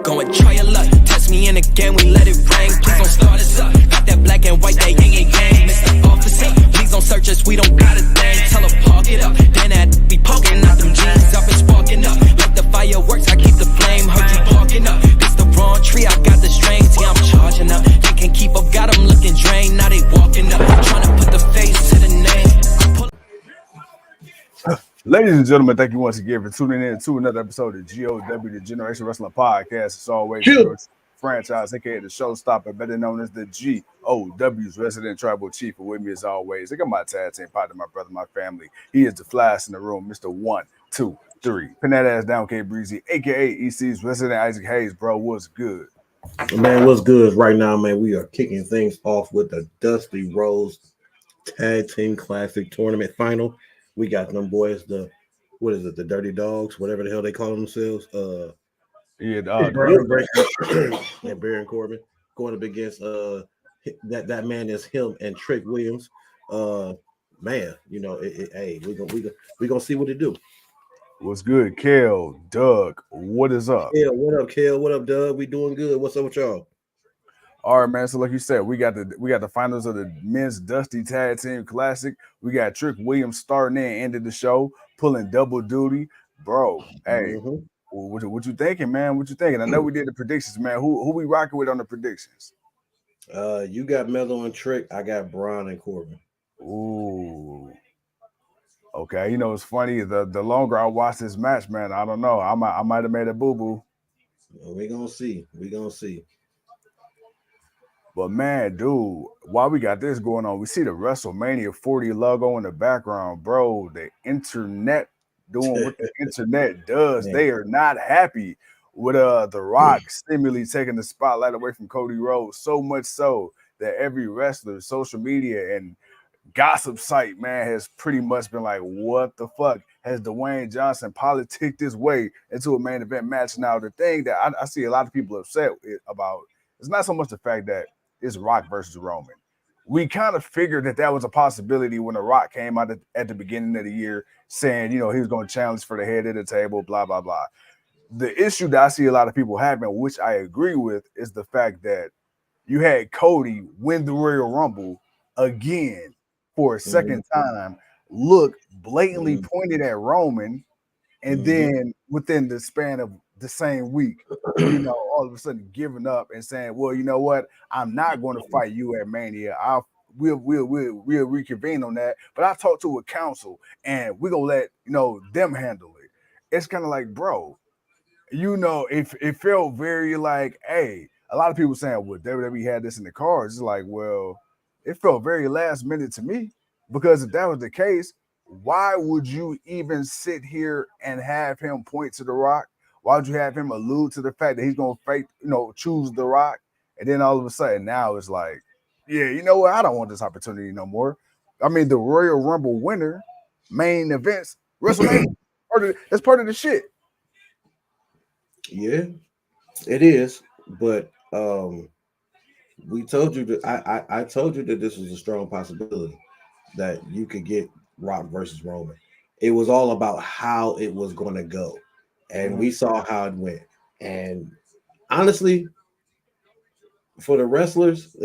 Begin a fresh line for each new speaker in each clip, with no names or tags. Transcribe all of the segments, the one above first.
Go and try your luck. Test me in the game, we let it rain. Please don't start us up. Got that black and white, that yang and yang. Mr. Officer, please don't search us, we don't got a thing. Tell her park it up. Then that be poking out them jeans up and sparking up. Like the fireworks, I keep the flame. Heard you parking up. This the wrong tree, I got the strings. Yeah, I'm charging up. They can't keep up, got them looking drained. Now they walking up. Trying to put the face to the name.
Ladies and gentlemen, thank you once again for tuning in to another episode of GOW, the Generation Wrestling Podcast. It's always your franchise, aka the Showstopper, better known as the GOW's resident tribal chief. And with me as always, I got my tag team partner, my brother, my family. He is the flyest in the room, Mr. 1, 2, 3. Pin that ass down, K Breezy, aka EC's resident Isaac Hayes. Bro, what's good?
Man, what's good right now, man? We are kicking things off with the Dusty Rose Tag Team Classic Tournament Final. We got them boys, the Dirty Dogs, whatever the hell they call themselves. And Baron Corbin going up against that man is him and Trick Williams. Man, you know, hey, we gonna see what it do.
What's good, Kel, Doug? What is up?
Yeah, what up, Kel? What up, Doug? We doing good. What's up with y'all?
All right, man. So, like you said, we got the finals of the Men's Dusty Tag Team Classic. We got Trick Williams starting in, ended the show, pulling double duty, bro. Hey, what you thinking, man? What you thinking? I know we did the predictions, man. Who we rocking with on the predictions?
You got Mello and Trick. I got Braun and Corbin.
Ooh. Okay, you know it's funny. The longer I watch this match, man, I don't know. I might have made a boo boo.
Well, we gonna see.
But man, dude, while we got this going on, we see the WrestleMania 40 logo in the background, bro. The internet doing what the internet does.
Man.
They are not happy with The Rock seemingly taking the spotlight away from Cody Rhodes. So much so that every wrestler, social media, and gossip site, man, has pretty much been like, what the fuck has Dwayne Johnson politicked his way into a main event match? Now, the thing that I see a lot of people upset about is not so much the fact that it's Rock versus Roman. We kind of figured that was a possibility when The Rock came out at the beginning of the year saying, you know, he was going to challenge for the head of the table, blah, blah, blah. The issue that I see a lot of people having, which I agree with, is the fact that you had Cody win the Royal Rumble again for a second time, look blatantly pointed at Roman, and then within the span of the same week, you know, all of a sudden giving up and saying, well, you know what, I'm not going to fight you at Mania. We'll reconvene on that. But I talked to a council and we're gonna let them handle it. It's kind of like, bro, it felt very like, hey, a lot of people saying, well, WWE had this in the cards. It's like, well, it felt very last minute to me, because if that was the case, why would you even sit here and have him point to The Rock? Why would you have him allude to the fact that he's going to choose The Rock? And then all of a sudden now it's like, yeah, you know what? I don't want this opportunity no more. I mean, the Royal Rumble winner, main events, WrestleMania, that's part of the shit.
Yeah, it is. But we told you that I told you that this was a strong possibility that you could get Rock versus Roman. It was all about how it was going to go. And we saw how it went. And honestly, for the wrestlers,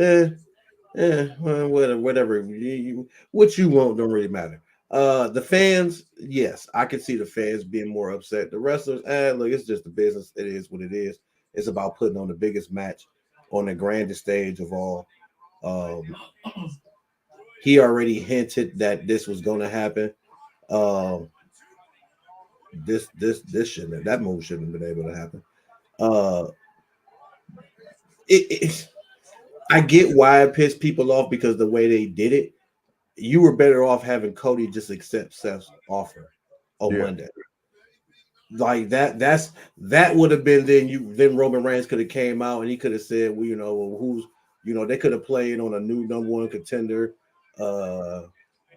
whatever. What you want don't really matter. The fans, yes, I can see the fans being more upset. The wrestlers, look, it's just the business. It is what it is. It's about putting on the biggest match on the grandest stage of all. He already hinted that this was going to happen. This shouldn't, that move shouldn't have been able to happen. I get why it pissed people off, because the way they did it, you were better off having Cody just accept Seth's offer on Monday. Like that would have been then Roman Reigns could have came out and he could have said, well, they could have played on a new number one contender.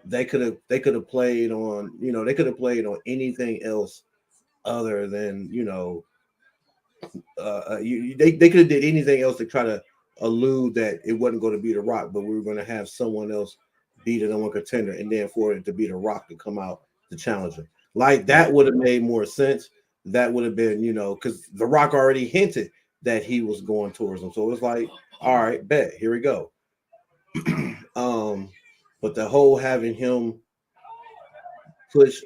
They could have played on anything else other than they could have did anything else to try to allude that it wasn't going to be The Rock, but we were going to have someone else be the number one contender, and then for it to be The Rock to come out to challenge him. Like, that would have made more sense. That would have been, because The Rock already hinted that he was going towards them. So it was like, all right, bet, here we go. But the whole having him push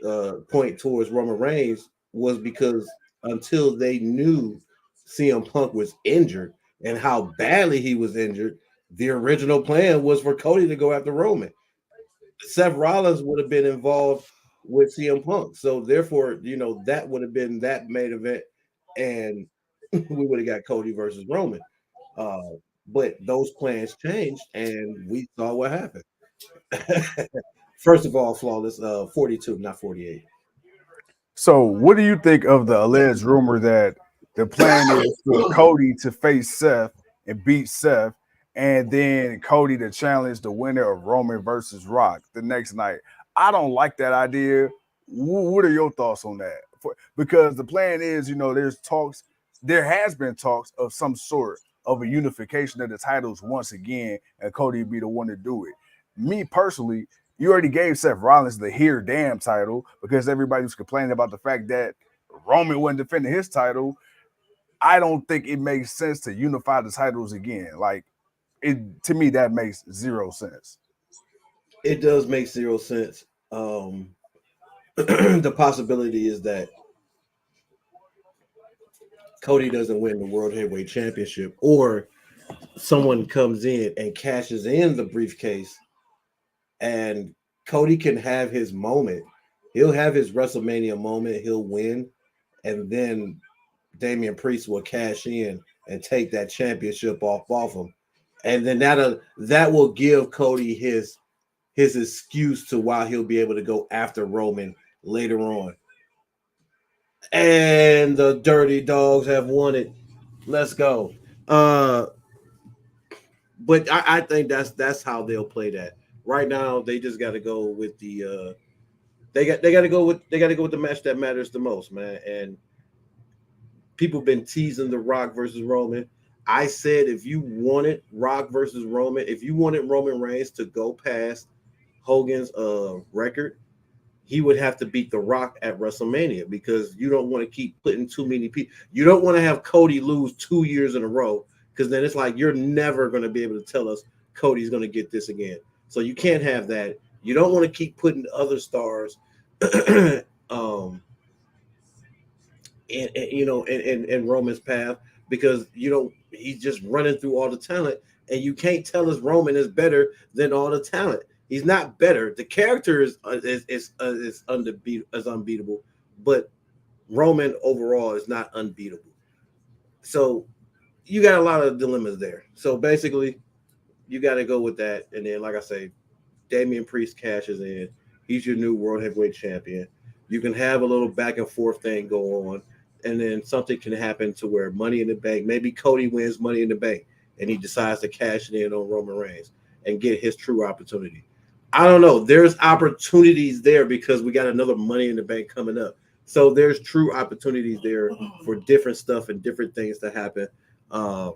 point towards Roman Reigns was because until they knew CM Punk was injured and how badly he was injured, the original plan was for Cody to go after Roman. Seth Rollins would have been involved with CM Punk. So therefore, that would have been that main event, and we would have got Cody versus Roman. But those plans changed, and we saw what happened. First of all, flawless 42, not 48.
So, what do you think of the alleged rumor that the plan is for Cody to face Seth and beat Seth, and then Cody to challenge the winner of Roman versus Rock the next night? I don't like that idea. What are your thoughts on that? Because the plan is, there has been talks of some sort of a unification of the titles once again, and Cody be the one to do it. Me personally, you already gave Seth Rollins the here damn title because everybody was complaining about the fact that Roman wasn't defending his title. I don't think it makes sense to unify the titles again. Like, to me, that makes zero sense.
It does make zero sense. The possibility is that Cody doesn't win the World Heavyweight Championship, or someone comes in and cashes in the briefcase, and Cody can have his moment. He'll have his WrestleMania moment. He'll win, and then Damian Priest will cash in and take that championship off him, and then that will give Cody his excuse to why he'll be able to go after Roman later on. And the Dirty Dogs have won it. Let's go. But I think that's how they'll play that. Right now, they just got to go with the they got to go with the match that matters the most, man. And people been teasing the Rock versus Roman. I said if you wanted Rock versus Roman, if you wanted Roman Reigns to go past Hogan's record, he would have to beat The Rock at WrestleMania, because you don't want to keep putting too many people. You don't want to have Cody lose 2 years in a row, because then it's like you're never going to be able to tell us Cody's going to get this again. So you can't have that. You don't want to keep putting other stars in Roman's path, because he's just running through all the talent, and you can't tell us Roman is better than all the talent. He's not better. The character is unbeatable, but Roman overall is not unbeatable. So you got a lot of dilemmas there. So basically, you got to go with that. And then, like I say, Damian Priest cashes in. He's your new World Heavyweight Champion. You can have a little back and forth thing go on, and then something can happen to where Money in the Bank, maybe Cody wins Money in the Bank, and he decides to cash it in on Roman Reigns and get his true opportunity. I don't know. There's opportunities there because we got another Money in the Bank coming up. So there's true opportunities there for different stuff and different things to happen. And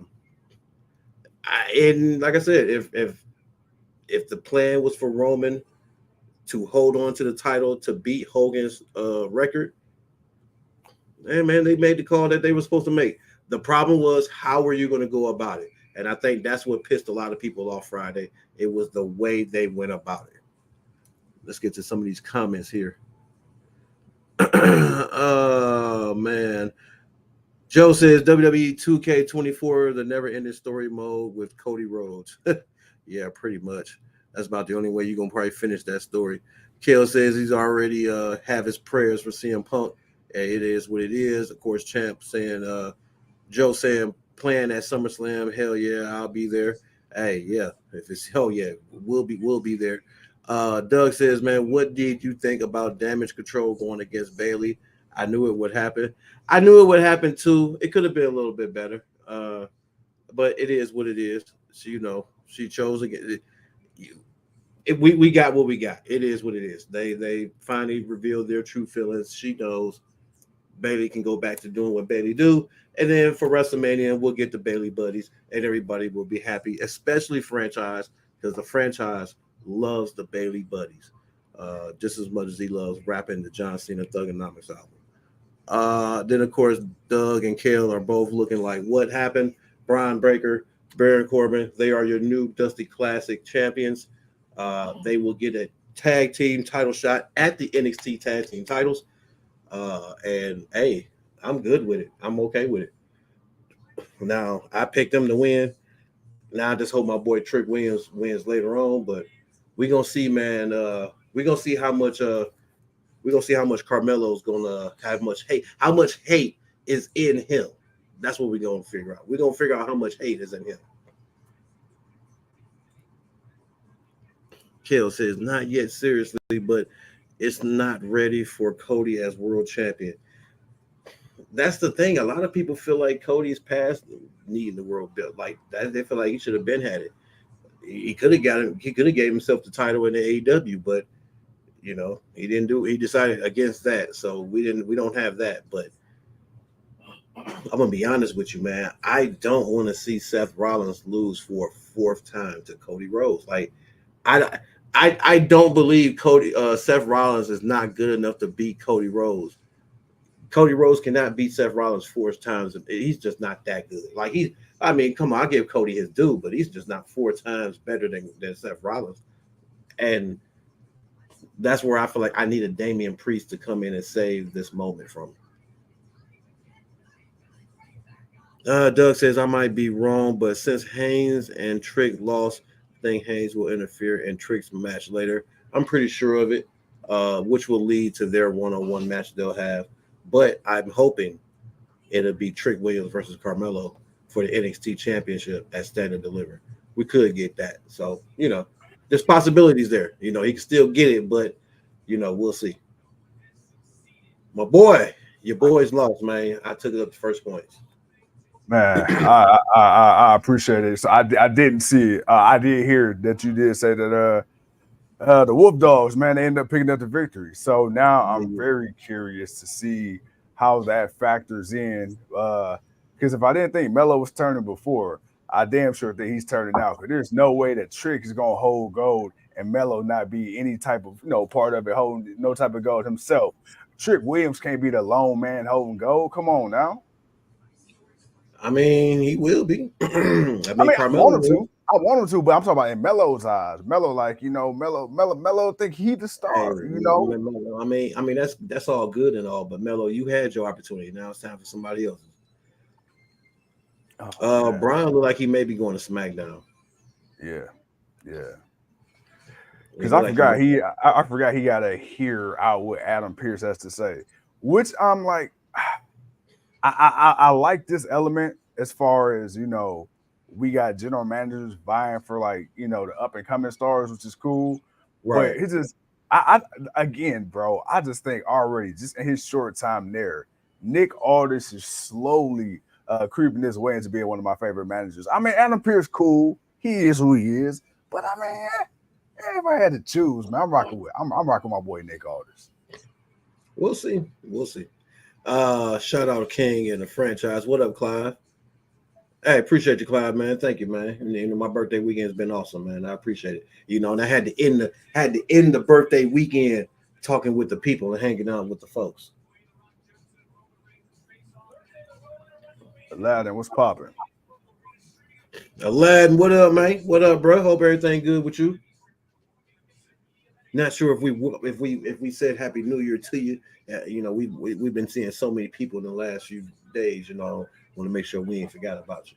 like I said, if the plan was for Roman to hold on to the title to beat Hogan's record, man, they made the call that they were supposed to make. The problem was, how were you going to go about it? And I think that's what pissed a lot of people off Friday. It was the way they went about it. Let's get to some of these comments here. Oh, man. Joe says WWE 2K24, the never-ending story mode with Cody Rhodes. Yeah, pretty much. That's about the only way you're going to probably finish that story. Kale says he's already have his prayers for CM Punk. It is what it is. Of course, Champ saying, Joe saying, playing at SummerSlam, hell yeah, I'll be there. Hey, yeah, if it's hell yeah, we'll be there. Doug says, man, what did you think about Damage Control going against Bayley? I knew it would happen. I knew it would happen too. It could have been a little bit better, but it is what it is. So, she chose again. We got what we got. It is what it is. They finally revealed their true feelings. She knows Bayley can go back to doing what Bayley do. And then for WrestleMania, we'll get the Bayley buddies, and everybody will be happy, especially franchise, because the franchise loves the Bayley buddies just as much as he loves rapping the John Cena Thuganomics album. Then of course Doug and Kale are both looking like what happened. Brian Breaker, Baron Corbin, they are your new Dusty Classic champions. They will get a tag team title shot at the NXT tag team titles. And hey, I'm good with it. I'm okay with it. Now I picked them to win. Now I just hope my boy Trick Williams wins later on. But we're gonna see, man. We're gonna see how much Carmelo's gonna have much hate. How much hate is in him? That's what we're gonna figure out. We're gonna figure out how much hate is in him. Kale says, not yet seriously, but it's not ready for Cody as world champion. That's the thing. A lot of people feel like Cody's past needing the world belt. Like that, they feel like he should have been had it. He could have got him. He could have gave himself the title in the AEW, but he didn't do. He decided against that, so we don't have that. But I'm gonna be honest with you, man. I don't want to see Seth Rollins lose for a fourth time to Cody Rhodes. Like I don't believe Seth Rollins is not good enough to beat Cody Rhodes. Cody Rhodes cannot beat Seth Rollins 4 times. He's just not that good. Like come on, I'll give Cody his due, but he's just not 4 times better than Seth Rollins. And that's where I feel like I need a Damian Priest to come in and save this moment from him. Doug says, I might be wrong, but since Haynes and Trick lost, I think Haynes will interfere in Trick's match later. I'm pretty sure of it, which will lead to their one-on-one match they'll have. But I'm hoping it'll be Trick Williams versus Carmelo for the NXT Championship at Stand and Deliver. We could get that. So, there's possibilities there. He can still get it, but, we'll see. My boy, your boys lost, man. I took it up the first points.
Man, I appreciate it. So I didn't see it. I did hear that you did say that the Wolf Dogs, man, they ended up picking up the victory. So now I'm very curious to see how that factors in. Because if I didn't think Melo was turning before, I damn sure think he's turning now. Because there's no way that Trick is gonna hold gold and Melo not be any type of part of it, holding no type of gold himself. Trick Williams can't be the lone man holding gold. Come on now.
I mean, he will be. I
want him to, but I'm talking about in Melo's eyes. Melo, Melo think he the star.
I mean, that's all good and all, but Melo, you had your opportunity. Now it's time for somebody else. Brian looked like he may be going to SmackDown.
Yeah. Because I forgot he got to hear out what Adam Pearce has to say, which I'm like. I like this element as far as, we got general managers vying for the up and coming stars, which is cool. Right. But it's just, I just think already just in his short time there, Nick Aldis is slowly creeping his way into being one of my favorite managers. I mean, Adam Pearce, cool. He is who he is. But I mean, if I had to choose, man, I'm rocking with my boy Nick Aldis.
We'll see. Shout out King and the franchise. What up, Clive? Hey, appreciate you, Clive, man. Thank you, man. And, my birthday weekend's been awesome, man. I appreciate it. And I had to end the birthday weekend talking with the people and hanging out with the folks.
Aladdin, what's popping?
Aladdin, what up, man? What up, bro? Hope everything good with you. Not sure if we said Happy New Year to you. We've been seeing so many people in the last few days. Want to make sure we ain't forgot about you.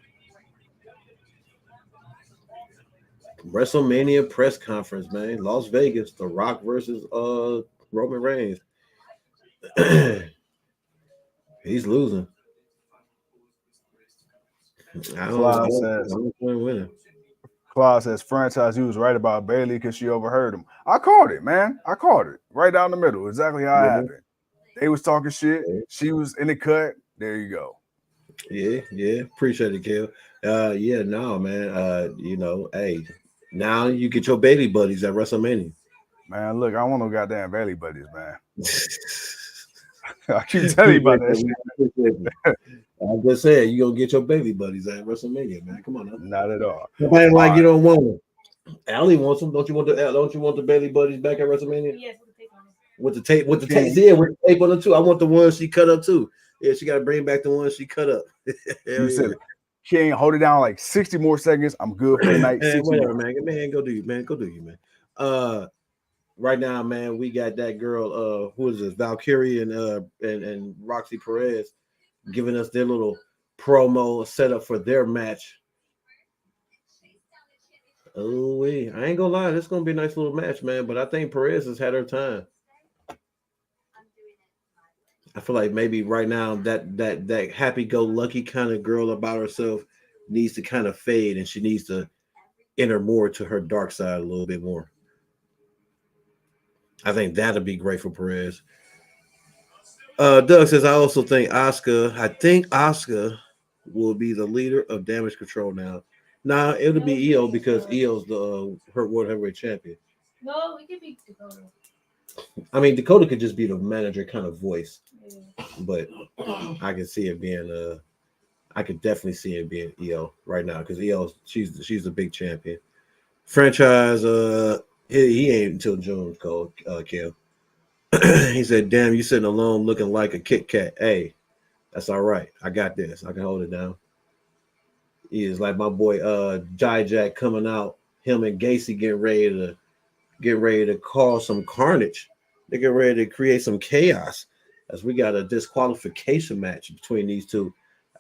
WrestleMania press conference, man. Las Vegas, The Rock versus Roman Reigns. He's losing.
Claude says franchise, he was right about Bayley because she overheard him. I called it, man. I called it right down the middle. Exactly how it happened. They was talking shit. She was in the cut. There you go.
Yeah. Appreciate it, Kel. Man. Hey, now you get your Bayley buddies at WrestleMania.
Man, look, I want no goddamn Bayley buddies, man. I keep telling you about that shit.
I'm just saying, you're gonna get your Bayley buddies at WrestleMania, man. Come on now.
Not at all.
Nobody like you don't want them. Allie wants them. Don't you want the Bayley buddies back at WrestleMania?
Yes, we'll take on them.
with the tape, with the tape, yeah, with the tape on it too. I want the one she cut up too. Yeah, she got to bring back the one she cut up.
You said, King, hold it down like 60 more seconds. I'm good for the night.
Man, whatever, man. Man, go do you, man. Go do you, man. Right now, man, we got that girl. Who is this? Valkyrie and Roxy Perez giving us their little promo setup for their match. Oh, wait, I ain't gonna lie, this is gonna be a nice little match, man. But I think Perez has had her time. I feel like maybe right now that happy-go-lucky kind of girl about herself needs to kind of fade, and she needs to enter more to her dark side a little bit more. I think that'll be great for Perez. Doug says, I also think Asuka will be the leader of Damage Control now. Nah, it'll be Io because Io's the her World Heavyweight Champion.
No, we could be Dakota.
I mean, Dakota could just be the manager kind of voice, but I can see it being I could definitely see it being Io right now because Io she's a big champion. Franchise he ain't until June. Called Kim. He said, "Damn, you sitting alone looking like a Kit Kat." Hey, that's all right. I got this. I can hold it down. He is like my boy Dijak coming out. Him and Gacy getting ready to cause some carnage. They get ready to create some chaos as we got a disqualification match between these two.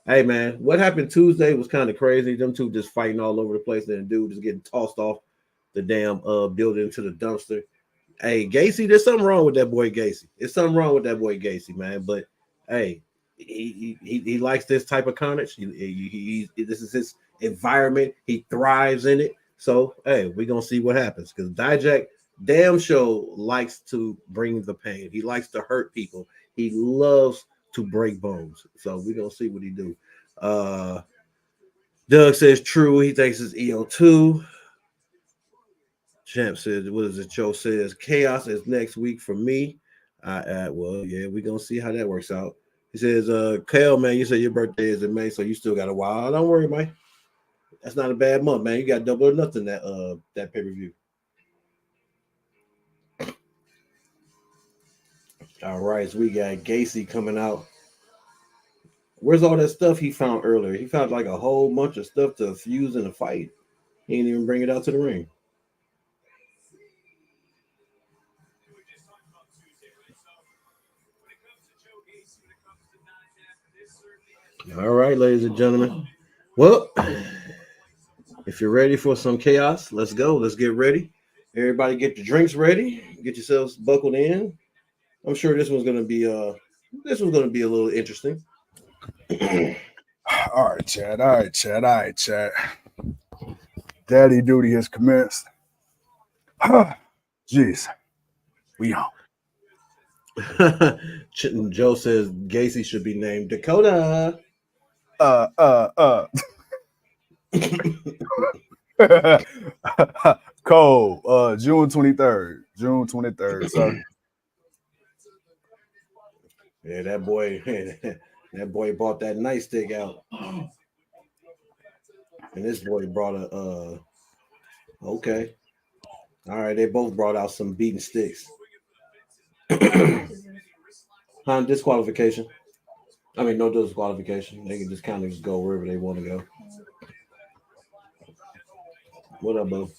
Hey man, what happened Tuesday was kind of crazy. Them two just fighting all over the place, and the dude just getting tossed off the damn building into the dumpster. Hey, Gacy, there's something wrong with that boy Gacy. There's something wrong with that boy Gacy, man. But hey, he likes this type of carnage. This is his environment. He thrives in it. So hey, we're gonna see what happens because Dijak damn show likes to bring the pain. He likes to hurt people. He loves to break bones. So we're gonna see what he do. Doug says true. He thinks it's Io too. Champ says, what is it? Joe says chaos is next week for me. Well, yeah, we're gonna see how that works out. He says, Kale, man, you said your birthday is in May, so you still got a while. Don't worry, man. That's not a bad month, man. You got double or nothing that pay-per-view. All right, so we got Gacy coming out. Where's all that stuff he found earlier? He found like a whole bunch of stuff to fuse in a fight. He didn't even bring it out to the ring. All right, ladies and gentlemen. Well, if you're ready for some chaos, let's go. Let's get ready. Everybody get your drinks ready. Get yourselves buckled in. I'm sure this one's gonna be a little interesting.
All right, Chad. Daddy duty has commenced. Jeez. We on.
Joe says Gacy should be named Dakota.
Cole, June 23rd, sir.
Yeah, that boy brought that nightstick out. And this boy brought a okay. All right, they both brought out some beating sticks. Disqualification. I mean, no disqualification. They can just kind of just go wherever they want to go. What up, bro?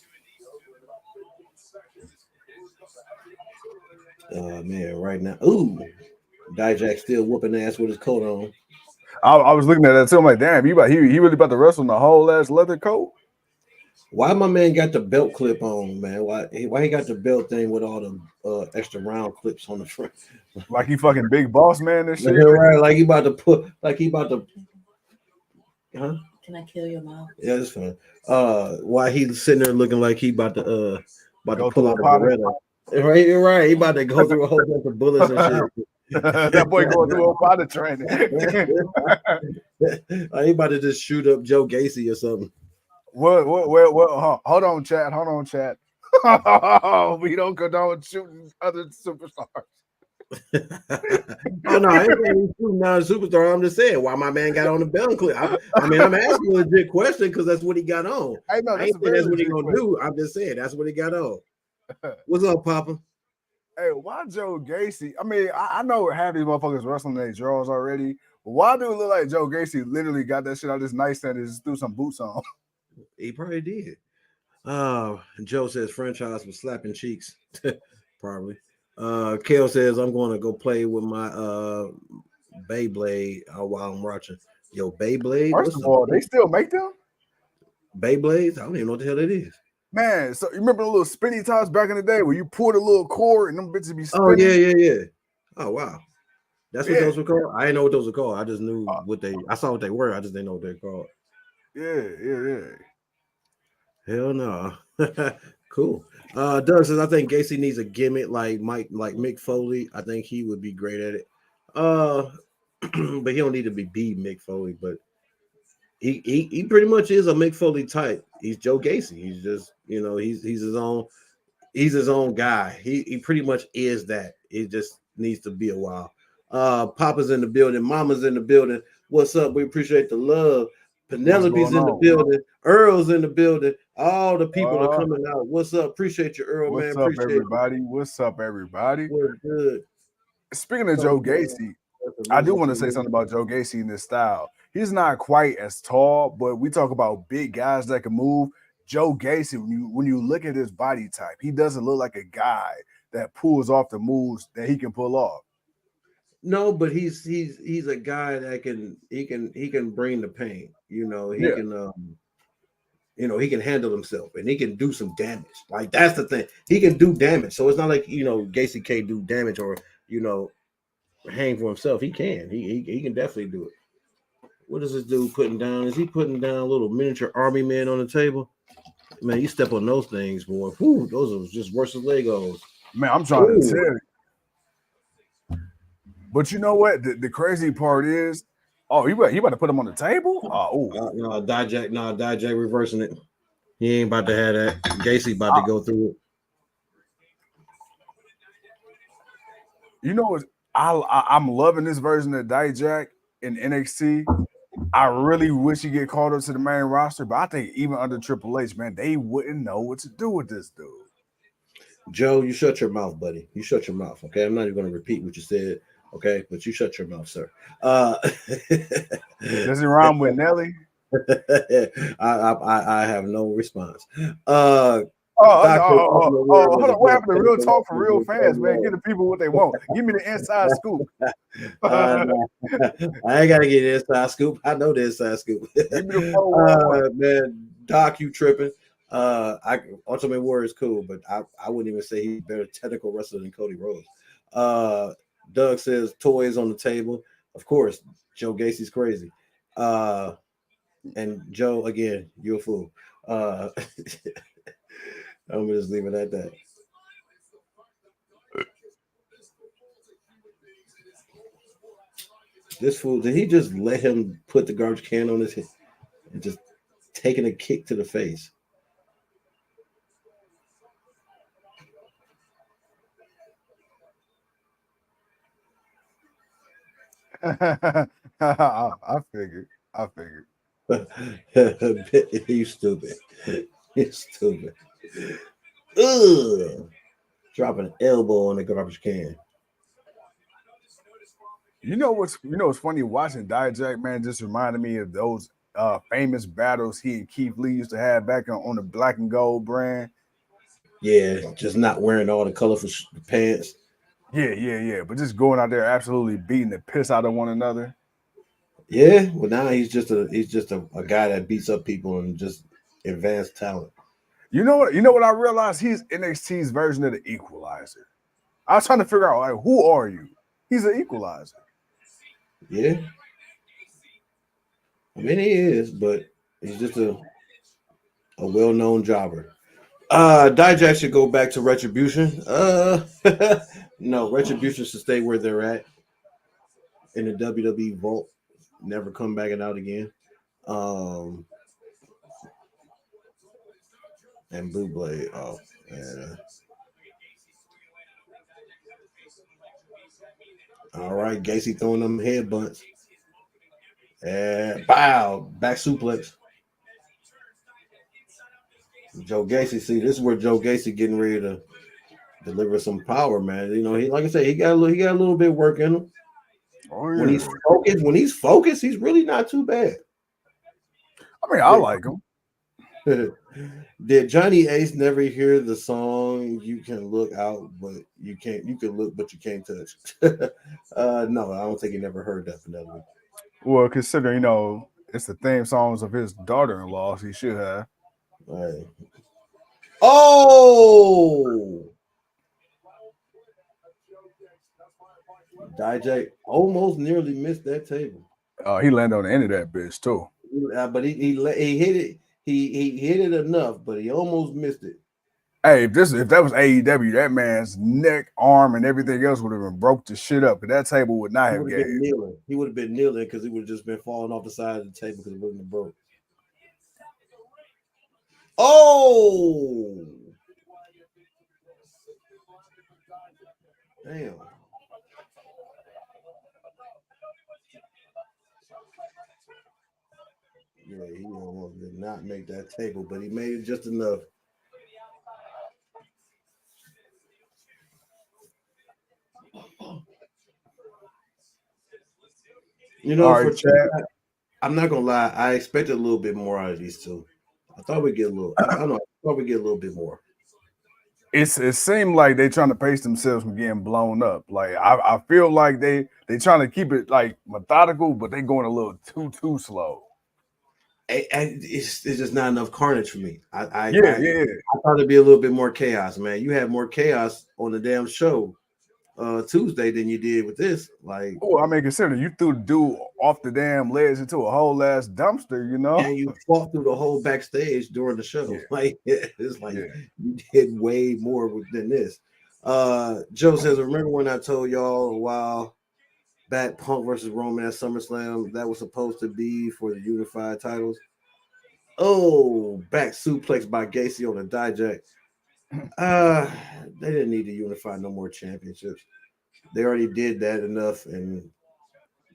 Man, right now. Ooh, Dijak still whooping ass with his coat on.
I was looking at that too. I'm like, damn, he really about to wrestle in the whole ass leather coat.
Why my man got the belt clip on, man? Why he got the belt thing with all the extra round clips on the front?
Like he fucking big boss man and shit.
Right, like he about to huh?
Can I kill your mouth?
Yeah, it's fine. Why he's sitting there looking like he about to pull out a Beretta. Right. He about to go through a whole bunch of bullets and shit.
That boy going through a potty training.
He about to just shoot up Joe Gacy or something.
What? Hold on, chat. We don't condone shooting other superstars.
Oh no, I ain't shooting now superstar. I'm just saying why my man got on the belt clip. I mean, I'm asking a legit question because that's what he got on.
I know
that's what he gonna do. I'm just saying that's what he got on. What's up, Papa?
Hey, why Joe Gacy? I mean, I know half these motherfuckers wrestling their draws already, but why do it look like Joe Gacy literally got that shit out of his nightstand and just threw some boots on?
He probably did. Joe says franchise was slapping cheeks. Probably. Kale says I'm going to go play with my Beyblade while I'm watching. Yo, Beyblade.
First of all, they still make them?
Beyblades? I don't even know what the hell it is.
Man, so you remember the little spinny tops back in the day where you pulled a little cord and them bitches be spinning?
Oh, yeah. Oh, wow. That's what those were called? I didn't know what those were called. I just knew I saw what they were. I just didn't know what they're called.
Yeah.
Hell no. Cool. Doug says I think Gacy needs a gimmick like Mick Foley. I think he would be great at it. But he don't need to be Mick Foley, but he pretty much is a Mick Foley type. He's Joe Gacy. He's just, he's his own guy. He pretty much is that. It just needs to be a while. Papa's in the building, Mama's in the building. What's up? We appreciate the love. Penelope's in the building, Earl's in the building. All the people are coming out. What's up? Appreciate you, Earl, man.
What's up, everybody? What's up, everybody?
We're good.
Speaking of Joe Gacy, I do want to say something about Joe Gacy in this style. He's not quite as tall, but we talk about big guys that can move. Joe Gacy, when you look at his body type, he doesn't look like a guy that pulls off the moves that he can pull off.
No, but he's a guy that can bring the pain. He can handle himself and he can do some damage. Like that's the thing. He can do damage. So it's not like Gacy can't do damage or hang for himself. He can. He can definitely do it. What is this dude putting down? Is he putting down little miniature army men on the table? Man, you step on those things, boy. Whew, those are just worse than Legos.
Man, I'm trying to tell you. But you know what? The crazy part is, he about to put him on the table?
No, Dijak reversing it. He ain't about to have that. Gacy about to go through it.
You know what? I'm loving this version of Dijak in NXT. I really wish he get called up to the main roster, but I think even under Triple H, man, they wouldn't know what to do with this dude.
Joe, you shut your mouth, buddy. You shut your mouth, okay? I'm not even going to repeat what you said, okay? But you shut your mouth, sir.
Does it rhyme with Nelly?
I have no response.
Hold on. What happened to Real Talk for Real Fans, man? Give the people what they want. Give me the inside scoop.
I ain't got to get the inside scoop. I know the inside scoop.
Give me the
man, Doc, you tripping. Ultimate Warrior is cool, but I wouldn't even say he's a better technical wrestler than Cody Rhodes. Doug says toys on the table. Of course, Joe Gacy's crazy. And Joe, again, you're a fool. I'm gonna just leave it at that. This fool, did he just let him put the garbage can on his head and just taking a kick to the face?
I figured.
You stupid. You stupid. Ugh. Dropping an elbow on the garbage can.
You know what's funny? Watching Dijak, man, just reminded me of those famous battles he and Keith Lee used to have back on the Black and Gold brand.
Yeah, just not wearing all the colorful pants.
Yeah. But just going out there absolutely beating the piss out of one another.
Yeah, well now he's just a guy that beats up people and just advanced talent.
You know what I realized? He's NXT's version of the Equalizer. I was trying to figure out, like, who are you? He's an Equalizer.
Yeah. I mean, he is, but he's just a well-known jobber. Dijak should go back to Retribution. No, Retribution should stay where they're at in the WWE vault. Never come back and out again. And Blue Blade. Oh, yeah. All right, Gacy throwing them headbutts. And bow, back suplex. Joe Gacy, see, this is where Joe Gacy getting ready to deliver some power, man. You know, he like I said, he got a little bit of work in him.
Oh
When
yeah.
he's focused, he's really not too bad.
I mean, I like him.
Did Johnny Ace never hear the song "You Can Look Out, but you can't"? You can look, but you can't touch. No, I don't think he never heard that. Penelope.
Well, considering it's the theme songs of his daughter-in-law, so he should have.
Right. Oh, Dijak almost nearly missed that table.
He landed on the end of that bitch too.
But he hit it. He hit it enough, but he almost missed it.
Hey, if that was AEW, that man's neck, arm, and everything else would have been broke to shit up. But that table would not
He
have
would have been
gave.
kneeling. He would have been kneeling because he would have just been falling off the side of the table because it wouldn't have broke. Oh, damn. Yeah, he almost did not make that table, but he made it just enough. You know,
All right, Chad.
I'm not gonna lie, I expected a little bit more out of these two. I thought we'd get a little. I don't know. I thought we'd get a little bit more.
It seemed like they trying to pace themselves from getting blown up. Like I feel like they trying to keep it like methodical, but they going a little too slow.
It's just not enough carnage for me. I thought it'd be a little bit more chaos, man. You had more chaos on the damn show Tuesday than you did with this. Like,
oh, I mean, consider you threw the dude off the damn ledge into a whole ass dumpster,
and you fought through the whole backstage during the show.
Yeah.
Like, it's like you did way more than this. Joe says, remember when I told y'all a while back Punk versus Roman at SummerSlam that was supposed to be for the unified titles? Oh, back suplex by Gacy on the Dijak. They didn't need to unify no more championships. They already did that enough, and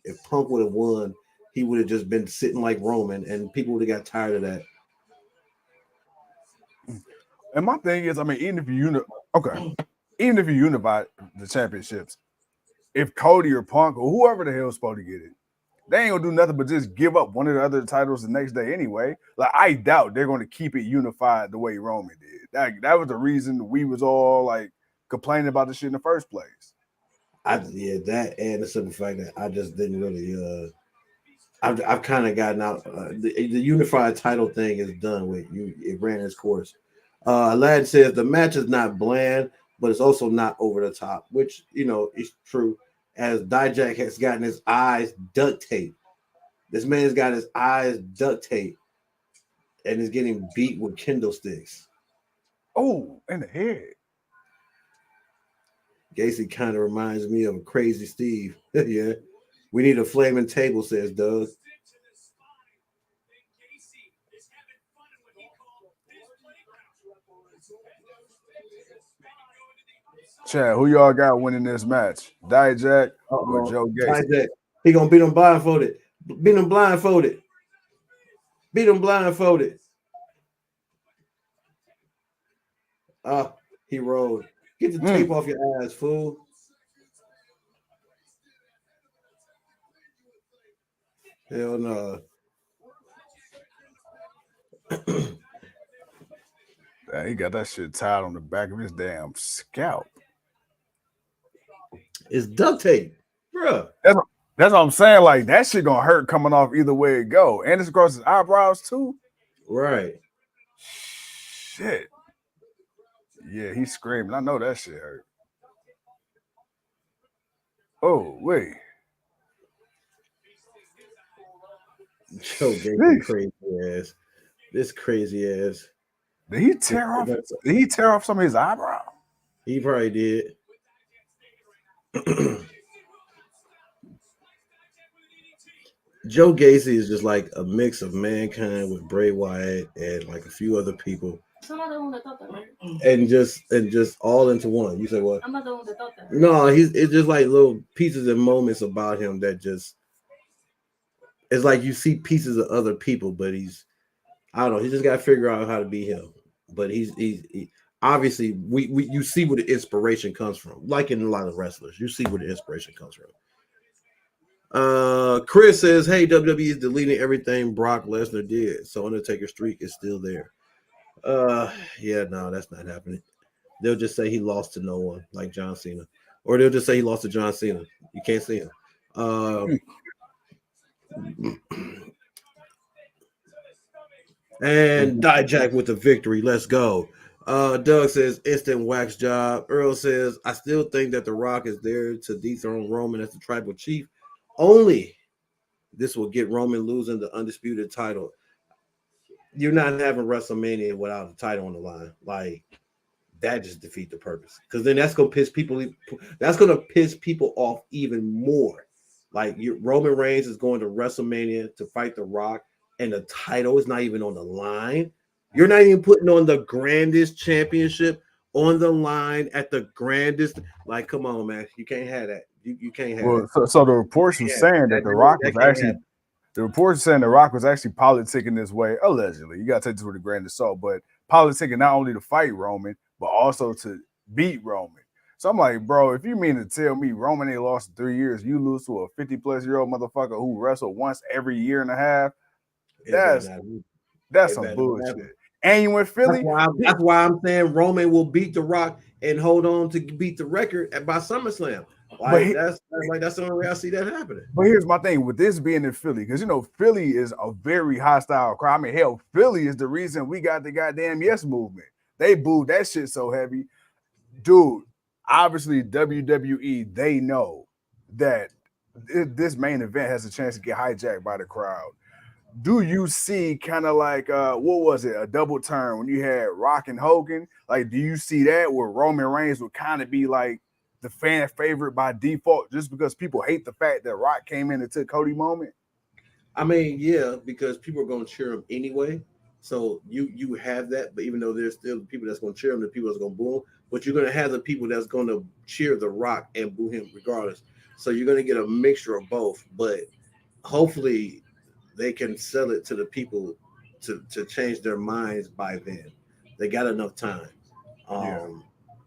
if Punk would have won, he would have just been sitting like Roman, and people would have got tired of that.
And my thing is, I mean, even if you unify the championships, if Cody or Punk or whoever the hell is supposed to get it, they ain't gonna do nothing but just give up one of the other titles the next day anyway. Like, I doubt they're gonna keep it unified the way Roman did. That was the reason we was all like complaining about the shit in the first place.
That and the simple fact that I just didn't really I've kind of gotten out. The unified title thing is done with. It ran its course. Lad says the match is not bland, but it's also not over the top, which is true. As Dijak has gotten his eyes duct taped, this man's got his eyes duct taped and is getting beat with kendo sticks.
Oh, in the head.
Gacy kind of reminds me of a Crazy Steve. Yeah. We need a flaming table, says Doug.
Chad, who y'all got winning this match? Dijak or Joe Gacy?
Dijak. He gonna beat him blindfolded. Beat him blindfolded. Beat him blindfolded. He rolled. Get the tape off your ass, fool. Hell no.
He got that shit tied on the back of his damn scalp.
It's duct tape, bro.
That's what I'm saying. Like, that shit gonna hurt coming off either way it go, and it's across his eyebrows too.
Right.
Shit. Yeah, he's screaming. I know that shit hurt. Oh wait.
Joe Gacy crazy ass. This crazy ass.
Did he tear off some of his eyebrow?
He probably did. Joe Gacy is just like a mix of Mankind with Bray Wyatt and like a few other people.
I'm not the one that thought that, right?
And just all into one. You say what?
I'm not the one that thought that.
No, it's just like little pieces and moments about him that just it's like you see pieces of other people, but I don't know, he just got to figure out how to be him. But obviously you see where the inspiration comes from. Like in a lot of wrestlers, you see where the inspiration comes from. Chris says, "Hey, WWE is deleting everything Brock Lesnar did, so Undertaker streak is still there." Yeah, no, that's not happening. They'll just say he lost to no one, like John Cena, or they'll just say he lost to John Cena. You can't see him. And Dijak with the victory. Let's go. Doug says instant wax job. Earl says, I still think that The Rock is there to dethrone Roman as the tribal chief. Only this will get Roman losing the undisputed title. You're not having WrestleMania without a title on the line. Like that just defeat the purpose. Because then that's gonna piss people. That's gonna piss people off even more. Like Roman Reigns is going to WrestleMania to fight The Rock, and the title is not even on the line. You're not even putting on the grandest championship on the line at the grandest. Like, come on, man, you can't have that. You can't have that.
So the reports were saying that The Rock was actually. The reports saying The Rock was actually politicking this way, allegedly. You got to take this with a grain of salt, but politicking not only to fight Roman, but also to beat Roman. So I'm like, bro, if you mean to tell me Roman ain't lost in 3 years, you lose to a 50-plus-year-old motherfucker who wrestled once every year and a half, that's some bullshit. And you went Philly.
That's why I'm saying Roman will beat The Rock and hold on to beat the record by SummerSlam. That's the only way I see that happening.
But here's my thing with this being in Philly, because Philly is a very hostile crowd. I mean, hell, Philly is the reason we got the goddamn Yes movement. They booed that shit so heavy. Dude, obviously WWE, they know that this main event has a chance to get hijacked by the crowd. Do you see kind of like what was it, a double turn when you had Rock and Hogan? Like, do you see that where Roman Reigns would kind of be like the fan favorite by default just because people hate the fact that Rock came in and took Cody moment?
I mean, yeah, because people are going to cheer him anyway. So you have that, but even though there's still people that's going to cheer him, the people that's going to boo him, but you're going to have the people that's going to cheer The Rock and boo him regardless. So you're going to get a mixture of both, but hopefully they can sell it to the people to change their minds by then. They got enough time.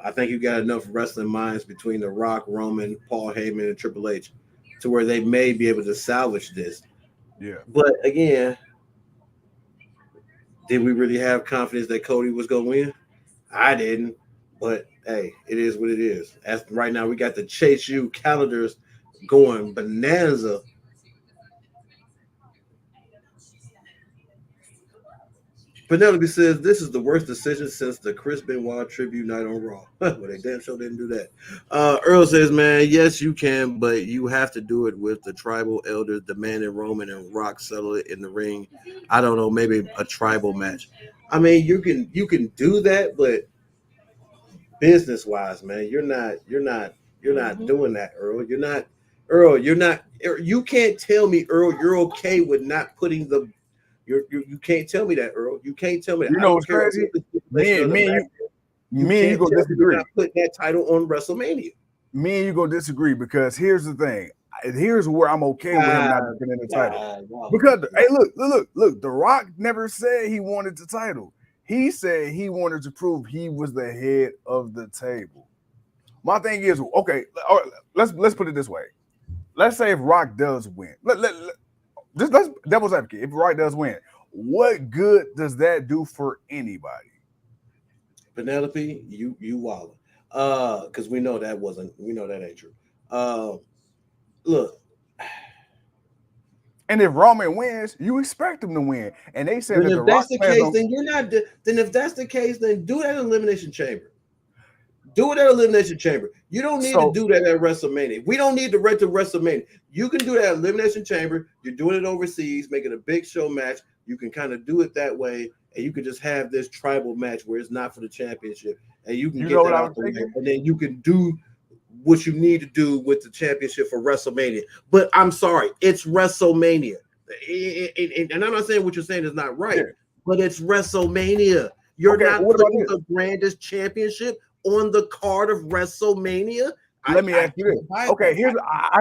I think you got enough wrestling minds between The Rock, Roman, Paul Heyman, and Triple H to where they may be able to salvage this.
Yeah.
But again, did we really have confidence that Cody was going to win? I didn't. But hey, it is what it is. As right now, we got the Chase U calendars going bonanza. Penelope says this is the worst decision since the Chris Benoit tribute night on Raw. Well, they damn sure didn't do that. Earl says, man, yes, you can, but you have to do it with the tribal elders demanding Roman and Rock settle it in the ring. I don't know, maybe a tribal match. I mean, you can do that, but business wise, man, you're not doing that, Earl. You can't tell me, Earl, you're okay with not putting the. You can't tell me that, Earl. You can't tell me that.
You know what's crazy? Me and you gonna disagree.
Not put that title on WrestleMania.
Me and you gonna disagree because here's the thing. Here's where I'm okay with him not defending the title. Because hey, look. The Rock never said he wanted the title. He said he wanted to prove he was the head of the table. My thing is, okay, let's put it this way. Let's say if Rock does win. Let's devil's advocate. If Rock does win, what good does that do for anybody?
Penelope, you wildin'. Because we know that ain't true. Look.
And if Roman wins, you expect him to win. And they said that
if that's the case, then you're not. Then if that's the case, then do that elimination chamber. Do it at Elimination Chamber. You don't need to do that at WrestleMania. We don't need to rent to WrestleMania. You can do that at Elimination Chamber. You're doing it overseas, making a big show match. You can kind of do it that way, and you can just have this tribal match where it's not for the championship, and you can get that out the way, and then you can do what you need to do with the championship for WrestleMania. But I'm sorry, it's WrestleMania, and I'm not saying what you're saying is not right, but it's WrestleMania. You're not putting the grandest championship on the card of WrestleMania.
Let me ask you this. Okay, here's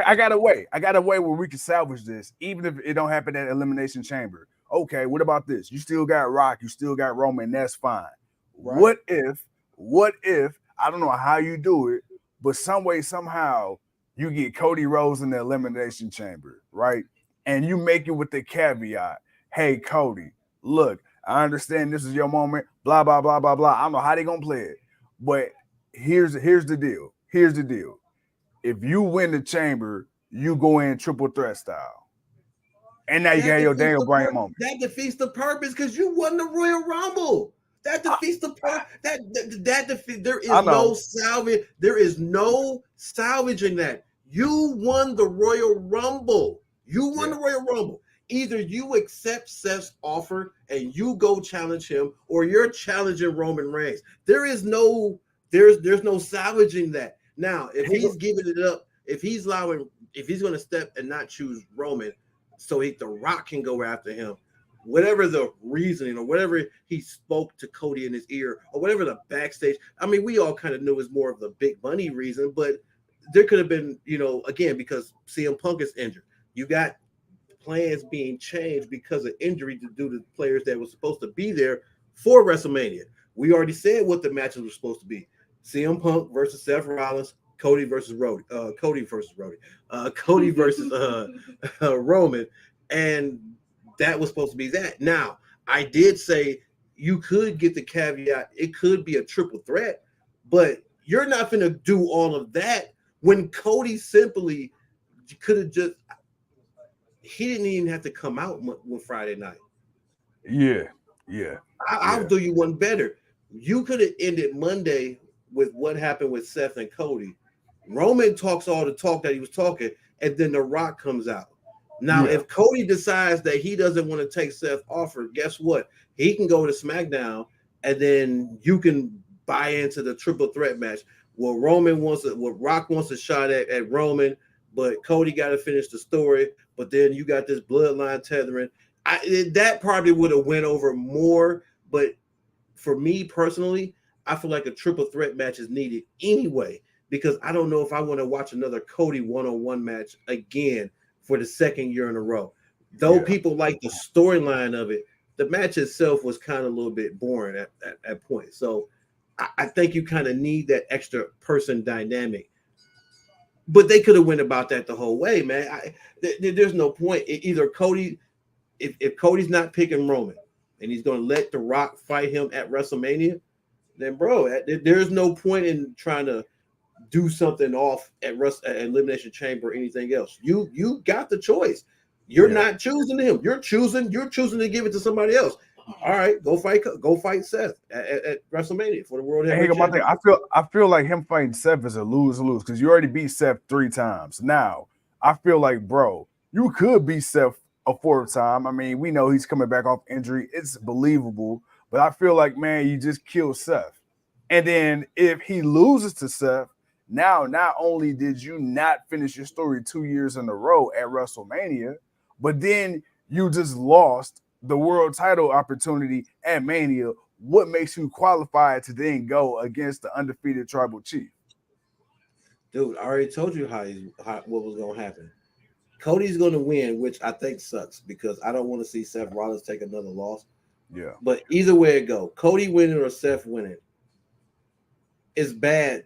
I got a way. I got a way where we can salvage this, even if it don't happen at Elimination Chamber. Okay, what about this? You still got Rock, you still got Roman, that's fine. Right. What if what if, I don't know how you do it, but some way, somehow, you get Cody Rhodes in the Elimination Chamber, right? And you make it with the caveat, hey, Cody, look, I understand this is your moment, blah, blah, blah, blah, blah. I don't know how they going to play it, but here's the deal. Here's the deal. If you win the chamber, you go in triple threat style. And now you can have your Daniel Bryan moment.
That defeats the purpose because you won the Royal Rumble. That defeats the purpose. That defeat. There is no salvage. There is no salvaging that. You won the Royal Rumble. You won the Royal Rumble. Either you accept Seth's offer and you go challenge him, or you're challenging Roman Reigns. There's no salvaging that. Now, if he's giving it up, if he's going to step and not choose Roman, so The Rock can go after him, whatever the reasoning or whatever he spoke to Cody in his ear or whatever the backstage. I mean, we all kind of knew it's more of the big money reason, but there could have been, again, because CM Punk is injured. You got plans being changed because of injury to do the players that were supposed to be there for WrestleMania. We already said what the matches were supposed to be. CM Punk versus Seth Rollins, Cody versus Roman, Cody versus Roman, and that was supposed to be that. Now, I did say you could get the caveat, it could be a triple threat, but you're not going to do all of that when Cody simply could have just, he didn't even have to come out with Friday night.
Yeah.
I'll do you one better. You could have ended Monday with what happened with Seth and Cody. Roman talks all the talk that he was talking, and then The Rock comes out. Now, if Cody decides that he doesn't want to take Seth's offer, guess what? He can go to SmackDown, and then you can buy into the triple threat match. What Rock wants a shot at Roman, but Cody got to finish the story. But then you got this bloodline tethering. That probably would have went over more. But for me personally, I feel like a triple threat match is needed anyway, because I don't know if I want to watch another Cody one-on-one match again for the second year in a row. Though people like the storyline of it, the match itself was kind of a little bit boring at points. So I think you kind of need that extra person dynamic. But they could have went about that the whole way, man. There's no point. Either Cody, if Cody's not picking Roman and he's going to let The Rock fight him at WrestleMania, then, bro, there's no point in trying to do something off at Elimination Chamber or anything else. You got the choice. You're not choosing him. You're choosing to give it to somebody else. All right, go fight Seth at WrestleMania for the World Heavyweight Championship.
I feel like him fighting Seth is a lose-lose because you already beat Seth 3 times. Now, I feel like, bro, you could beat Seth a 4th time. I mean, we know he's coming back off injury. It's believable. But I feel like, man, you just killed Seth. And then if he loses to Seth, now not only did you not finish your story 2 years in a row at WrestleMania, but then you just lost the world title opportunity at Mania. What makes you qualified to then go against the undefeated Tribal Chief?
Dude, I already told you what was going to happen. Cody's going to win, which I think sucks because I don't want to see Seth Rollins take another loss.
Yeah.
But either way it go, Cody winning or Seth winning, is bad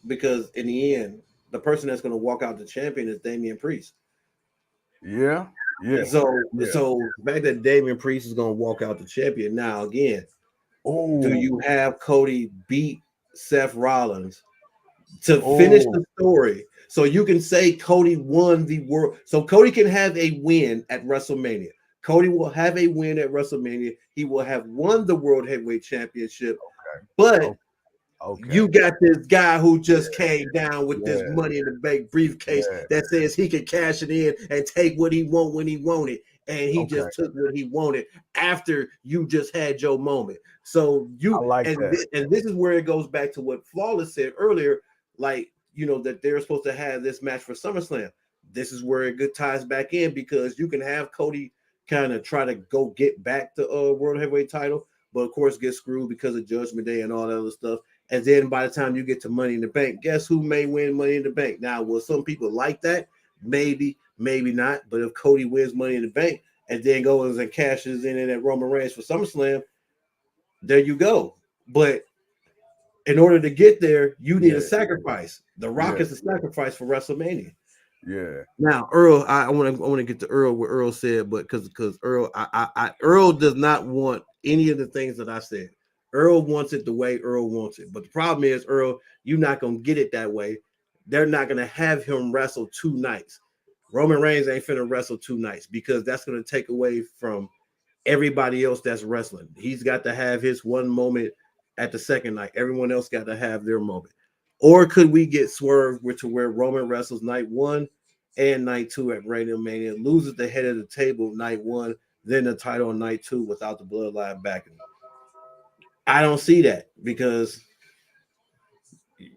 because in the end, the person that's going to walk out the champion is Damian Priest.
Yeah.
So the fact that Damian Priest is going to walk out the champion now again, do you have Cody beat Seth Rollins to finish the story so you can say Cody won the world? So Cody can have a win at WrestleMania. Cody will have a win at WrestleMania. He will have won the World Heavyweight Championship. Okay. But you got this guy who just came down with this Money in the Bank briefcase that says he can cash it in and take what he want when he wanted. And he just took what he wanted after you just had your moment. So and this is where it goes back to what Flawless said earlier, like, that they're supposed to have this match for SummerSlam. This is where it ties back in because you can have Cody kind of try to go get back the World Heavyweight title, but of course get screwed because of Judgment Day and all that other stuff. And then by the time you get to Money in the Bank, guess who may win Money in the Bank? Now, will some people like that? Maybe, maybe not. But if Cody wins Money in the Bank and then goes and cashes in at Roman Reigns for SummerSlam, there you go. But in order to get there, you need
Yeah.
a sacrifice. The Rock
Yeah.
is a sacrifice for WrestleMania.
Yeah.
Now, Earl, I want to get to Earl what Earl said, but because Earl, Earl does not want any of the things that I said. Earl wants it the way Earl wants it, but the problem is, Earl, you're not gonna get it that way. They're not gonna have him wrestle 2 nights. Roman Reigns ain't finna wrestle 2 nights because that's gonna take away from everybody else that's wrestling. He's got to have his one moment at the second night. Everyone else got to have their moment. Or could we get swerved to where Roman wrestles night 1 and night 2 at Mania, loses the head of the table night 1, then the title on night 2 without the bloodline backing? I don't see that because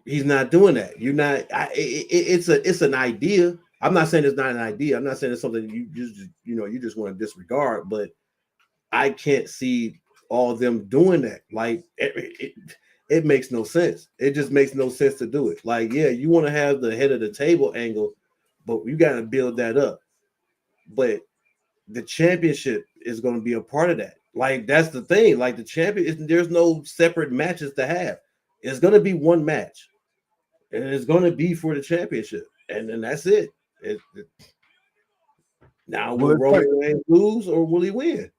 he's not doing that. You're not. It's an idea. I'm not saying it's not an idea. I'm not saying it's something you just want to disregard, but I can't see all of them doing that. Like it makes no sense. It just makes no sense to do it. Like, yeah, you want to have the head of the table angle, but you got to build that up. But the championship is going to be a part of that. Like, that's the thing. Like, the champion, there's no separate matches to have. It's going to be one match, and it's going to be for the championship, and then that's it. Now, will Roman Reigns lose or will he win?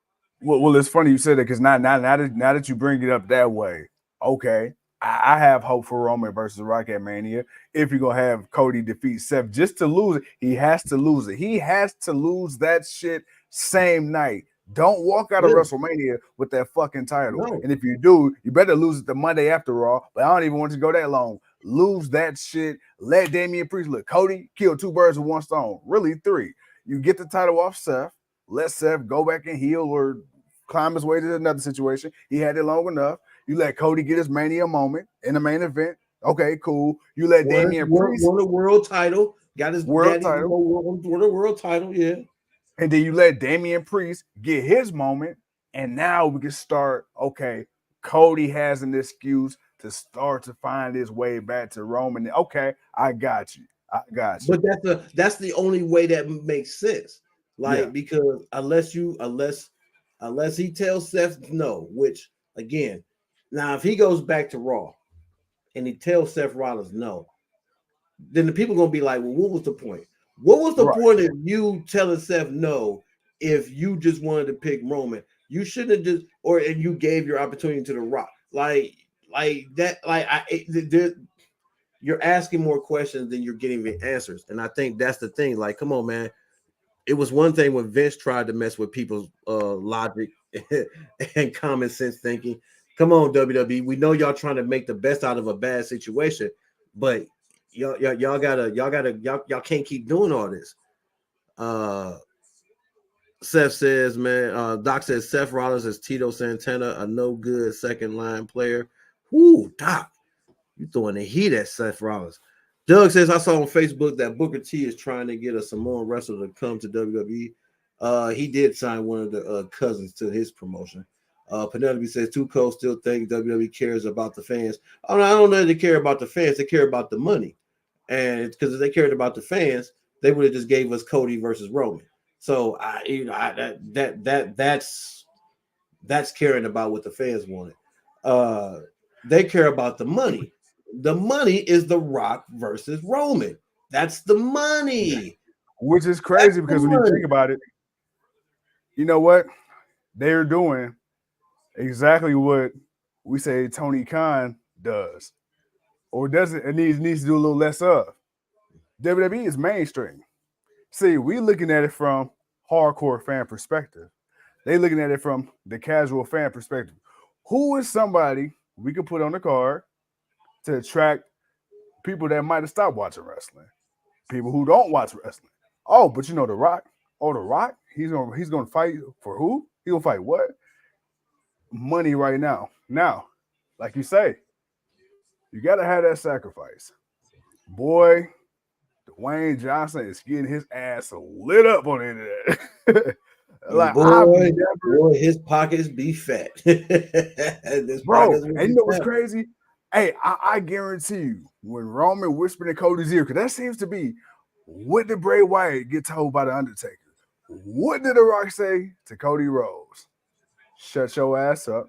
Well, it's funny you said that because now that you bring it up that way, okay, I have hope for Roman versus Rock at Mania. If you're gonna have Cody defeat Seth just to lose it, he has to lose it. He has to lose that shit same night. Don't walk out of WrestleMania with that fucking title. No. And if you do, you better lose it the Monday after Raw. But I don't even want you to go that long. Lose that shit. Let Damian Priest look. Cody killed 2 birds with 1 stone. Really 3. You get the title off Seth. Let Seth go back and heal or climb his way to another situation. He had it long enough. You let Cody get his Mania moment in the main event. Okay, cool. You let Damian Priest
won a world title. Got his
world title.
Won a world title, yeah.
And then you let Damian Priest get his moment. And now we can start, okay, Cody has an excuse to start to find his way back to Roman. Okay, I got you.
But that's the only way that makes sense. Like, because unless he tells Seth no, which again, now if he goes back to Raw and he tells Seth Rollins no, then the people are gonna be like, well, what was the point? What was the point of you telling Seth no if you just wanted to pick Roman? You shouldn't have just, and you gave your opportunity to The Rock. Like that, you're asking more questions than you're getting the answers. And I think that's the thing. Like, come on, man. It was one thing when Vince tried to mess with people's logic and common sense thinking. Come on, WWE. We know y'all trying to make the best out of a bad situation, but y'all can't keep doing all this. Seth says, man, Doc says Seth Rollins is Tito Santana, a no good second line player. Whoo, Doc. You throwing the heat at Seth Rollins. Doug says, I saw on Facebook that Booker T is trying to get a Samoan wrestler to come to WWE. He did sign one of the cousins to his promotion. Penelope says, Too Cold still think WWE cares about the fans. I don't know if they care about the fans. They care about the money. And because if they cared about the fans, they would have just gave us Cody versus Roman. So that's caring about what the fans wanted. They care about the money. The money is The Rock versus Roman. That's the money.
Which is crazy because when you think about it, you know what? They're doing exactly what we say Tony Khan does. Or doesn't, it needs to do a little less of. WWE is mainstream. See, we looking at it from hardcore fan perspective. They looking at it from the casual fan perspective. Who is somebody we could put on the card to attract people that might have stopped watching wrestling, people who don't watch wrestling? Oh, but you know The Rock. Oh, The Rock. He's gonna fight for who? He gonna fight what? Money right now. Now, like you say, you gotta have that sacrifice. Boy, Dwayne Johnson is getting his ass lit up on the internet.
Like, boy, his pockets be fat.
Bro, and you know what's crazy? Hey, I guarantee you, when Roman whispered in Cody's ear, because that seems to be, what did Bray Wyatt get told by The Undertaker? What did The Rock say to Cody Rhodes? Shut your ass up.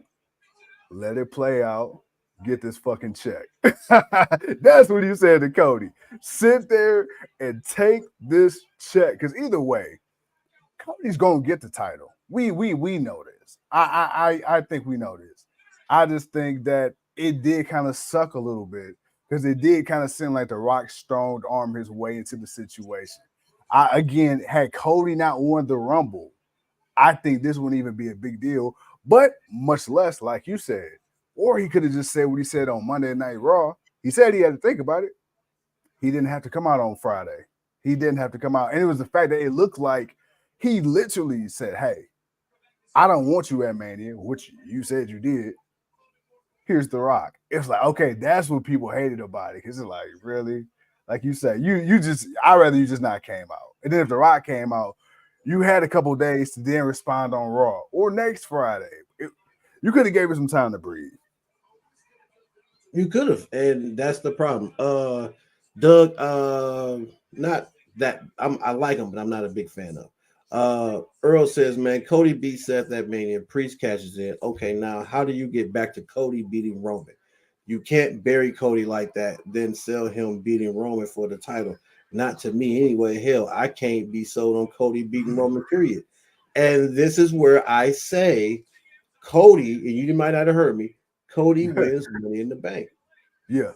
Let it play out. get this fucking check. That's what he said to Cody. Sit there and take this check. Because either way, Cody's gonna get the title. We know this. I think we know this. I just think that it did kind of suck a little bit because it did kind of seem like The Rock strong arm his way into the situation. Again, had Cody not won the Rumble, I think this wouldn't even be a big deal, but much less, like you said. Or he could have just said what he said on Monday Night Raw. He said he had to think about it. He didn't have to come out on Friday. He didn't have to come out. And it was the fact that it looked like he literally said, hey, I don't want you at Mania, which you said you did. Here's The Rock. It's like, okay, that's what people hated about it. Because it's like, really? Like you said, I'd rather you just not came out. And then if The Rock came out, you had a couple days to then respond on Raw or next Friday. You could have gave it some time to breathe.
You could have, and that's the problem. Doug, not that I like him, but I'm not a big fan of. Earl says, man, Cody beats Seth at Mania, Priest catches it. Okay, now how do you get back to Cody beating Roman? You can't bury Cody like that, then sell him beating Roman for the title. Not to me anyway. Hell, I can't be sold on Cody beating Roman, period. And this is where I say Cody, and you might not have heard me, Cody wins Money in the Bank.
Yeah.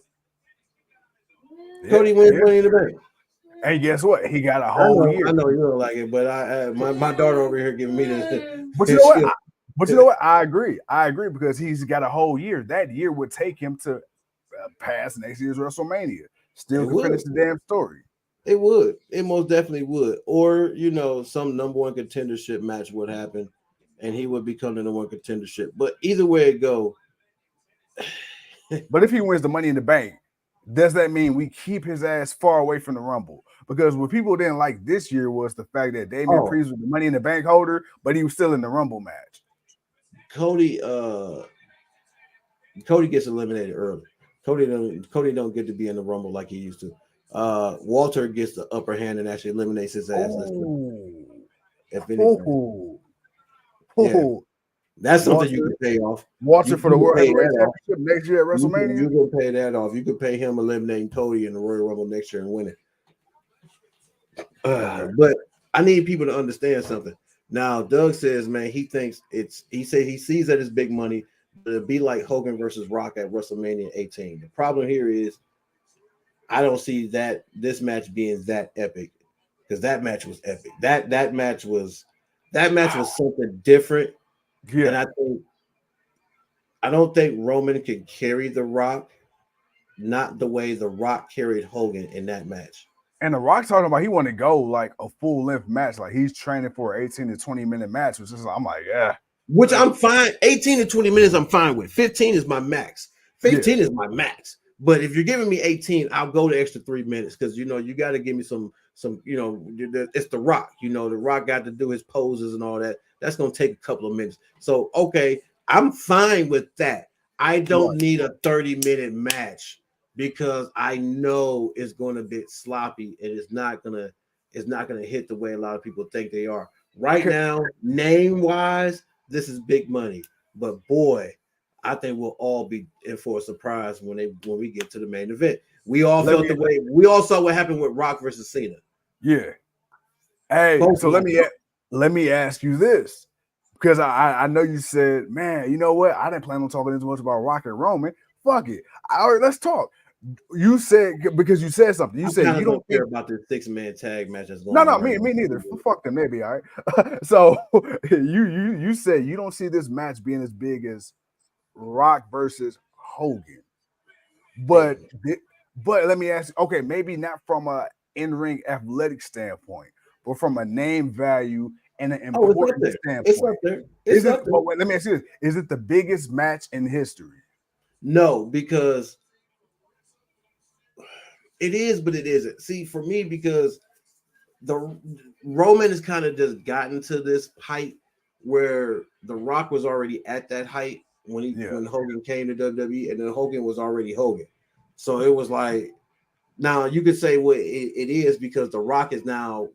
Cody wins Money in the Bank.
And guess what? He got a whole year.
I know you don't like it, but my daughter over here giving me this.
But you know what? You know what? I agree. Because he's got a whole year. That year would take him to past next year's WrestleMania. Still can finish the damn story.
It would. It most definitely would. Or, some number one contendership match would happen and he would become the number one contendership. But either way it go.
But if he wins the Money in the Bank, does that mean we keep his ass far away from the Rumble? Because what people didn't like this year was the fact that Damian Priest was the Money in the Bank holder, but he was still in the Rumble match.
Cody gets eliminated early. Cody don't get to be in the Rumble like he used to. Walter gets the upper hand and actually eliminates his ass. If anything. Yeah. That's something you can pay off.
Walter for the World Heavyweight Championship next year at WrestleMania.
You can pay that off. You could pay him eliminating Cody in the Royal Rumble next year and win it. But I need people to understand something. Now, Doug says, man, he sees that as big money, but it'd be like Hogan versus Rock at WrestleMania 18. The problem here is I don't see that this match being that epic because that match was epic. That match was something different. Yeah. And I don't think Roman can carry The Rock, not the way The Rock carried Hogan in that match.
And The Rock talking about he want to go like a full length match, like he's training for an 18 to 20 minute match, which is I'm like, yeah.
Which I'm fine. 18 to 20 minutes, I'm fine with. 15 is my max. 15 is my max. But if you're giving me 18, I'll go the extra 3 minutes because you got to give me some. It's The Rock. The Rock got to do his poses and all that. That's gonna take a couple of minutes. So okay, I'm fine with that. I don't need a 30-minute match because I know it's going to be sloppy and it's not gonna hit the way a lot of people think they are. Right now, name-wise, this is big money. But boy, I think we'll all be in for a surprise when we get to the main event. We all felt the way. We all saw what happened with Rock versus Cena.
Yeah. Hey, so let me ask you this, because I know you said, man, you know what? I didn't plan on talking this much about Rock and Roman. Fuck it. All right, let's talk. You said, because you said something. You said you don't
care about this 6-man tag match that's going
on. No, me neither. Fuck them, maybe. All right. So you said you don't see this match being as big as Rock versus Hogan. But let me ask you, okay, maybe not from a in-ring athletic standpoint, but from a name value and an important standpoint.
It's up there. It's up there.
Let me ask you this. Is it the biggest match in history?
No, because it is, but it isn't. See, for me, because the Roman has kind of just gotten to this height where The Rock was already at that height when Hogan came to WWE, and then Hogan was already Hogan. So it was like, now you could say what it is because The Rock is now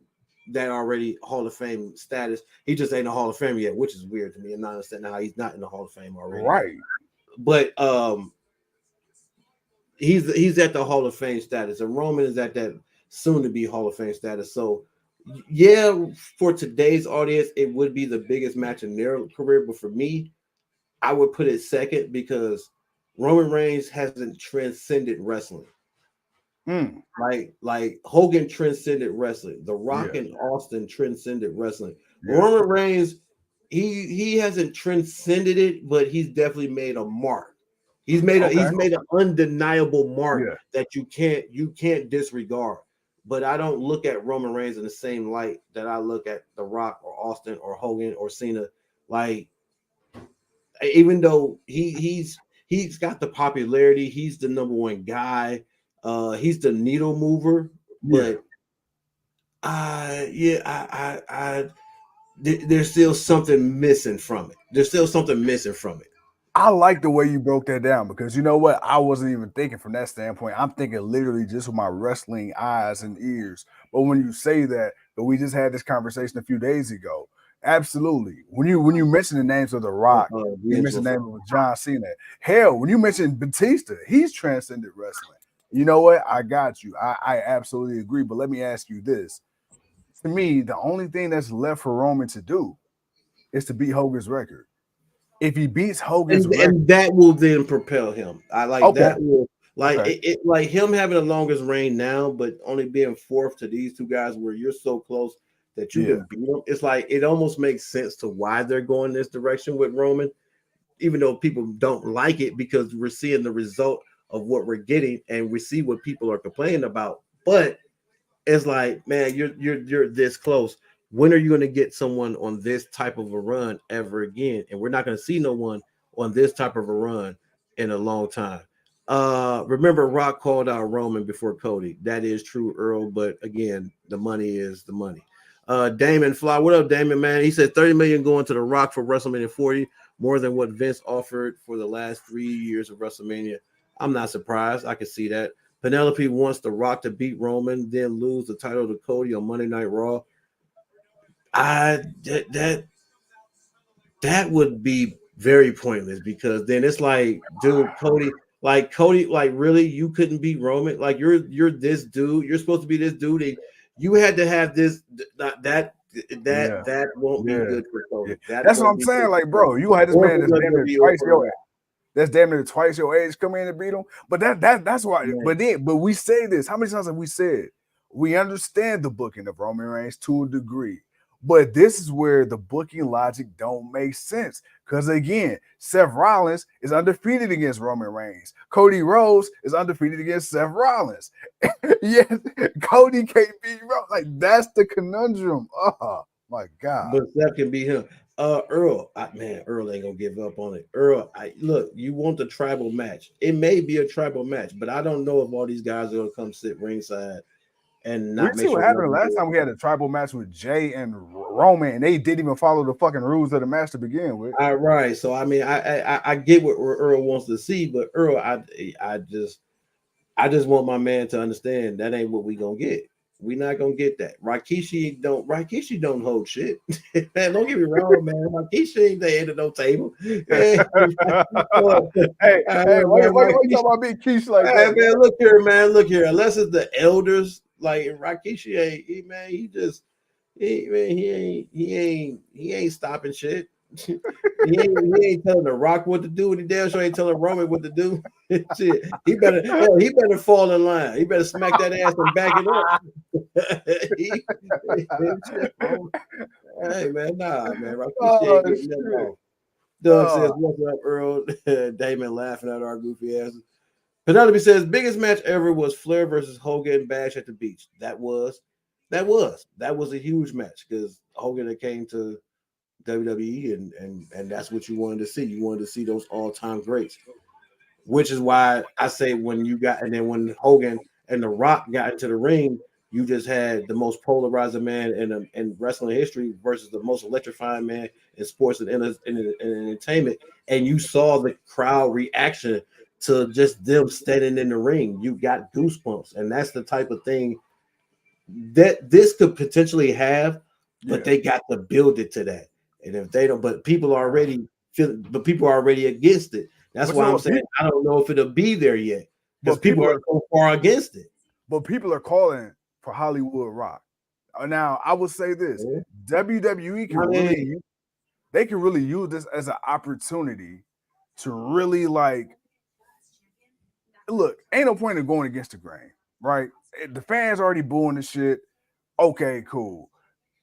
that already Hall of Fame status. He just ain't a Hall of Fame yet, which is weird to me. And I understand how he's not in the Hall of Fame already.
Right.
But he's at the Hall of Fame status, and Roman is at that soon to be Hall of Fame status. So yeah, for today's audience, it would be the biggest match in their career. But for me, I would put it second because Roman Reigns hasn't transcended wrestling. Like Hogan transcended wrestling. The Rock and Austin transcended wrestling. Roman Reigns, he hasn't transcended it, but he's definitely made a mark. He's made an undeniable mark that you can't disregard. But I don't look at Roman Reigns in the same light that I look at The Rock or Austin or Hogan or Cena. Like, even though he's got the popularity, he's the number one guy. He's the needle mover, but there's still something missing from it.
I like the way you broke that down because you know what? I wasn't even thinking from that standpoint. I'm thinking literally just with my wrestling eyes and ears. But when you say that, but we just had this conversation a few days ago. Absolutely. When you mention the names of The Rock, you mention the name of John Cena. Hell, when you mention Batista, he's transcended wrestling. You know what? I got you. I absolutely agree. But let me ask you this. To me, the only thing that's left for Roman to do is to beat Hogan's record. If he beats Hogan's record,
and that will then propel him. I like that will it like him having the longest reign now, but only being fourth to these two guys where you're so close that you can beat them. It's like it almost makes sense to why they're going this direction with Roman, even though people don't like it because we're seeing the result of what we're getting and we see what people are complaining about. But it's like, man, you're this close. When are you going to get someone on this type of a run ever again? And we're not going to see no one on this type of a run in a long time. Remember, Rock called out Roman before Cody. That is true, Earl. But again, the money is the money. Damon Fly, what up, Damon, man? He said $30 million going to The Rock for WrestleMania 40, more than what Vince offered for the last 3 years of WrestleMania. I'm not surprised. I can see that. Penelope wants The Rock to beat Roman, then lose the title to Cody on Monday Night Raw. That would be very pointless because then it's like, dude, Cody, really, you couldn't beat Roman? Like you're this dude. You're supposed to be this dude. You had to have this. That won't be good for Cody.
That's what I'm saying. Like, bro, you had this man that's damn near twice your age. That's damn near twice your age come in and beat him. But that's why. Yeah. But we say this. How many times have we said we understand the booking of Roman Reigns to a degree? But this is where the booking logic don't make sense. Because again, Seth Rollins is undefeated against Roman Reigns. Cody Rhodes is undefeated against Seth Rollins. Yes, Cody can't beat Rollins. Like, that's the conundrum. Oh my God.
But Seth can beat him. Earl, Earl ain't gonna give up on it. Earl, look, you want the tribal match. It may be a tribal match, but I don't know if all these guys are gonna come sit ringside. And not
see what happened last time we had a tribal match with Jay and Roman, and they didn't even follow the fucking rules of the match to begin with.
All right, so I mean, I get what Earl wants to see, but Earl, I just want my man to understand that ain't what we gonna get. We not gonna get that. Rikishi don't hold shit. Man, don't get me wrong, man. Rikishi ain't the head of no table.
Hey, why you talking about big Kishi like that?
Man, look here. Unless it's the elders. Like Rikishi he ain't stopping shit. he ain't telling The Rock what to do, and he damn sure ain't telling Roman what to do. Shit. He better fall in line. He better smack that ass and back it up. Hey man, nah, man. Rikishi ain't getting nothing off. Doug says, "What's up, Earl?" Damon laughing at our goofy asses. Penelope says, biggest match ever was Flair versus Hogan Bash at the Beach. That was a huge match because Hogan that came to WWE and that's what you wanted to see. You wanted to see those all-time greats, which is why I say when Hogan and The Rock got into the ring, you just had the most polarizing man in wrestling history versus the most electrifying man in sports and entertainment, and you saw the crowd reaction to just them standing in the ring. You got goosebumps, and that's the type of thing that this could potentially have, but they got to build it to that. And if they don't, but people are already against it. That's why I'm saying I don't know if it'll be there yet. because
But
people are so far against it.
But people are calling for Hollywood Rock. Now, I would say this: WWE can really use this as an opportunity to really like. Look, ain't no point in going against the grain, right? The fans already booing the shit. Okay, cool.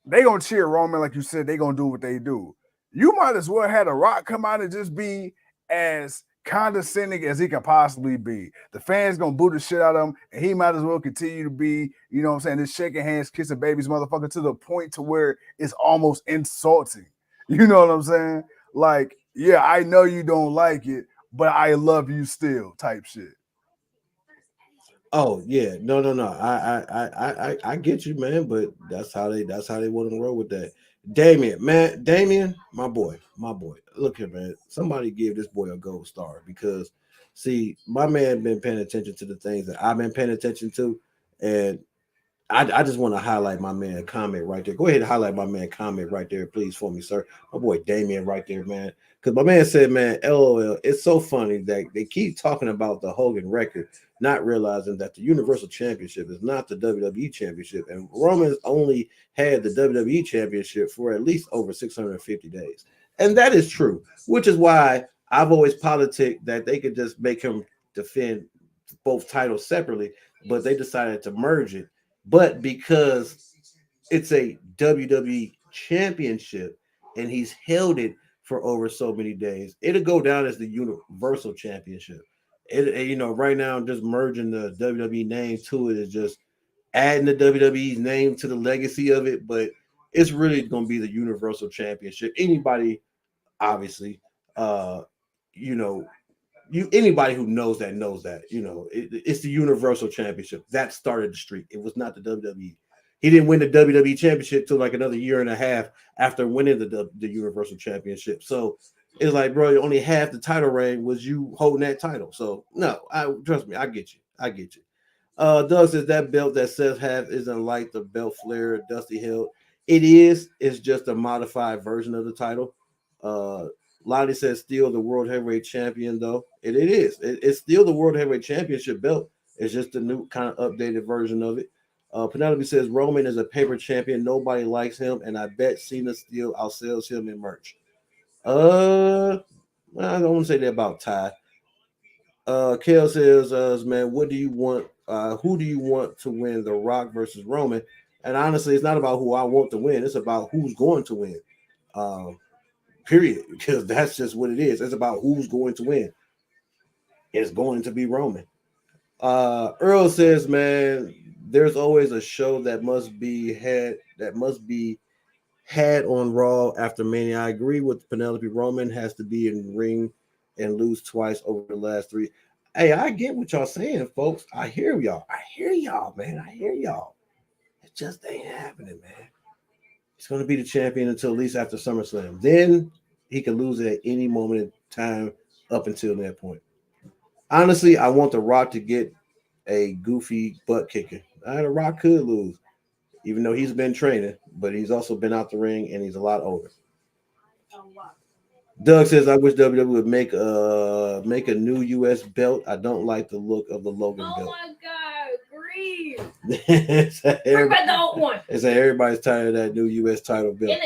They gonna cheer Roman, like you said. They gonna do what they do. You might as well have The Rock come out and just be as condescending as he can possibly be. The fans gonna boo the shit out of him, and he might as well continue to be, you know what I'm saying, this shaking hands, kissing babies, motherfucker, to the point to where it's almost insulting. You know what I'm saying? Like, yeah, I know you don't like it, but I love you still, type shit.
Oh yeah, no. I get you, man. But that's how they want to roll with that. Damien, my boy. Look here, man. Somebody give this boy a gold star because, see, my man been paying attention to the things that I've been paying attention to, and I just want to highlight my man comment right there. Go ahead and highlight my man comment right there, please, for me, sir. My boy Damien right there, man. Because my man said, man, LOL, it's so funny that they keep talking about the Hogan record, not realizing that the Universal Championship is not the WWE Championship. And Roman's only had the WWE Championship for at least over 650 days. And that is true, which is why I've always politicked that they could just make him defend both titles separately, but they decided to merge it. But because it's a WWE Championship and he's held it for over so many days, it'll go down as the Universal Championship. Right now, just merging the WWE name to it is just adding the WWE's name to the legacy of it, but it's really going to be the Universal Championship. Anybody, obviously, anybody who knows that, it's the Universal Championship that started the streak. It was not the WWE. He didn't win the WWE Championship till like another year and a half after winning the Universal Championship. So it's like, bro, only half the title reign was you holding that title. So no, trust me, I get you. Doug says that belt that Seth has isn't like the belt Flair Dusty held. It is. It's just a modified version of the title. Lottie says still the World Heavyweight Champion, though. It is. It's still the World Heavyweight Championship belt. It's just a new kind of updated version of it. Penelope says Roman is a paper champion. Nobody likes him, and I bet Cena still outsells him in merch. I don't want to say that about Ty. Kale says, man, what do you want? Who do you want to win, The Rock versus Roman? And honestly, it's not about who I want to win. It's about who's going to win. Period. Because that's just what it is. It's about who's going to win. It's going to be Roman. Earl says, man, there's always a show that must be had on Raw after Mania. I agree with Penelope. Roman has to be in ring and lose twice over the last 3. Hey, I get what y'all saying, folks. I hear y'all, man. It just ain't happening, man. He's going to be the champion until at least after SummerSlam. Then he can lose it at any moment in time up until that point. Honestly, I want The Rock to get a goofy butt kicker. The Rock could lose, even though he's been training, but he's also been out the ring and he's a lot older. Doug says, I wish WWE would make a new U.S. belt. I don't like the look of the Logan belt.
Oh my God, grief.
Bring
back the old one.
It's like everybody's tired of that new U.S. title belt.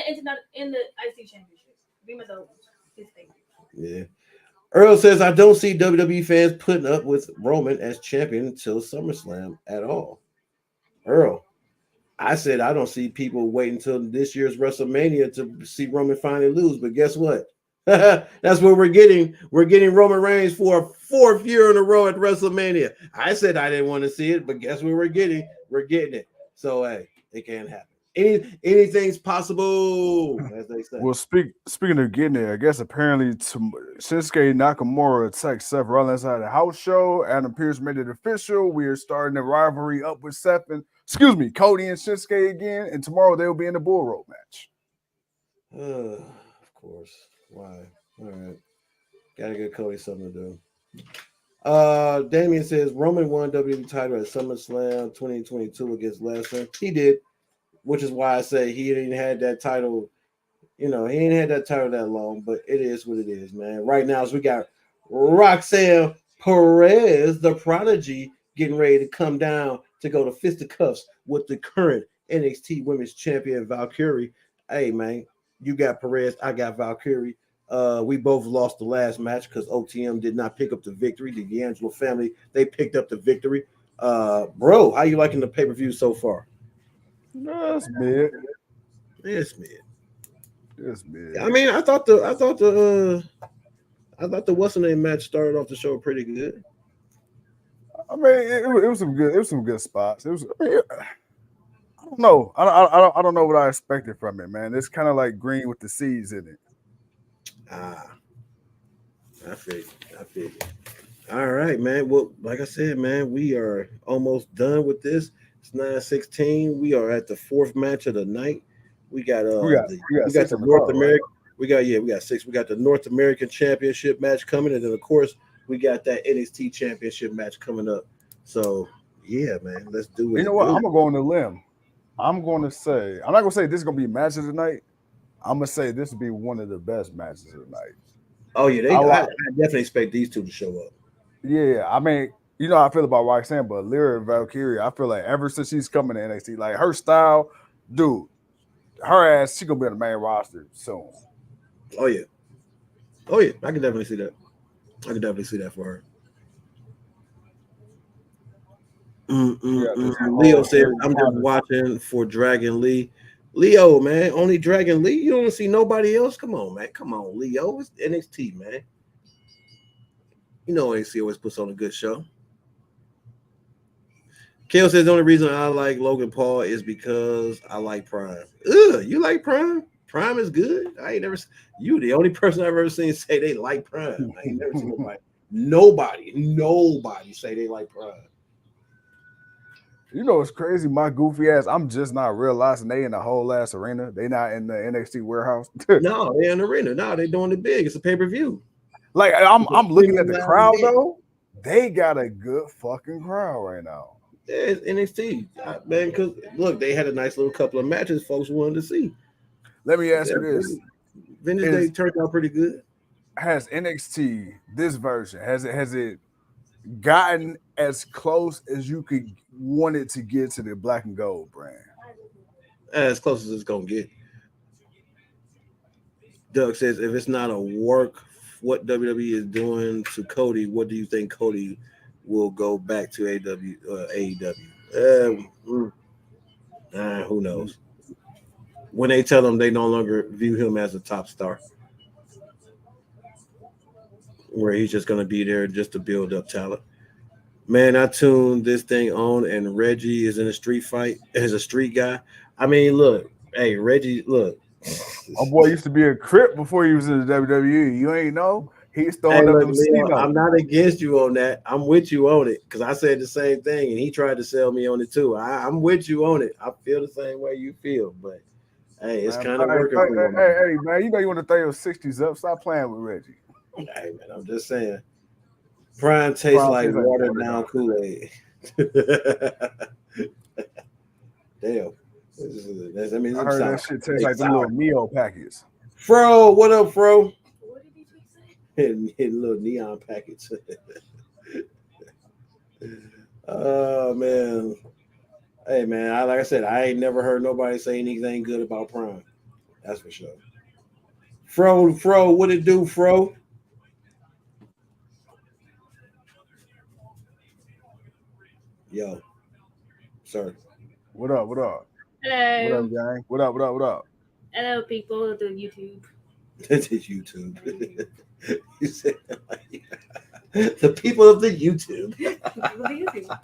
In the IC Championship. Bring back the old one.
Yeah. Earl says, I don't see WWE fans putting up with Roman as champion until SummerSlam at all. Earl, I said I don't see people waiting until this year's WrestleMania to see Roman finally lose, but guess what? That's what we're getting. We're getting Roman Reigns for a 4th year in a row at WrestleMania. I said I didn't want to see it, but guess what we're getting? We're getting it. So, hey, it can't happen. Anything's possible, as they say.
Well, speaking of getting there, I guess apparently Shinsuke Nakamura attacked Seth Rollins at a house show. Adam Pearce made it official. We are starting the rivalry up with Cody and Shinsuke again, and tomorrow they will be in the Bull Rope match.
Of course. Why? All right. Gotta give Cody something to do. Damien says Roman won WWE title at SummerSlam 2022 against Lesnar. He did, which is why I say he didn't have that title. He ain't had that title that long, but it is what it is, man. Right now, so we got Roxanne Perez, the prodigy, getting ready to come down to go to fisticuffs with the current NXT Women's Champion Valkyrie. Hey man, you got Perez, I got Valkyrie. We both lost the last match because OTM did not pick up the victory. The D'Angelo family, they picked up the victory. Bro, how you liking the pay-per-view so far?
That's mid.
It's mid.
It's mid.
I mean, I thought the what's the name match started off the show pretty good.
I mean, it was some good spots. It was. I don't know. I don't know what I expected from it, man. It's kind of like green with the seeds in it.
I figured. All right, man. Well, like I said, man, we are almost done with this. It's 9:16. We are at the fourth match of the night. We got the North American. We got 6. We got the North American Championship match coming, and then of course we got that NXT Championship match coming up. So yeah, man, let's do it.
You know what? I'm gonna go on a limb. I'm gonna say I'm not gonna say this is gonna be match of the night. I'm gonna say this will be one of the best matches of the night.
Oh yeah, I definitely expect these two to show up.
Yeah, I mean, you know how I feel about Roxanne, but Lyra Valkyrie, I feel like ever since she's coming to NXT, like her style, dude, her ass, she gonna be on the main roster soon.
Oh yeah, I can definitely see that. I can definitely see that for her. Leo said, "I'm just watching for Dragon Lee." Leo, man, only Dragon Lee. You don't see nobody else. Come on, man. Come on, Leo. It's NXT, man. You know NXT always puts on a good show. Kale says the only reason I like Logan Paul is because I like Prime. Ugh, you like Prime? Prime is good. I ain't never. You the only person I've ever seen say they like Prime. I ain't never seen nobody say they like Prime.
You know it's crazy. My goofy ass. I'm just not realizing they in the whole ass arena. They not in the NXT warehouse.
No, they're in the arena. No, they're doing it big. It's a pay-per-view.
Like I'm looking at the crowd though. They got a good fucking crowd right now.
Yeah, it's NXT, man. Because look, they had a nice little couple of matches folks wanted to see.
Let me ask you this:
Vintage Day turned out pretty good.
Has NXT this version has it gotten as close as you could want it to get to the black and gold brand?
As close as it's gonna get. Doug says, if it's not a work, what WWE is doing to Cody, what do you think Cody will go back to AEW? Who knows? When they tell him they no longer view him as a top star, where he's just going to be there just to build up talent. Man, I tuned this thing on, and Reggie is in a street fight as a street guy. I mean, look, hey, Reggie, look.
My boy used to be a Crip before he was in the WWE. You ain't know? He's throwing up them
Leo, I'm not against you on that. I'm with you on it because I said the same thing, and he tried to sell me on it too. I'm with you on it. I feel the same way you feel, but hey, it's kind of working for you.
Hey, man, you know you want to throw your 60s up. Stop playing with Reggie.
Hey, man, I'm just saying. Prime tastes like watered down Kool-Aid. Damn. I mean,
I heard that shit tastes like the little Neo packets.
Fro, what up, Fro?
What did he say?
Hitting little neon packets. Oh, man. Hey, man, like I said, I ain't never heard nobody say anything good about Prime. That's for sure. Fro, what it do, Fro? Yo, sir.
What up? What up?
Hello.
What up, gang? What up? What up? What up?
Hello, people of the YouTube.
This is YouTube. You said the people of the YouTube.
People of the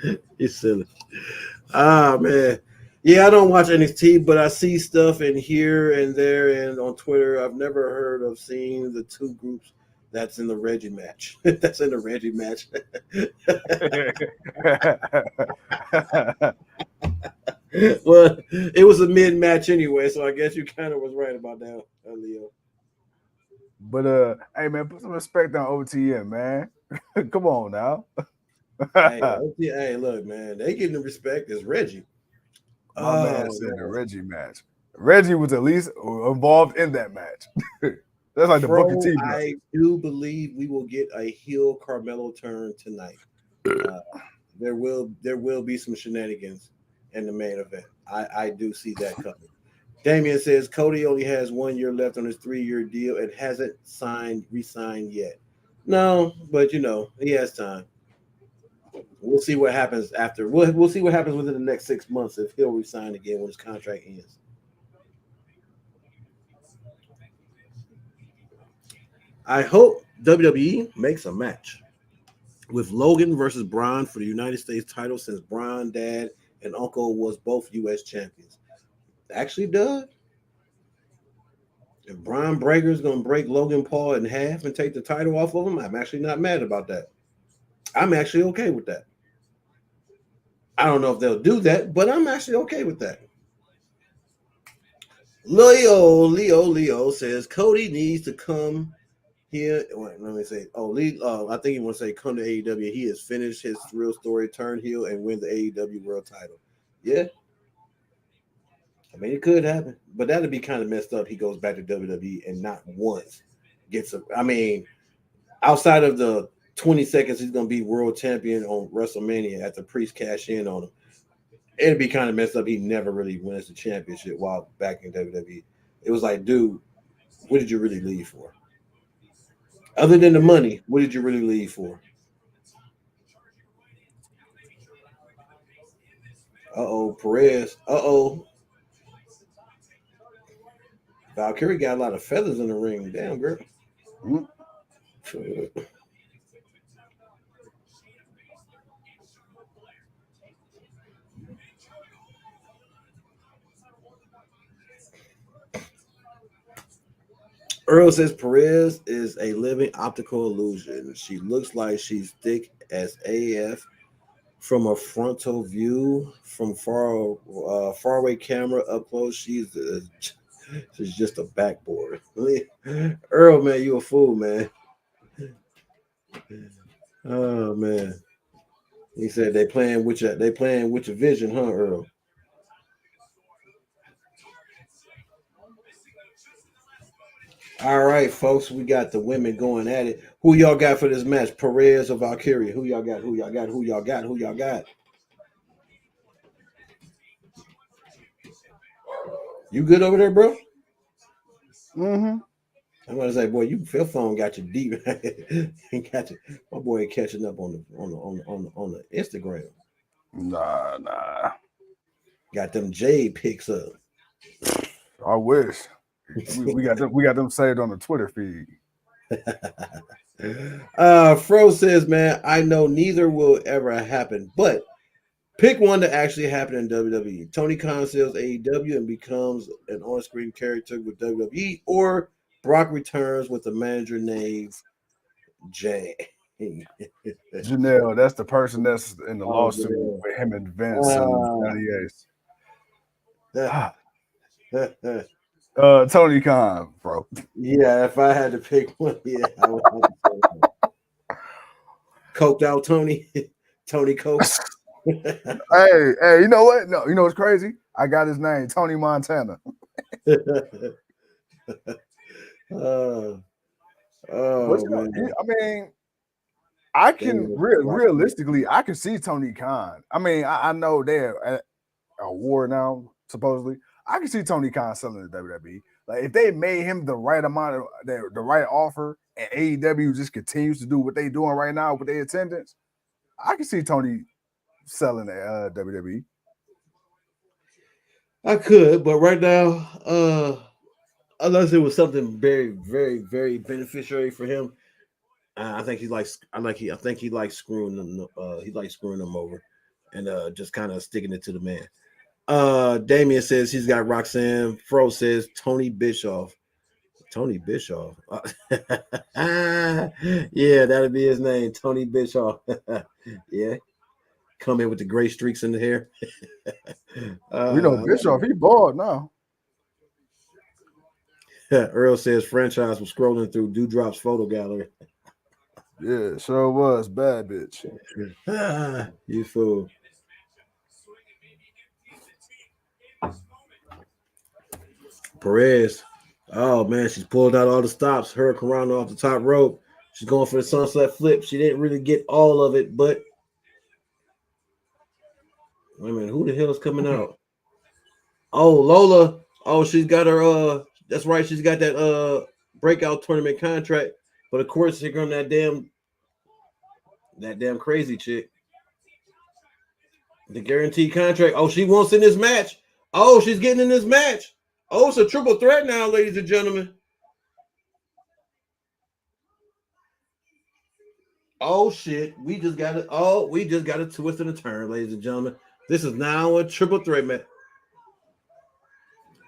YouTube.
You're silly. Ah, man. Yeah, I don't watch NXT, but I see stuff in here and there and on Twitter. I've never heard of seeing the two groups that's in the Reggie match. That's in the Reggie match. Well, it was a mid-match anyway, so I guess you kind of was right about that, Leo.
But hey man, put some respect on OTM, man. Come on now.
Hey, look, man, they getting the respect as Reggie.
Man said the Reggie match. Reggie was at least involved in that match. That's like the
Bro,
Booker T.
I do believe we will get a heel Carmelo turn tonight. There will be some shenanigans in the main event. I do see that coming. Damian says Cody only has 1 year left on his 3-year deal and hasn't re-signed yet. No, but he has time. We'll see what happens after. We'll see what happens within the next 6 months if he'll resign again when his contract ends. I hope WWE makes a match with Logan versus Braun for the United States title since Braun, dad, and uncle was both U.S. champions. Actually, Doug, if Braun Breaker is going to break Logan Paul in half and take the title off of him, I'm actually not mad about that. I'm actually okay with that. I don't know if they'll do that, but I'm actually okay with that. Leo says Cody needs to come here. Wait, let me say. I think he wants to say come to AEW. He has finished his real story, turn heel, and win the AEW World Title. Yeah, I mean it could happen, but that'd be kind of messed up. He goes back to WWE and not once gets a. I mean, outside of the 20 seconds he's going to be world champion on WrestleMania after Priest cash in on him. It'd be kind of messed up. He never really wins the championship while back in WWE. It was like, dude, what did you really leave for? Other than the money, what did you really leave for? Perez. Valkyrie got a lot of feathers in the ring. Damn, girl. Mm-hmm. Earl says Perez is a living optical illusion. She looks like she's thick as AF from a frontal view. From faraway camera up close, she's just a backboard. Earl, man, you a fool, man. Oh man, he said they playing with your vision, huh, Earl? All right, folks, we got the women going at it. Who y'all got for this match? Perez or Valkyrie? Who y'all got? You good over there, bro?
Mm-hmm.
I'm gonna say, boy, your phone got you deep. Got you. My boy catching up on the Instagram.
Nah.
Got them Jade pics up.
I wish. We got them saved on the Twitter feed.
Fro says, man, I know neither will ever happen, but pick one to actually happen in WWE. Tony Khan sells AEW and becomes an on-screen character with WWE, or Brock returns with a manager named Jay.
Janelle, that's the person that's in the lawsuit with him and Vince and Tony Khan, bro.
Yeah, if I had to pick one, I would have to say coked out Tony Coke.
hey, you know what? No, you know what's crazy? I got his name, Tony Montana.
Man.
I mean, I can realistically, I can see Tony Khan. I mean, I know they're at a war now, supposedly. I can see Tony Khan selling the WWE. Like if they made him the right amount of the right offer, and AEW just continues to do what they're doing right now with their attendance, I can see Tony selling the WWE.
I could, but right now, unless it was something very, very, very beneficiary for him, I think he likes screwing them. He likes screwing them over, and just kind of sticking it to the man. Damien says he's got Roxanne. Fro says Tony Bischoff. Tony Bischoff. Yeah, that'd be his name, Tony Bischoff. Yeah, come in with the gray streaks in the hair.
We know Bischoff. He bald now.
Earl says franchise was scrolling through Dewdrop's photo gallery.
Yeah, sure was. Bad bitch.
You fool. Perez. Oh man, she's pulled out all the stops. Hurricane around off the top rope. She's going for the sunset flip. She didn't really get all of it, but wait a minute, who the hell is coming out? Oh, Lola. Oh, she's got her that's right, she's got that breakout tournament contract. But of course, here comes that damn crazy chick. The guaranteed contract. Oh, she wants in this match. Oh, she's getting in this match. Oh, it's a triple threat now, ladies and gentlemen. Oh shit, we just got it. Oh, we just got a twist and a turn, ladies and gentlemen. This is now a triple threat match.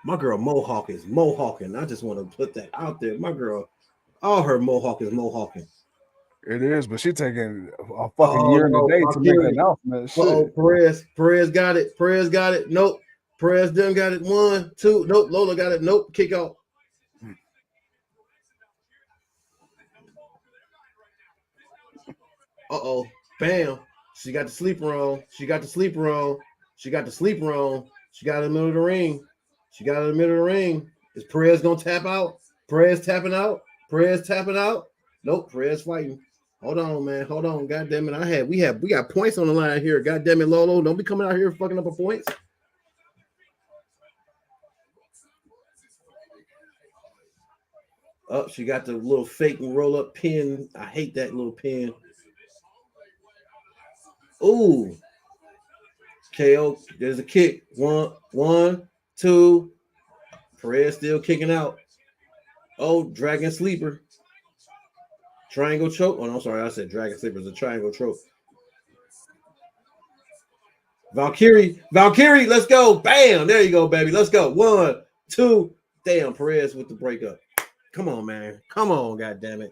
My girl Mohawk is Mohawking. I just want to put that out there. My girl, all her Mohawk is Mohawking.
It is, but she taking a fucking year and a day to make an announcement.
Oh, Perez got it. Perez got it. Nope. Perez done got it. 1, 2. Nope. Lola got it. Nope. Kick out. Uh-oh. Bam. She got the sleeper on. She got the sleeper on. She got the sleeper on. She got it in the middle of the ring. She got it in the middle of the ring. Is Perez gonna tap out? Perez tapping out. Perez tapping out. Nope. Perez fighting. Hold on, man. Hold on. God damn it. We got points on the line here. God damn it, Lolo. Don't be coming out here fucking up a points. Oh, she got the little fake and roll up pin. I hate that little pin. Ooh. KO. There's a kick. 1, 2. Perez still kicking out. Oh, Dragon Sleeper. Triangle choke. Oh, no, I'm sorry. I said Dragon Sleeper is a triangle choke. Valkyrie, let's go. Bam. There you go, baby. Let's go. 1, 2. Damn, Perez with the breakup. Come on, man. Come on, God damn it.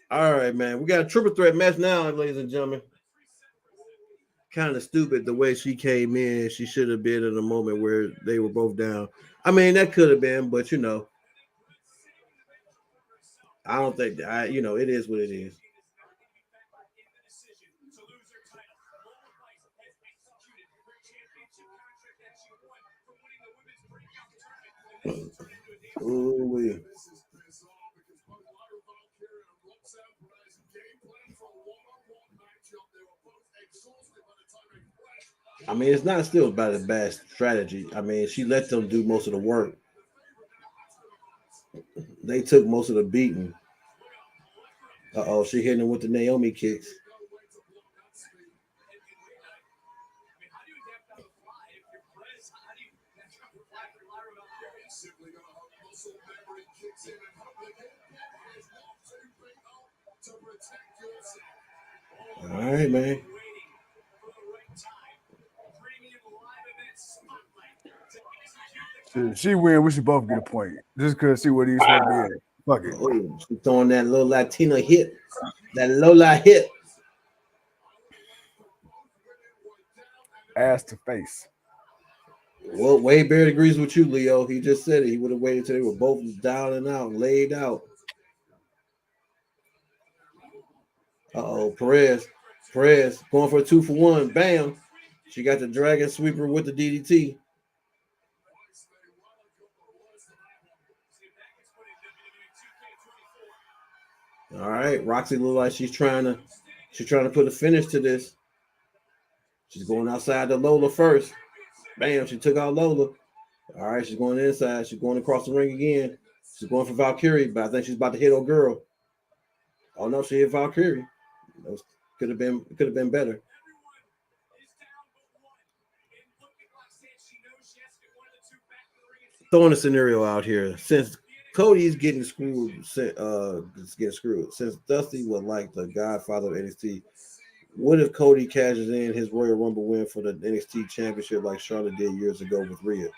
All right, man. We got a triple threat match now, ladies and gentlemen. Kind of stupid the way she came in. She should have been in a moment where they were both down. I mean, that could have been, but you know. I don't think it is what it is. Ooh, I mean, it's not still about a bad strategy. I mean, she let them do most of the work. They took most of the beating. Uh-oh, she hitting him with the Naomi kicks. All right, man.
She win. We should both get a point just because see what he's supposed to be in. Fuck it.
Oh, she's throwing that little Latina hit. That Lola hit.
Ass to face.
Well, Wade Barrett agrees with you, Leo. He just said it. He would have waited until they were both down and out, laid out. Uh-oh, Perez going for a 2-for-1. Bam. She got the Dragon Sweeper with the DDT. All right, Roxy looks like she's trying to put a finish to this. She's going outside the Lola first. Bam, she took out Lola. All right, she's going inside. She's going across the ring again. She's going for Valkyrie, but I think she's about to hit old girl. Oh no, she hit Valkyrie. Could have been better. Throwing a scenario out here. Since Cody's getting screwed, since Dusty was like the godfather of NXT, what if Cody cashes in his Royal Rumble win for the NXT Championship like Charlotte did years ago with Rhea?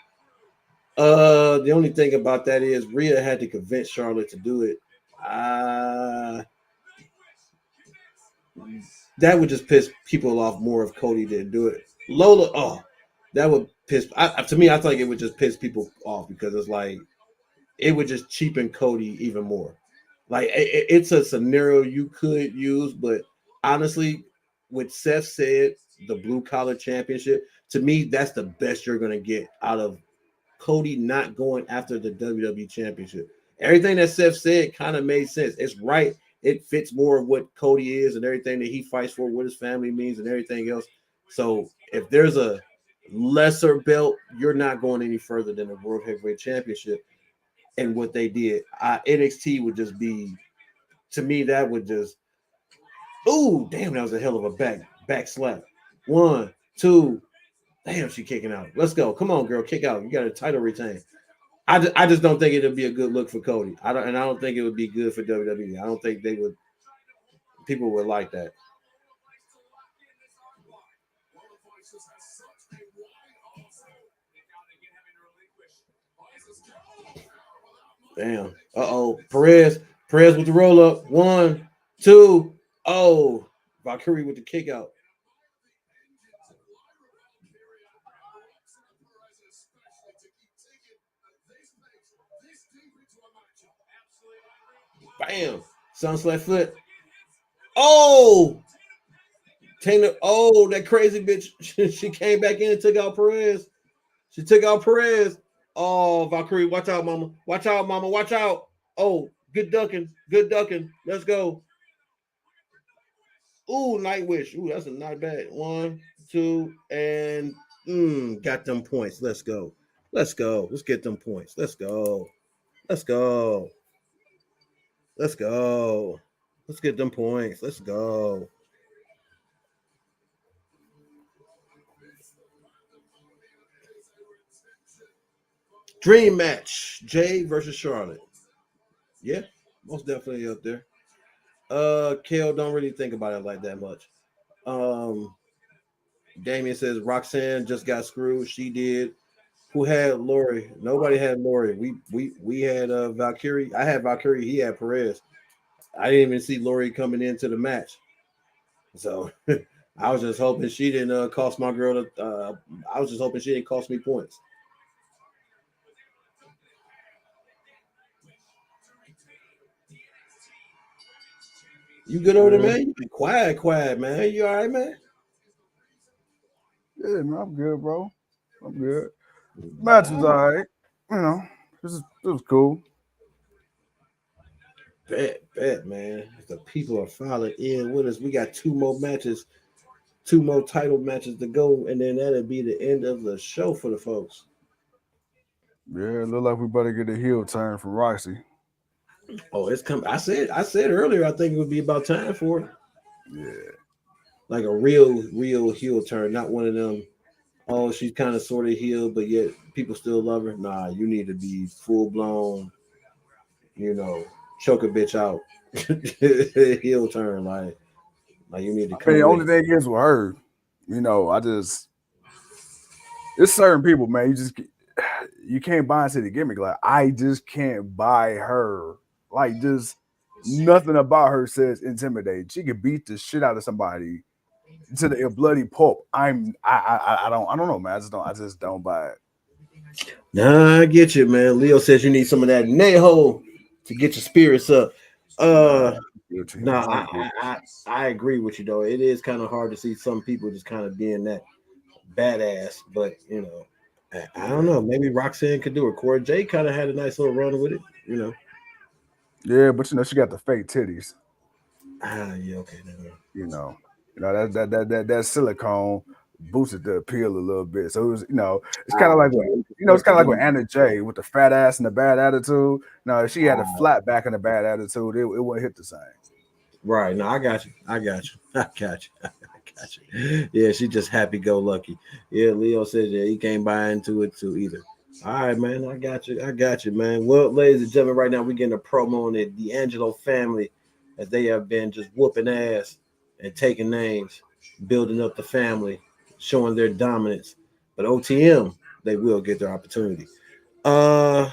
The only thing about that is Rhea had to convince Charlotte to do it. That would just piss people off more if Cody didn't do it. Lola, that would piss. To me, I think it would just piss people off because it's like it would just cheapen Cody even more. Like it's a scenario you could use, but honestly, what Seth said, the Blue Collar Championship, to me, that's the best you're gonna get out of Cody not going after the WWE Championship. Everything that Seth said kind of made sense. It's right. It fits more of what Cody is and everything that he fights for, what his family means, and everything else. So if there's a lesser belt, you're not going any further than the World Heavyweight Championship. And what they did, NXT would just be, to me, that would just, ooh, damn, that was a hell of a back slap. 1, 2, damn, she kicking out. Let's go. Come on, girl, kick out. You got a title retain. I just don't think it'll be a good look for Cody. I don't think it would be good for WWE. I don't think people would like that. Damn. Perez with the roll up. 1, 2. Oh, Valkyrie with the kick out. Bam. Sunset flip. Oh, Taylor. Oh, that crazy bitch. She came back in and took out Perez. She took out Perez. Oh, Valkyrie, watch out, mama. Watch out, mama. Watch out. Oh, good ducking. Good ducking. Let's go. Ooh, Nightwish. Ooh, that's not bad. 1, 2, and got them points. Let's go. Let's go. Let's get them points. Let's go. Let's go. Let's go. Let's get them points. Let's go. Dream match. Jay versus Charlotte. Yeah, most definitely up there. Kale don't really think about it like that much. Damien says Roxanne just got screwed. She did. Who had Lori? Nobody had Lori. We had Valkyrie. I had Valkyrie. He had Perez. I didn't even see Lori coming into the match. So I was just hoping she didn't cost my girl. I was just hoping she didn't cost me points. You good over there, man? You been quiet, man. You all right, man?
Yeah, man, I'm good, bro. I'm good. Match was all right. You know, it was cool.
Bet, man. The people are filing in with us. We got 2 more matches, 2 more title matches to go, and then that'll be the end of the show for the folks.
Yeah, it look like we better get a heel turn from Roxy.
Oh, it's coming. I said earlier, I think it would be about time for it.
Yeah.
Like a real heel turn, not one of them. Oh, she's kind of sort of heel, but yet people still love her. Nah, you need to be full blown, choke a bitch out. Heel turn, like you need to come.
The only thing is with her, it's certain people, man. You can't buy into the gimmick. Like, I just can't buy her. Like, just nothing about her says intimidating. She can beat the shit out of somebody to the bloody pulp. I don't know, man. I just don't buy it.
Nah, I get you, man. Leo says you need some of that Neho to get your spirits up. I agree with you though. It is kind of hard to see some people just kind of being that badass, but I don't know. Maybe Roxanne could do it. Cora J kind of had a nice little run with it,
Yeah, but she got the fake titties.
Yeah, okay.
That silicone boosted the appeal a little bit. So it was, it's kind of like it's kind of like with Anna Jay with the fat ass and the bad attitude. No, if she had a flat back and a bad attitude, it wouldn't hit the same.
Right. No, I got you. Yeah, she just happy go lucky. Yeah, Leo says he can't buy into it too either. All right, man. I got you, man. Well, ladies and gentlemen, right now we're getting a promo on the D'Angelo family as they have been just whooping ass and taking names, building up the family, showing their dominance. But OTM, they will get their opportunity. Man.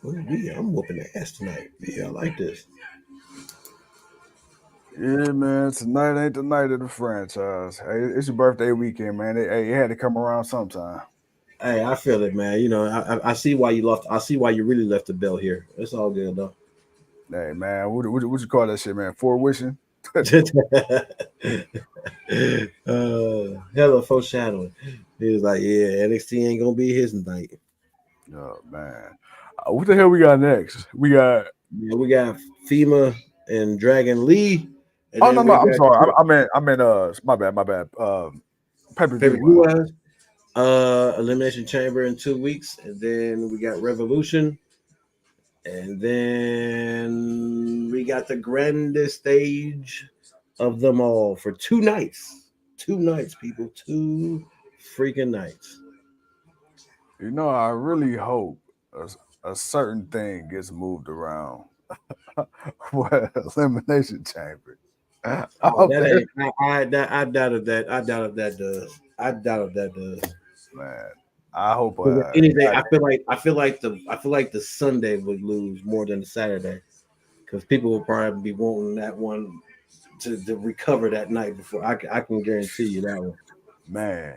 I'm whooping the ass tonight. Yeah, I like this.
Yeah, man. Tonight ain't the night of the franchise. Hey, it's your birthday weekend, man. It had to come around sometime.
Hey, I feel it, man. I see why you left. I see why you really left the belt here. It's all good though.
Hey, man. What you call that shit, man? Forward wishing?
Hella foreshadowing. He was like, "Yeah, NXT ain't gonna be his night."
Oh man, what the hell we got next? We got.
Yeah, we got FEMA and Dragon Lee. And
Oh
then
no,
we
no, I'm
got
sorry. I meant. My bad. Pay per
pay-per-view
view.
Elimination Chamber in 2 weeks, and then we got Revolution, and then we got the grandest stage of them all for 2 nights. 2 nights, people. 2 freaking nights.
You know, I really hope a certain thing gets moved around. What elimination chamber?
Oh, that ain't. I doubted that. I doubt if that does.
Man, I hope.
If anything, I feel like the Sunday would lose more than the Saturday, because people will probably be wanting that one to recover that night before. I can guarantee you that one.
Man,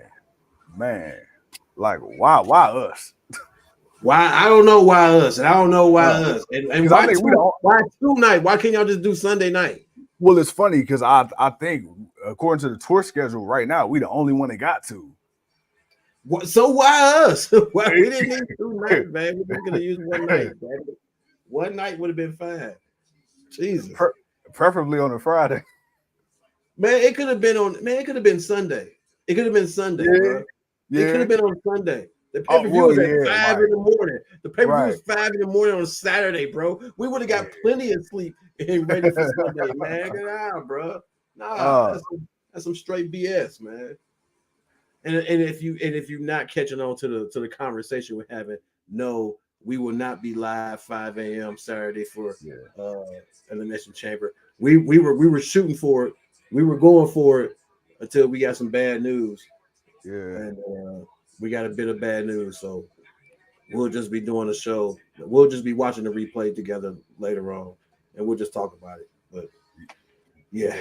like why us?
Why? I don't know why us, and I don't know why us, and why
I think
why 2 night? Why can't y'all just do Sunday night?
Well, it's funny because I think according to the tour schedule right now, we the only one that got to.
So why us? Why we didn't need 2 nights, man? We were gonna use 1 night. Man. 1 night would have been fine. Jesus,
preferably on a Friday.
Man, it could have been on. Man, it could have been Sunday. It could have been Sunday, bro. It could have been on Sunday. The pay-per-view was at 5 in the morning. The pay-per-view was 5 in the morning on Saturday, bro. We would have got plenty of sleep and ready for Sunday, man. Get out, bro. Nah, that's some straight BS, man. And if you're not catching on to the conversation we're having, no, we will not be live 5 a.m. Saturday for Elimination Chamber. We were shooting for it. We were going for it until we got some bad news.
Yeah.
And we got a bit of bad news, so we'll just be doing a show. We'll just be watching the replay together later on, and we'll just talk about it. But yeah.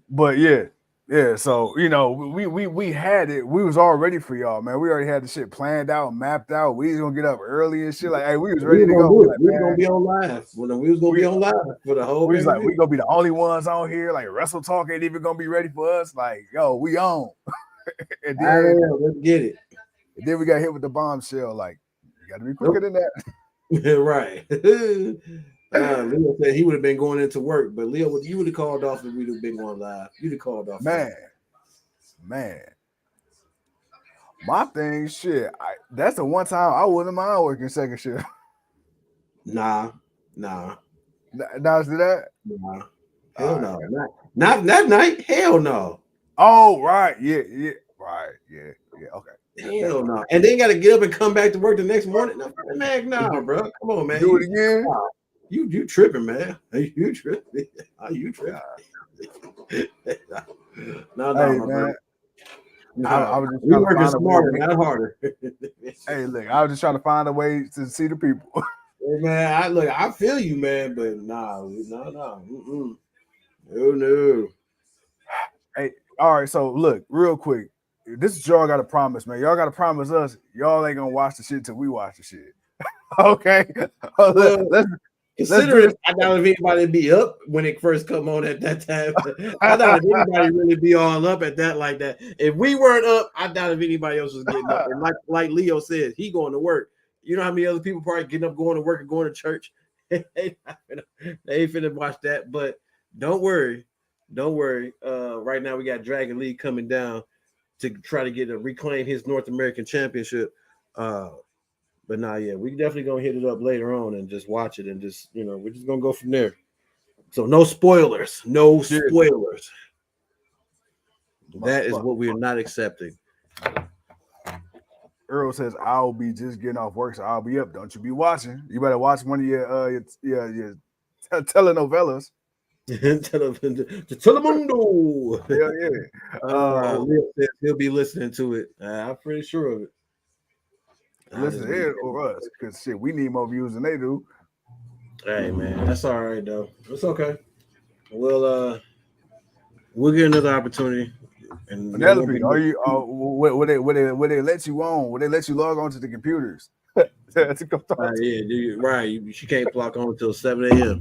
But yeah. So we had it. We was all ready for y'all, man. We already had the shit planned out, mapped out. We was gonna get up early and shit. Like, hey, we was ready to go.
We was gonna be on live. We was gonna be on live for the whole.
We was like, we gonna be the only ones on here. Like, Wrestle Talk ain't even gonna be ready for us. Like, yo, we on. And then,
let's get it.
And then we got hit with the bombshell. Like, you gotta be quicker than that.
Right. Leo said he would have been going into work, but Leo, you would have called off if we'd have been going live. You'd have called off.
Man. My thing, shit. That's the one time I wouldn't mind working second shift.
Nah.
Now is that?
Nah. Hell no. Not that night. Hell no.
Oh, right. Yeah. Right. Yeah. Okay.
Hell no. And then got to get up and come back to work the next morning. No, nah, bro. Come on, man.
Do it again.
You tripping, man? You tripping? You tripping? No,
man. I was just
we working smarter, not harder.
Hey, look, I was just trying to find a way to see the people.
Hey, man, I feel you, man, but no. No.
Hey, all right. So look, real quick, this is y'all got to promise, man. Y'all got to promise us y'all ain't gonna watch the shit till we watch the shit. Okay.
Considering I doubt if anybody be up when it first come on at that time. I doubt if anybody really be all up at that like that. If we weren't up, I doubt if anybody else was getting up. And like Leo said, he going to work. You know how many other people probably getting up, going to work, and going to church. They ain't finna watch that. But don't worry. Right now we got Dragon Lee coming down to try to reclaim his North American Championship. But we definitely gonna hit it up later on and just watch it and just we're just gonna go from there. So no spoilers. That is what we are not accepting.
Earl says I'll be just getting off work, so I'll be up. Don't you be watching? You better watch one of your telenovelas.
Telemundo.
Yeah.
Leo says he'll be listening to it. I'm pretty sure of it.
Listen here or us, because shit, we need more views than they do.
Hey man, that's all right though. It's okay. We'll get another opportunity. And
Penelope, are you? Would they let you on? Would they let you log on to the computers? To come talk to
Yeah, dude, right. She can't clock on until 7 a.m.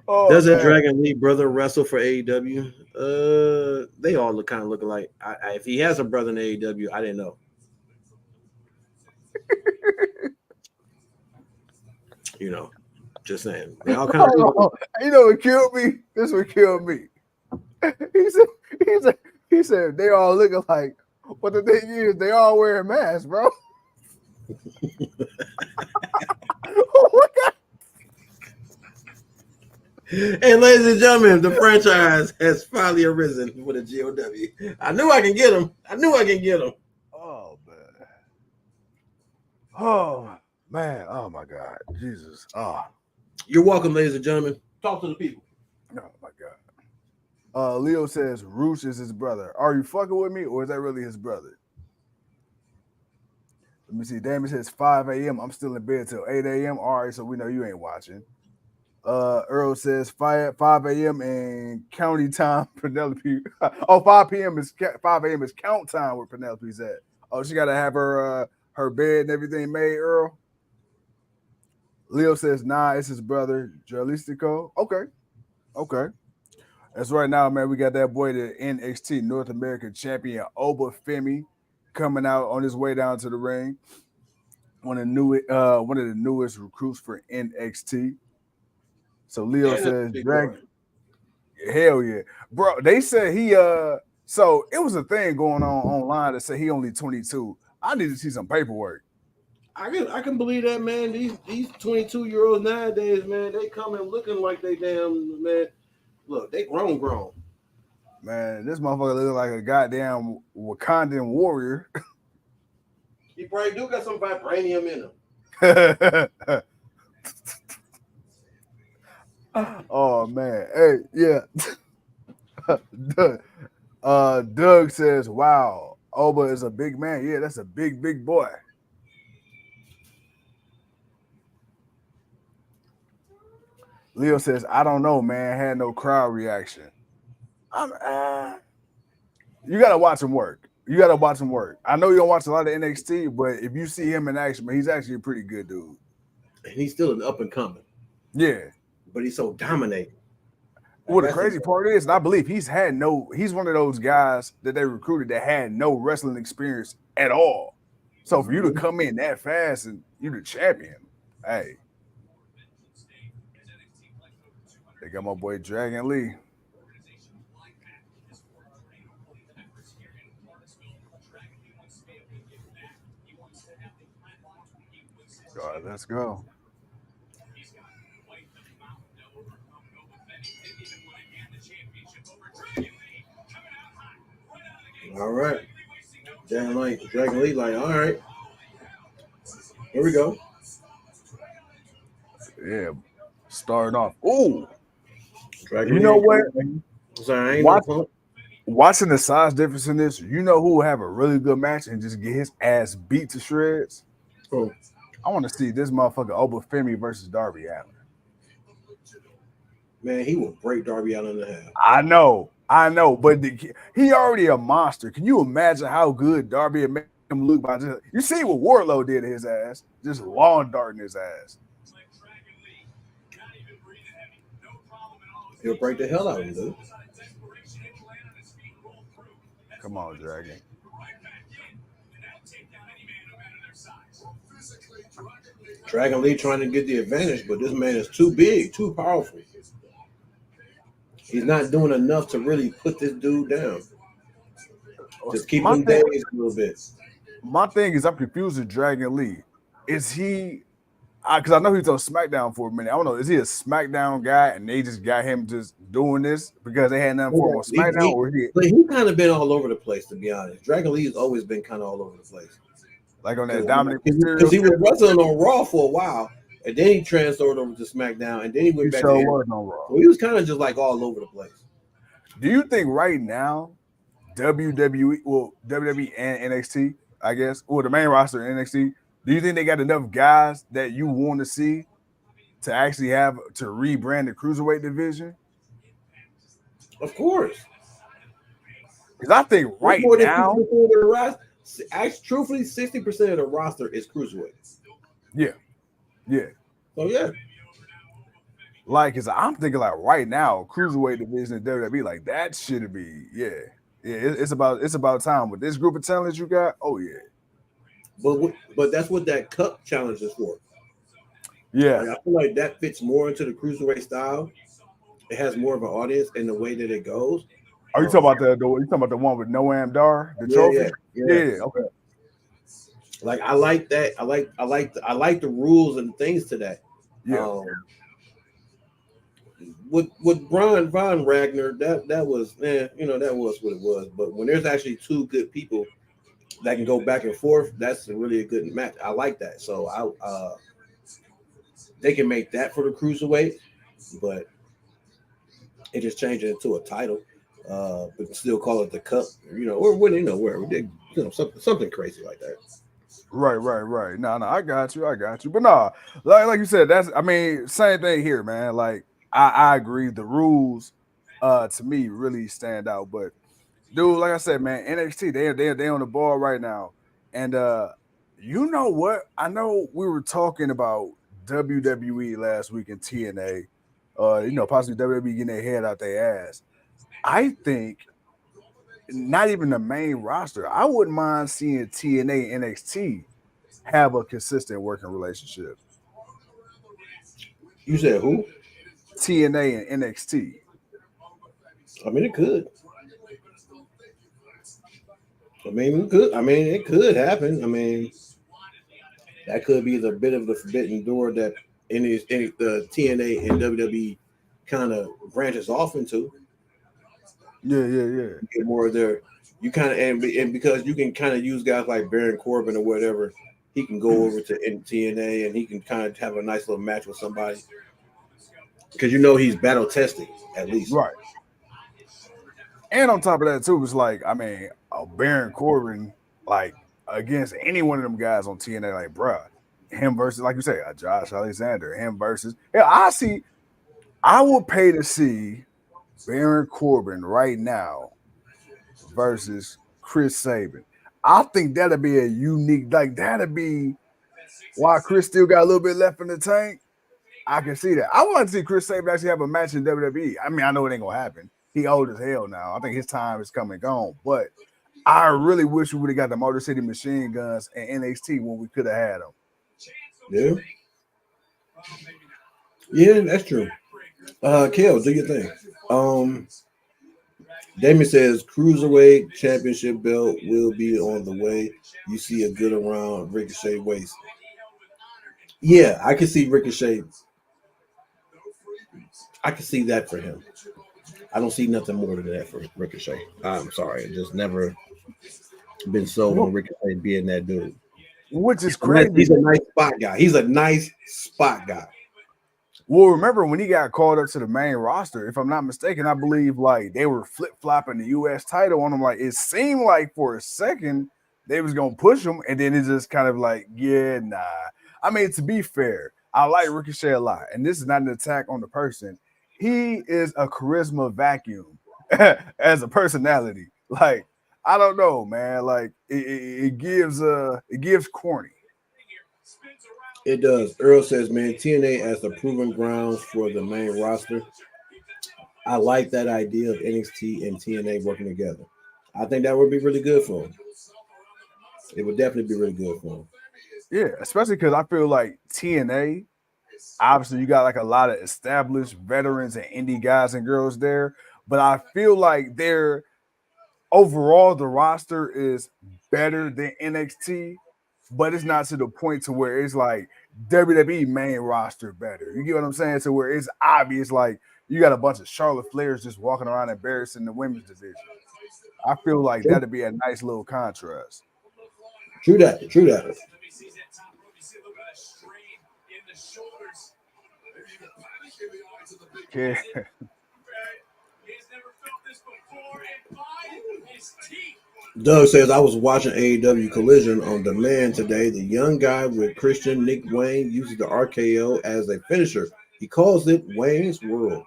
Oh,
Does that
man.
Dragon Lee brother wrestle for AEW? They all look alike. If he has a brother in AEW, I didn't know. You know, just saying. They all kind of look
Oh, you know what killed me? This would kill me. He said they all look alike. But the thing is, they all wearing masks, bro. Oh my God.
And ladies and gentlemen, the franchise has finally arisen for the GOW. I knew I can get him.
Oh man. Oh man. Oh my God. Jesus. Oh.
You're welcome, ladies and gentlemen. Talk to the people.
Oh my God. Leo says Roosh is his brother. Are you fucking with me, or is that really his brother? Let me see. Damon says 5 a.m. I'm still in bed till 8 a.m. All right, so we know you ain't watching. Earl says 5 a.m. and county time. Penelope. 5 p.m. is 5 a.m. is count time where Penelope's at. Oh, she gotta have her bed and everything made. Earl. Leo says nah, it's his brother Jalistico. Okay. That's right now, man. We got that boy, the NXT North American champion Oba Femi, coming out on his way down to the ring. One of the newest recruits for NXT. So Leo says, Dragon. Hell yeah. Bro, they said he so it was a thing going on online that said he only 22. I need to see some paperwork.
I can believe that, man. These 22-year-olds nowadays, man, they come in looking like they damn, man. Look, they grown.
Man, this motherfucker looks like a goddamn Wakandan warrior.
He probably do got some vibranium in him.
Oh man. Hey, yeah. Doug says, wow, Oba is a big man. Yeah, that's a big boy. Leo says, I don't know, man. Had no crowd reaction. You gotta watch him work. I know you don't watch a lot of NXT, but if you see him in action, man, he's actually a pretty good dude.
And he's still an up and coming.
Yeah.
But he's so dominating.
Well, the crazy part is, and I believe he's one of those guys that they recruited that had no wrestling experience at all. So for you to come in that fast and you're the champion, hey. They got my boy Dragon Lee. All right, let's go.
All right. Dragon Lee, like, all right. Here we go.
Yeah. Starting off. Ooh.
Dragon
you know what?
Sorry,
watching the size difference in this, you know who will have a really good match and just get his ass beat to shreds?
Oh.
I want to see this motherfucker Oba Femi versus Darby Allin.
Man, he will break Darby Allin in half.
I know, but he already a monster. Can you imagine how good Darby made him look by just? You see what Wardlow did to his ass, just lawn darting his ass.
He'll break the hell out of him, dude.
Come on, Dragon.
Dragon Lee trying to get the advantage, but this man is too big, too powerful. He's not doing enough to really put this dude down. Just keep him dazed a little bit.
My thing is, I'm confused with Dragon Lee. Is he? Because I know he's on SmackDown for a minute. I don't know. Is he a SmackDown guy and they just got him just doing this because they had nothing for him on SmackDown?
He's kind of been all over the place, to be honest. Dragon Lee has always been kind of all over the place.
Like on that Dominic
Mysterio. Because he was wrestling on Raw for a while, and then he transferred over to SmackDown, and then he went back to
was on Raw.
So he was kind of just like all over the place.
Do you think right now, WWE and NXT, I guess, or the main roster in NXT, do you think they got enough guys that you want to see to actually have to rebrand the cruiserweight division?
Of course.
Because I think right now,
Actually, truthfully, 60% of the roster is cruiserweight.
Yeah.
So yeah,
Like, cause I'm thinking like right now, cruiserweight division in WWE, like that should be, it's about time with this group of talents you got. Oh yeah,
but that's what that cup challenge is for.
yeah.
Like, I feel like that fits more into the cruiserweight style. It has more of an audience in the way that it goes.
Are you talking about you talking about the one with Noam Dar, the trophy?
Yeah.
Okay.
Like I like that. I like the rules and things to that.
Yeah.
With Von Ragnar, that was that was what it was. But when there's actually two good people that can go back and forth, that's really a good match. I like that. So they can make that for the cruiserweight, but it just changed it into a title. But still call it the cup, or when where we did something crazy like that.
Right. No, I got you. But no, like you said, same thing here, man. Like I agree. The rules, to me, really stand out. But dude, like I said, man, NXT, they on the ball right now. And you know what? I know we were talking about WWE last week in TNA. Possibly WWE getting their head out their ass. I think not even the main roster. I wouldn't mind seeing TNA and NXT have a consistent working relationship.
You said who?
TNA and NXT.
I mean, it could. It could happen. I mean, that could be the bit of the forbidden door that the TNA and WWE kind of branches off into.
Yeah.
Get more of their, you kind of and because you can kind of use guys like Baron Corbin or whatever, he can go over to TNA and he can kind of have a nice little match with somebody because he's battle tested at least.
Right. And on top of that too, it's like Baron Corbin like against any one of them guys on TNA, like bruh, him versus like you say, Josh Alexander, him versus I would pay to see Baron Corbin right now versus Chris Sabin. I think that'd be a unique, like that'd be why Chris still got a little bit left in the tank. I can see that. I want to see Chris Sabin actually have a match in WWE. I mean, I know it ain't gonna happen. He old as hell now. I think his time is come and gone. But I really wish we would have got the Motor City Machine Guns and NXT when we could have had them.
Yeah, that's true. Kel, do your thing. Damien says Cruiserweight Championship belt will be on the way. You see a good around Ricochet waist. Yeah, I can see Ricochet. I can see that for him. I don't see nothing more than that for Ricochet. I'm sorry. It just never been sold on Ricochet being that dude.
Which is crazy.
He's a nice spot guy.
Well, remember when he got called up to the main roster, if I'm not mistaken, I believe like they were flip-flopping the U.S. title on him. Like it seemed like for a second they was going to push him, and then it just kind of like, yeah, nah. I mean, to be fair, I like Ricochet a lot, and this is not an attack on the person. He is a charisma vacuum as a personality. Like, I don't know, man. Like, it gives corny.
It does. Earl says, man, TNA as the proven grounds for the main roster. I like that idea of NXT and TNA working together. I think that would be really good for him. It would definitely be really good for him.
Yeah, especially because I feel like TNA, obviously you got like a lot of established veterans and indie guys and girls there, but I feel like they're overall the roster is better than NXT, but it's not to the point to where it's like WWE main roster better. You get what I'm saying? To where it's obvious like you got a bunch of Charlotte Flairs just walking around embarrassing the women's division. I feel like that'd be a nice little contrast.
True that.
Yeah.
Doug says, I was watching AEW Collision on demand today. The young guy with Christian, Nick Wayne, uses the RKO as a finisher. He calls it Wayne's World.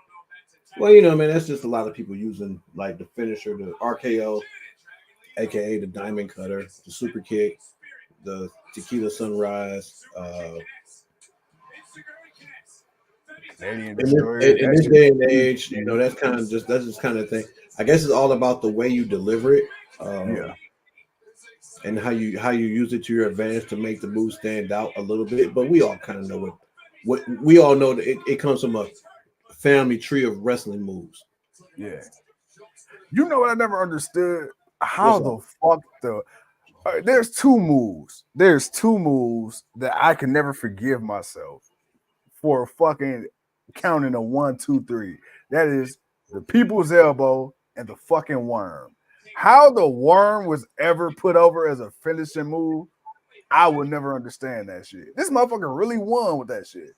Well, man, that's just a lot of people using like the finisher, the RKO, aka the Diamond Cutter, the Super Kick, the Tequila Sunrise.
Canadian
In
Destroyer.
in
That
this
shit.
day and age, you know, that's just kind of thing. I guess it's all about the way you deliver it,
Yeah.
and how you use it to your advantage to make the move stand out a little bit. But we all kind of know what we all know that it comes from a family tree of wrestling moves.
Yeah. You know what I never understood? How
What's up?
the fuck there's two moves. There's two moves that I can never forgive myself for fucking counting a 1, 2, 3. That is the people's elbow and the fucking worm. How the worm was ever put over as a finishing move, I would never understand that shit. This motherfucker really won with that shit.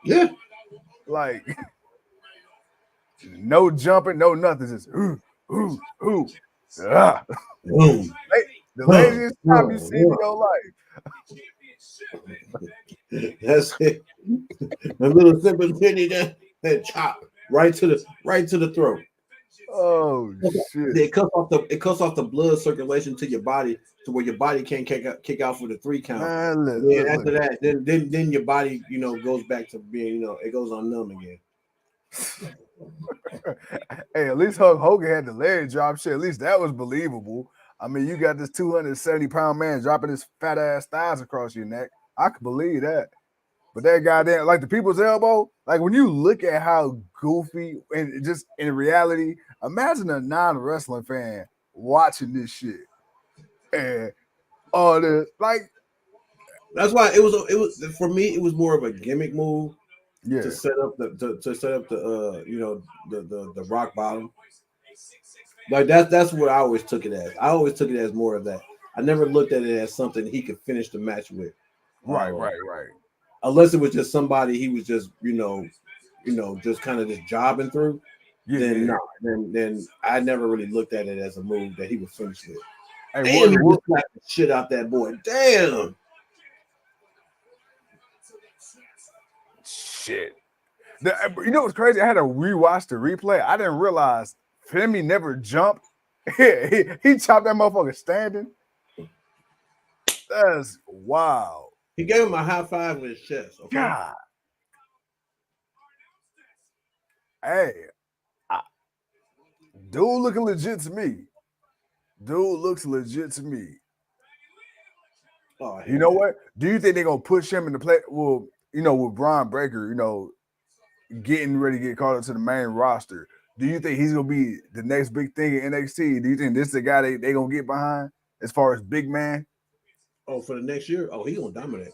Yeah,
Like, no jumping, no nothing. Just ooh. Ah.
boom.
The laziest time you see in
Yeah.
your life.
That's it. A little simple penny that chop right to the throat.
Oh shit.
It cuts off the blood circulation to your body to where your body can't kick out for the 3 count.
Man,
And then after that, then your body, you know, goes back to being, you know, it goes on numb again.
Hey, at least Hulk Hogan had the leg drop shit. At least that was believable. I mean, you got this 270-pound man dropping his fat ass thighs across your neck. I could believe that. But that goddamn, like the people's elbow, like when you look at how goofy and just in reality, imagine a non-wrestling fan watching this shit. And all the like,
That's why it was for me, it was more of a gimmick move
yeah,
to set up the you know, the rock bottom. Like that's what I always took it as. I always took it as more of that. I never looked at it as something he could finish the match with.
right.
Unless it was just somebody he was just, you know, just kind of just jobbing through.
Yeah,
Then
yeah.
no, then I never really looked at it as a move that he would finish with.
Hey,
Damn, he
what,
just slapped the shit out that boy. Damn.
shit. You know what's crazy? I had to rewatch the replay. I didn't realize Femi never jumped. he chopped that motherfucker standing. That's wild.
He gave him a high five with his chest. Okay?
God. Hey, dude looking legit to me. Dude looks legit to me.
Oh,
You know what? Do you think they're gonna push him in the play? Well, you know, with Braun Breaker, you know, getting ready to get called up to the main roster. Do you think he's gonna be the next big thing in NXT? Do you think this is the guy they gonna get behind as far as big man?
Oh, for the next year? Oh, he's gonna dominate.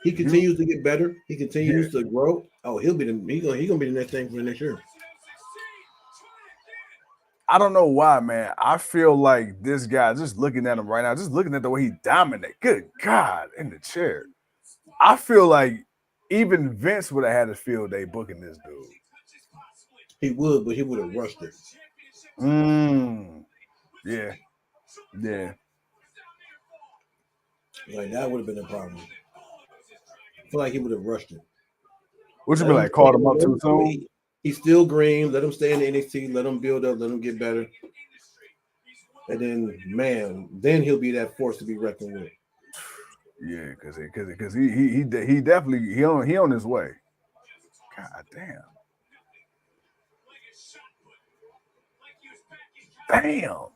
He continues to get better. He continues to grow. Oh, he's gonna be the next thing for the next year.
I don't know why, man. I feel like this guy, just looking at him right now, just looking at the way he dominates. Good God, in the chair. I feel like even Vince would have had a field day booking this dude.
He would, but he would have rushed it.
Yeah.
Like that would have been a problem. I feel like he would have rushed it.
What you be like? Called him up too soon?
He's still green. Let him stay in the NXT. Let him build up. Let him get better. And then, man, then he'll be that force to be reckoned with.
Yeah, because he definitely he on his way. God damn. Damn.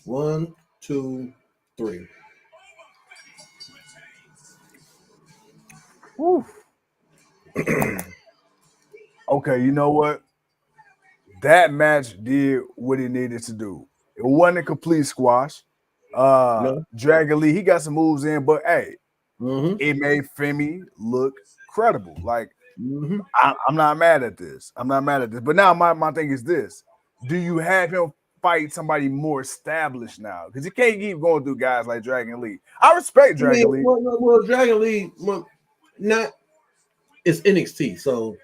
1, 2, 3.
Woo. Okay, you know what? That match did what it needed to do. It wasn't a complete squash.
No.
Dragon Lee, he got some moves in, but hey, it made Femi look credible. Like, I'm not mad at this. But now my thing is this: do you have him fight somebody more established now? Because you can't keep going through guys like Dragon Lee. I respect Dragon Lee.
Well, Dragon Lee, it's NXT, so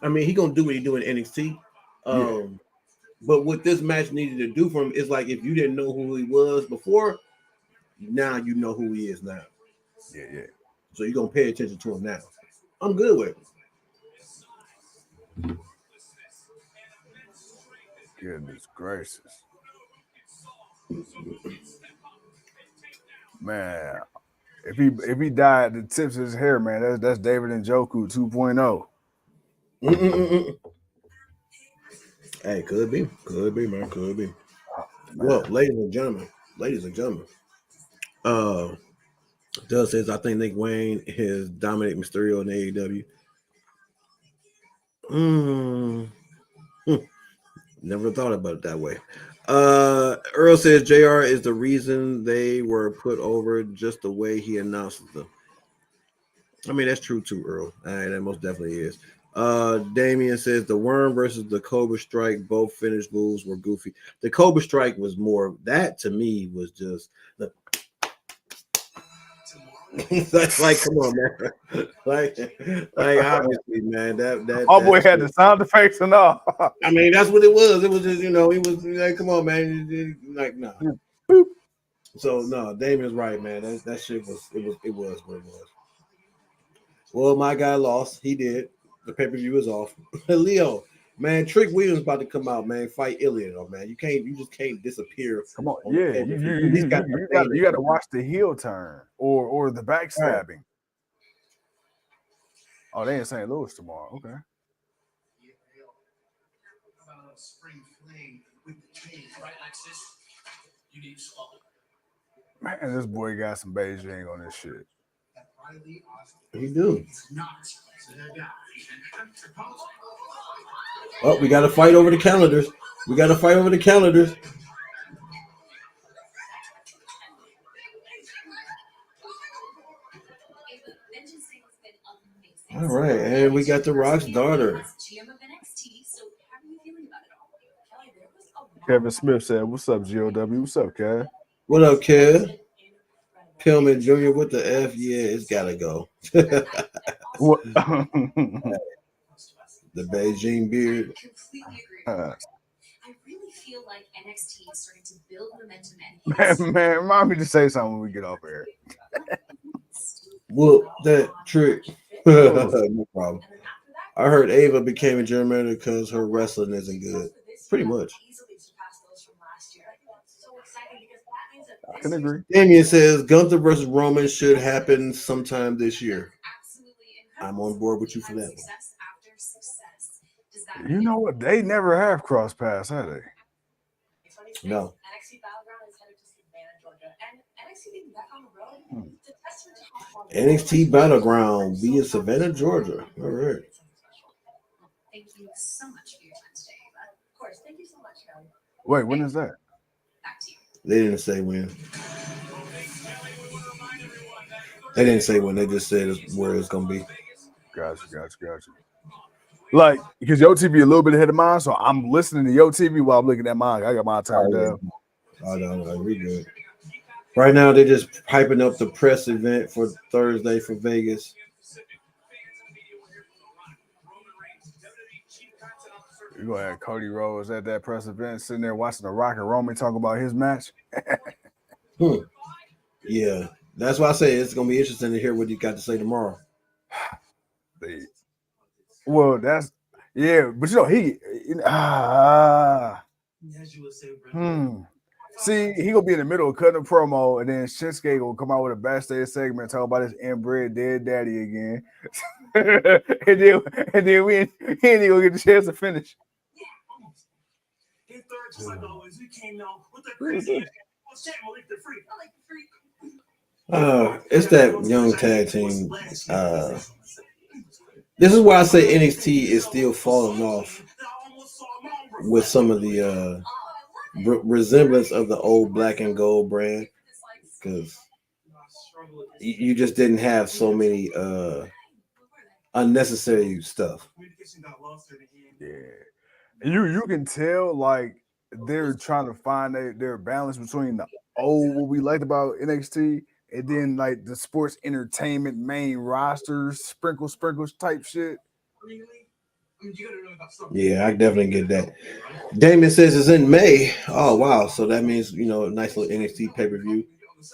I mean, he gonna do what he do in NXT. But what this match needed to do for him is like if you didn't know who he was before, now you know who he is now.
Yeah.
So you're gonna pay attention to him now. I'm good with it.
Goodness gracious. Man, if he dyed the tips of his hair, man, that's David and Njoku 2.0.
Mm-mm-mm-mm. Hey, could be, man, could be. Well,
Man,
ladies and gentlemen, uh, Doug says I think Nick Wayne is Dominic Mysterio in AEW. Never thought about it that way. Earl says JR is the reason they were put over, just the way he announces them. I mean, that's true too, Earl. That most definitely is. Damien says the Worm versus the Cobra Strike, both finished moves were goofy. The Cobra Strike was more, that to me was just the like, come on, man. like obviously, man,
my boy had the sound effects and all.
I mean, that's what it was. It was just, he was like, come on, man. Like, no.
Boop.
So no, Damien's right, man. That shit was what it was. Well, my guy lost. He did. The pay-per-view is off. Leo, man, Trick Williams about to come out, man. Fight Ilya, man. You just can't disappear.
Come on, yeah, you got to watch the heel turn or the backstabbing. Right. Oh, they in St. Louis tomorrow. Okay. Man, this boy got some Beijing on this shit.
He do. Oh, we got to fight over the calendars. All right, and we got The Rock's daughter.
Kevin Smith said, "What's up, GOW? What's up, Kev?
What up, Kev? Pillman Jr. What the F? Yeah, it's gotta go."
What?
The Beijing beard.
I really feel like NXT is starting to build momentum.
Man, remind me to say something when we get off here.
Whoop that trick. No problem. I heard Ava became a German because her wrestling isn't good. Pretty much.
I can agree.
Damien says Gunther versus Roman should happen sometime this year. I'm on board with you for that one.
You know what? They never have cross paths, have they?
No. NXT Battleground be in Savannah, Georgia. All right.
Thank you so much for your time today. But of course, thank you so much, Kelly.
Wait, when is that?
Back to you.
They didn't say when. They didn't say when. They just said where it's gonna be.
Gotcha. Like, because your TV a little bit ahead of mine, so I'm listening to your TV while I'm looking at mine. I got mine turned down.
Oh, no, we good. Right now, they're just hyping up the press event for Thursday for Vegas.
You're going to have Cody Rhodes at that press event, sitting there watching The Rock and Roman talk about his match.
Yeah, that's why I say it's going to be interesting to hear what you got to say tomorrow.
Well, that's yeah, but See, he gonna be in the middle of cutting a promo, and then Shinsuke gonna come out with a backstage segment talk about his inbred dead daddy again, and then he ain't even gonna get the chance to finish.
It's that young tag team. This is why I say NXT is still falling off with some of the resemblance of the old black and gold brand, because you just didn't have so many unnecessary stuff.
Yeah, you can tell like they're trying to find their balance between the old what we liked about NXT and then like the sports entertainment main rosters, sprinkles type shit.
Yeah, I definitely get that. Damon says it's in May. Oh wow, so that means a nice little NXT pay-per-view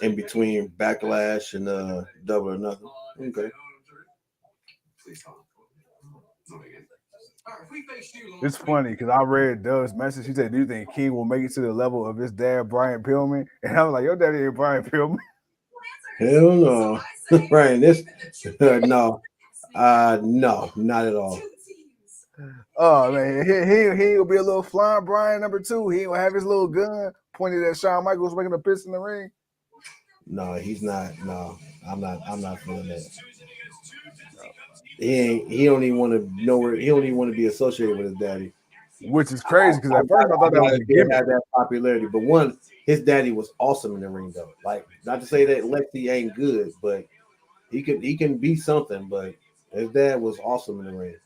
in between Backlash and Double or Nothing. Okay.
It's funny because I read Doug's message. He said, "Do you think King will make it to the level of his dad, Brian Pillman?" And I was like, "Your daddy ain't Brian Pillman."
Hell no. Right. This no. No, not at all.
Oh man, he will be a little flying Brian number 2. He will have his little gun pointed at Shawn Michaels making a piss in the ring.
No, he's not. No, I'm not feeling that. He don't even want to know where. He don't even want to be associated with his daddy.
Which is crazy because at first I thought that was a gimmick.
Had that popularity, but one, his daddy was awesome in the ring though. Like, not to say that Lexi ain't good, but he can be something. But his dad was awesome in the ring.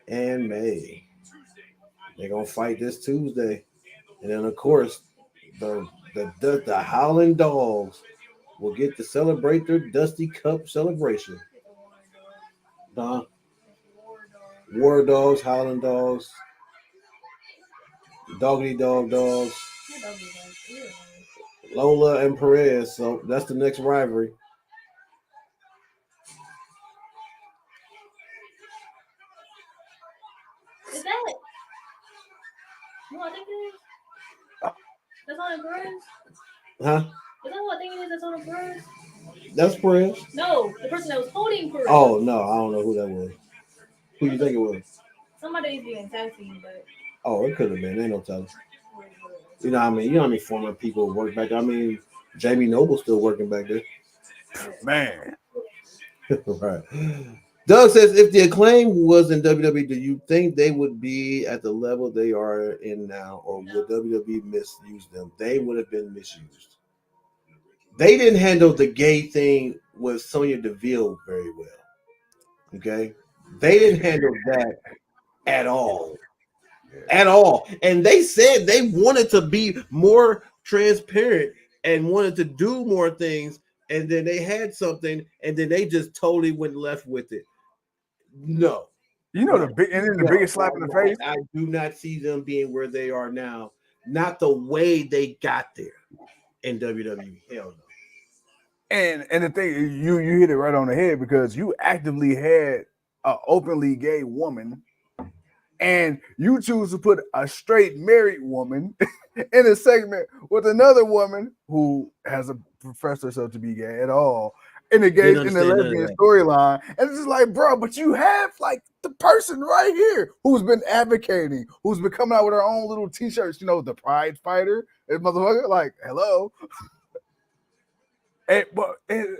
And May, they're gonna fight this Tuesday, and then of course the Howling Dogs will get to celebrate their Dusty Cup celebration. War Dogs, Howling Dogs, Doggity Dog Dogs, Lola and Perez. So that's the next rivalry.
Is that? No, I think it is. That's on the Perez?
Huh?
Is that who I think it is that's on the Perez?
That's Perez?
No, the person that was holding Perez.
Oh, no, I don't know who that was. Who you think it was?
Somebody's being tag team, but.
Oh, it could have been. Ain't no telling. You know what I mean? You know how many former people work back there? I mean, Jamie Noble's still working back there.
Man.
Right. Doug says, if the Acclaim was in WWE, do you think they would be at the level they are in now, or would WWE misuse them? They would have been misused. They didn't handle the gay thing with Sonya Deville very well. Okay? They didn't handle that at all. At all. And they said they wanted to be more transparent and wanted to do more things, and then they had something, and then they just totally went left with it. No.
You know the biggest slap in the face?
I do not see them being where they are now. Not the way they got there in WWE. Hell no.
And the thing, you hit it right on the head because you actively had an openly gay woman, and you choose to put a straight married woman in a segment with another woman who hasn't professed herself to be gay at all in the lesbian storyline. And it's just like, bro, but you have like the person right here who's been advocating, who's been coming out with her own little t-shirts, you know, the pride fighter, and motherfucker, like, hello. And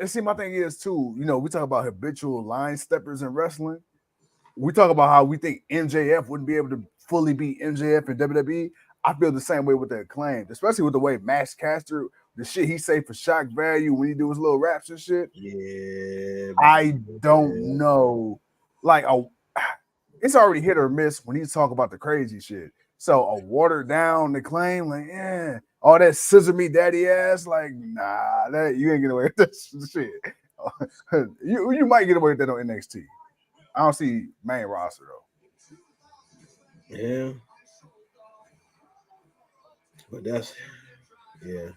see, my thing is too, you know, we talk about habitual line steppers in wrestling. We talk about how we think MJF wouldn't be able to fully be MJF in WWE. I feel the same way with the Acclaim, especially with the way Max Caster, the shit he say for shock value when he do his little raps and shit.
Yeah,
I don't know. Like, it's already hit or miss when he talk about the crazy shit. So a watered down Acclaim, like, yeah, all that scissor me daddy ass, like, nah, that you ain't getting away with that shit. you might get away with that on NXT. I don't see main roster though.
Yeah. But that's, yeah.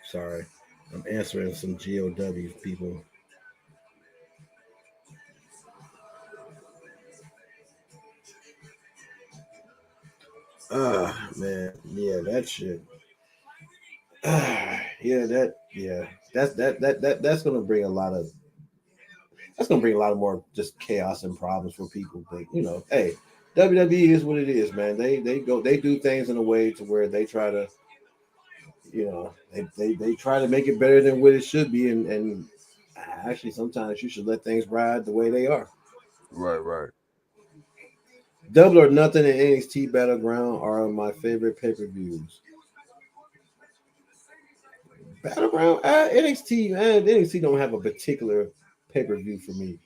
Sorry. I'm answering some GOW people. Man. Yeah, that shit. That's gonna bring a lot of more just chaos and problems for people. But you know, hey, WWE is what it is, man. They do things in a way to where they try to, you know, they try to make it better than what it should be, and actually sometimes you should let things ride the way they are.
Right.
Double or Nothing and NXT Battleground are my favorite pay-per-views. Battleground, NXT, man, NXT don't have a particular pay-per-view for me.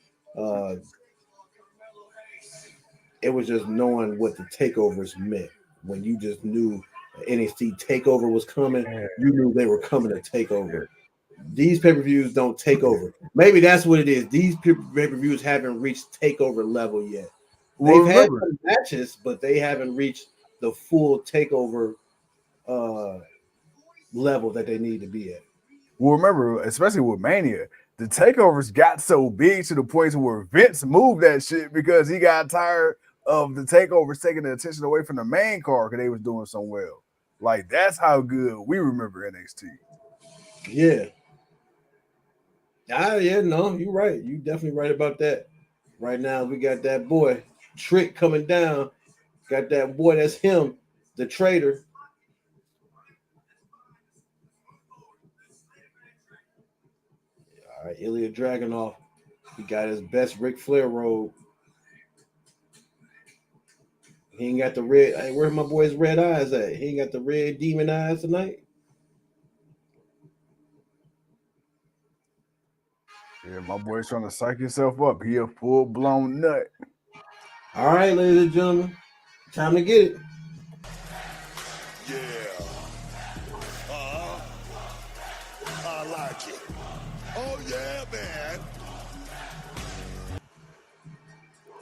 It was just knowing what the takeovers meant. When you just knew NXT takeover was coming, you knew they were coming to take over. These pay-per-views don't take over. Maybe that's what it is. These pay-per-views haven't reached takeover level yet. They've had some matches, but they haven't reached the full takeover level that they need to be at.
Well, remember, especially with Mania, the takeovers got so big to the point to where Vince moved that shit because he got tired of the takeovers taking the attention away from the main card because they was doing so well. Like, that's how good we remember NXT.
Yeah. Yeah, no, you're right. You definitely right about that. Right now, we got that boy Trick coming down. Got that boy, that's him, the traitor. All right, Ilya Dragunov. He got his best Ric Flair robe. He ain't got the red. Hey, where my boy's red eyes at? He ain't got the red demon eyes tonight.
Yeah, my boy's trying to psych himself up. He a full-blown nut.
All right, ladies and gentlemen, time to get it.
Yeah. I like it. Oh, yeah, man.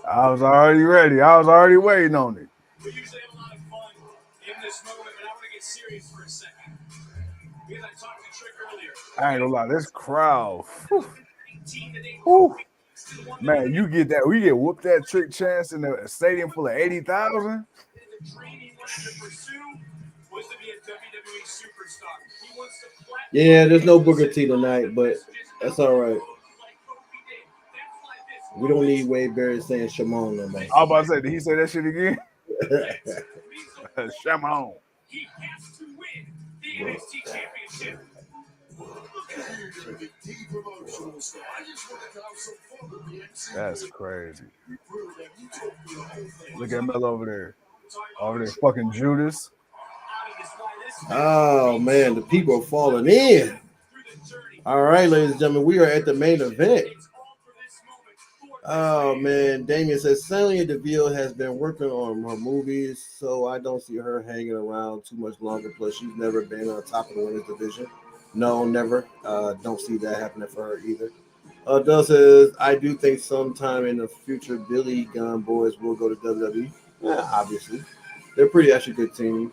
I was already ready. I was already waiting on it.
We usually have a lot of fun in this moment, but I want to get serious for a second. Because I talked to Trick earlier.
I ain't gonna lie, this crowd. Whew. Whew. Man, you get that. We get whooped that Trick chance in a stadium full of 80,000.
The dream he wanted to pursue was to be a WWE superstar. He wants to flat.
Yeah, there's no Booker T tonight, but that's all right. We don't need Wade Barrett saying Shimon no more.
I was about to say, did he say that shit again? Shimon.
He has to win the NXT championship.
That's crazy. Look at Mel over there. Over there, fucking Judas.
Oh, man, the people are falling in. All right, ladies and gentlemen, we are at the main event. Oh, man, Damien says Sonya Deville has been working on her movies, so I don't see her hanging around too much longer. Plus, she's never been on top of the women's division. No, never. Don't see that happening for her either. Doug says, I do think sometime in the future, Billy Gunn boys will go to WWE. Yeah, obviously. They're pretty actually good team.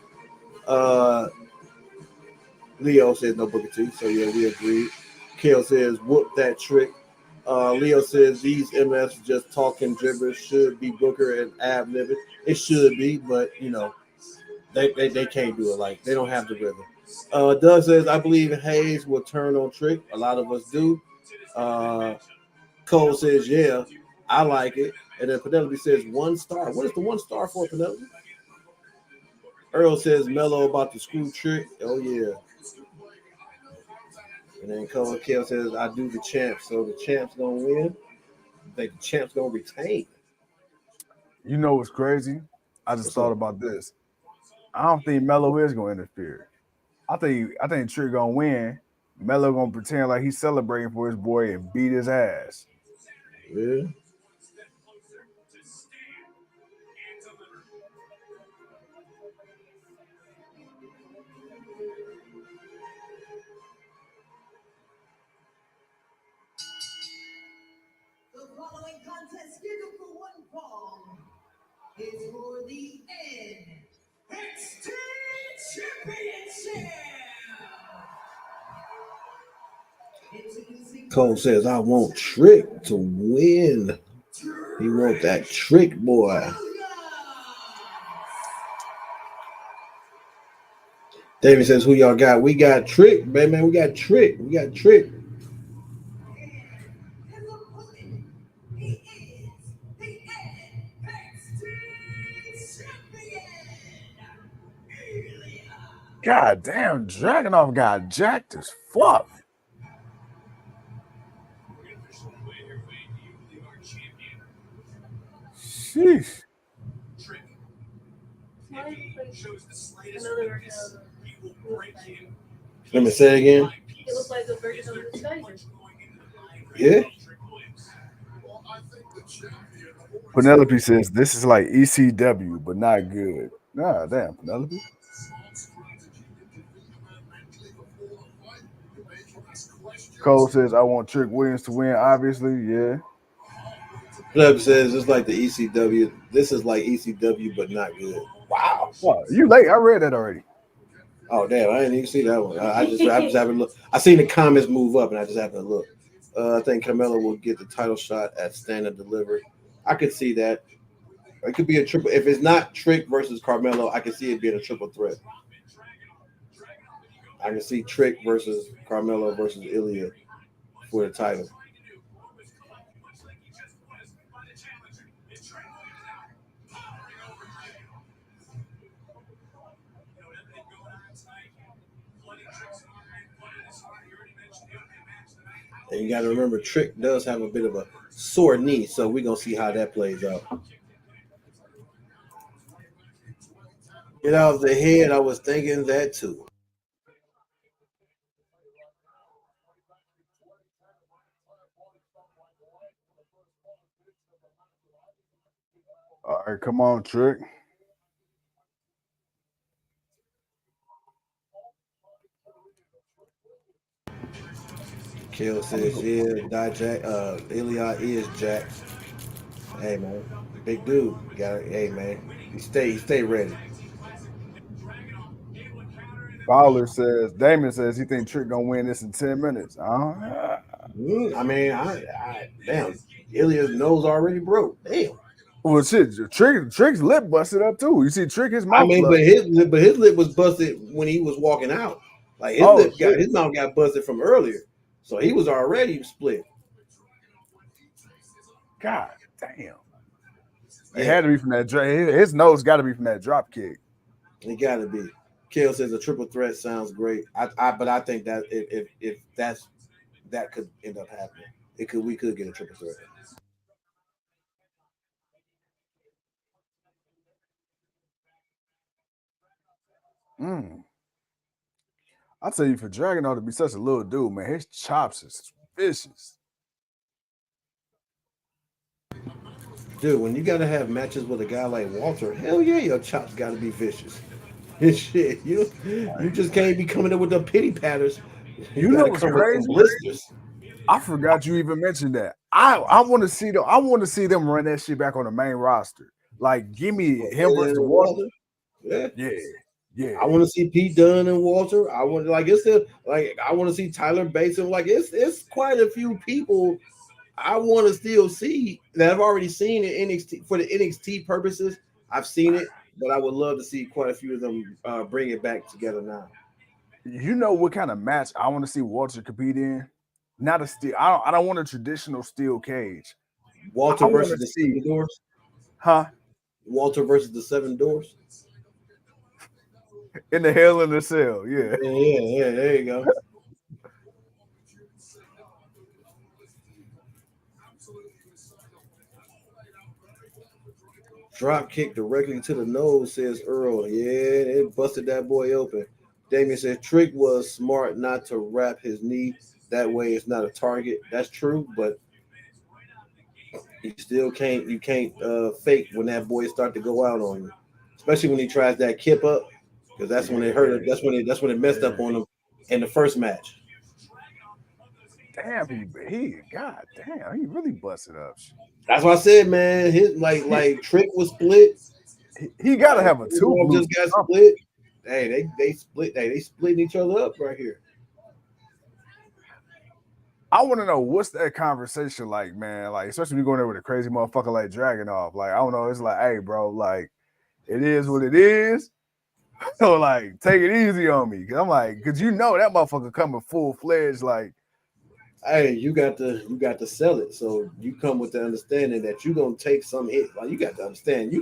Leo says no Booker T, so yeah, we agree. Kale says, whoop that Trick. Leo says these MFs just talking gibberish. Should be Booker and Ab Niven. It should be, but you know, they can't do it. Like, they don't have the rhythm. Doug says, I believe Hayes will turn on Trick. A lot of us do. Cole says, yeah, I like it. And then Penelope says 1 star. What is the 1 star for, Penelope? Earl says Mello about the screw Trick. Oh yeah. And then Cole Kill says, I do the champ. So the champ's gonna win. I think the champ's gonna retain.
You know what's crazy? I just thought about this. I don't think Mello is gonna interfere. I think Trick gonna win. Mello gonna pretend like he's celebrating for his boy and beat his ass.
Yeah.
The following contest scheduled for one fall is for the NXT Championship.
Cole says, I want Trick to win. He want that Trick boy. David says, who y'all got? We got Trick, baby. We got Trick. We got Trick.
God damn, Dragunov got jacked as fuck. Sheesh.
Let me say again.
It looks like the version of the Kaiser.
Yeah.
Penelope says this is like ECW, but not good. Nah, damn, Penelope. Cole says I want Trick Williams to win. Obviously, yeah.
Penelope says it's like the ECW. This is like ECW, but not good. Wow.
Wow, you late? I read that already.
Oh damn, I didn't even see that one. I just haven't looked. I seen the comments move up, and I just haven't looked. I think Carmelo will get the title shot at Stand and Deliver. I could see that. It could be a triple. If it's not Trick versus Carmelo, I can see it being a triple threat. I can see Trick versus Carmelo versus Ilya for the title. And you got to remember, Trick does have a bit of a sore knee, so we're going to see how that plays out. Get out of the head, I was thinking that too.
All right, come on, Trick.
Kill says, yeah, die Jack. Ilya is Jack. Hey man, big dude. Hey man, he stay ready.
Fowler says, Damon says he think Trick gonna win this in 10 minutes.
I mean, damn, Ilya's nose already broke. Damn.
Well, shit, Trick's lip busted up too. You see, Trick his mouth.
I mean, but his lip was busted when he was walking out. Like his mouth got busted from earlier, so he was already split.
God damn. It had to be from that. His nose got to be from that drop kick.
It got to be. Kale says a triple threat sounds great. But I think that if that could end up happening, we could get a triple threat.
I'll tell you, for Dragunov to be such a little dude, man, his chops is vicious.
Dude, when you got to have matches with a guy like Walter, hell yeah, your chops got to be vicious. Shit, you just can't be coming up with the pity patters.
You know what's crazy? I forgot you even mentioned that. I want to see them. I want to see them run that shit back on the main roster. Like, give me him versus Walter. Yeah.
I want to see Pete Dunne and Walter. I want I want to see Tyler Bates and it's quite a few people I want to still see that I've already seen in NXT for the NXT purposes. I've seen it, but I would love to see quite a few of them bring it back together now.
You know what kind of match I want to see Walter compete in? Not a steel. I don't want a traditional steel cage.
Walter versus the 7 Doors?
Huh?
Walter versus the 7 Doors?
In the Hell in the Cell, yeah.
Yeah, there you go. Drop kick directly to the nose, says Earl. Yeah, it busted that boy open. Damien said Trick was smart not to wrap his knee. That way it's not a target. That's true, but you still can't fake when that boy start to go out on you. Especially when he tries that kip up, because that's when it hurt. That's when it messed up on him in the first match.
Damn, he really busted up.
That's what I said, man. His like Trick was split.
He gotta have a two.
Just got split. Hey, they split. Hey, they splitting each other up right here.
I want to know what's that conversation like, man. Like, especially when you going there with a crazy motherfucker like Dragunov. Like, I don't know. It's like, hey, bro, like, it is what it is. So, like, take it easy on me. Cause I'm like, cause you know that motherfucker coming full fledged, like.
Hey, you got to sell it. So you come with the understanding that you're gonna take some hits. Like, you got to understand.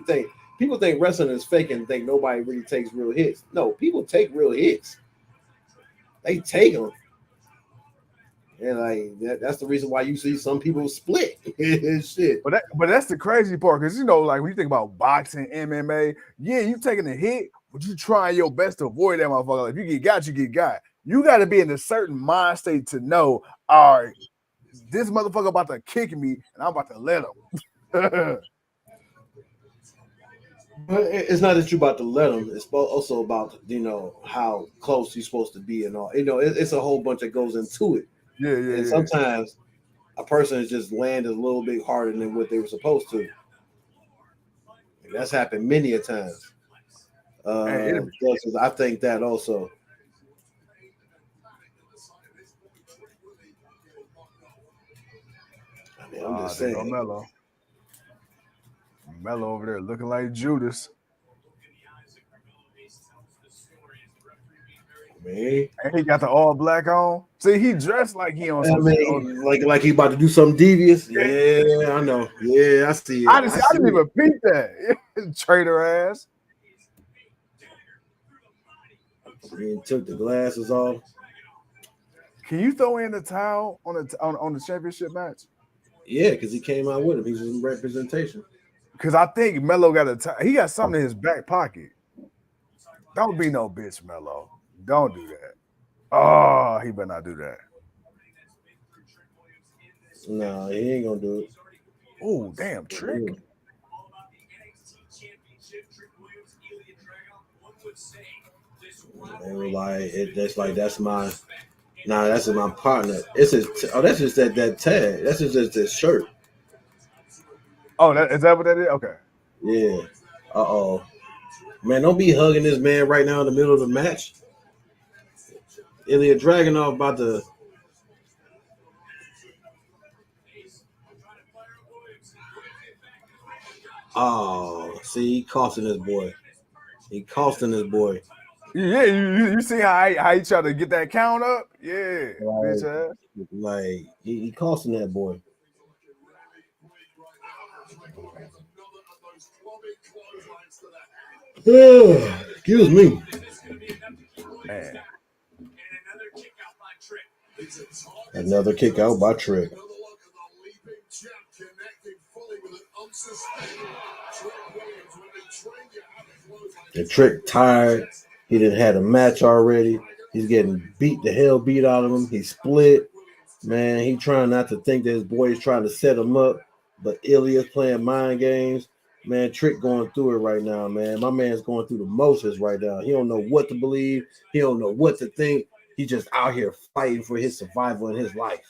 People think wrestling is fake and think nobody really takes real hits. No, people take real hits. They take them. And like that's the reason why you see some people split. Shit.
But that's the crazy part, because like when you think about boxing, MMA, yeah, you taking a hit, but you trying your best to avoid that motherfucker. Like, if you get got, you get got. You got to be in a certain mind state to know, all right, this motherfucker about to kick me, and I'm about to let him.
It's not that you're about to let him. It's also about how close you're supposed to be and all. It's a whole bunch that goes into it.
Yeah.
And sometimes a person is just landed a little bit harder than what they were supposed to. And that's happened many a times. I think that also. Yeah, I'm just
There go
saying.
Melo. Melo over there looking like Judas.
Man,
And he got the all black on. See, he dressed like he on
I
some shit.
mean, like he about to do something devious. Yeah, I know. Yeah, I see it.
I didn't even peep that. Traitor ass.
He took the glasses off.
Can you throw in the towel on the championship match?
Yeah, because he came out with him. He was in representation.
Because I think Melo got he got something in his back pocket. Don't be no bitch, Melo. Don't do that. Oh, he better not do that.
No, he ain't gonna do it.
Oh, damn, Trick.
They were like, that's my partner. It's that's just that tag. That's just that shirt.
Oh, is that what that is? Okay.
Yeah. Uh-oh. Man, don't be hugging this man right now in the middle of the match. Ilya Dragunov about to. Oh, see, he costing his boy.
Yeah, you see how he tried to get that count up? Yeah, bitch ass.
Like he costing that boy. Excuse me.
Man.
Another kick out by Trick. The Trick tired. He didn't had a match already. He's getting the hell beat out of him. He split. Man, he trying not to think that his boy is trying to set him up. But Ilya's playing mind games. Man, Trick going through it right now, man. My man's going through the motions right now. He don't know what to believe. He don't know what to think. He's just out here fighting for his survival in his life.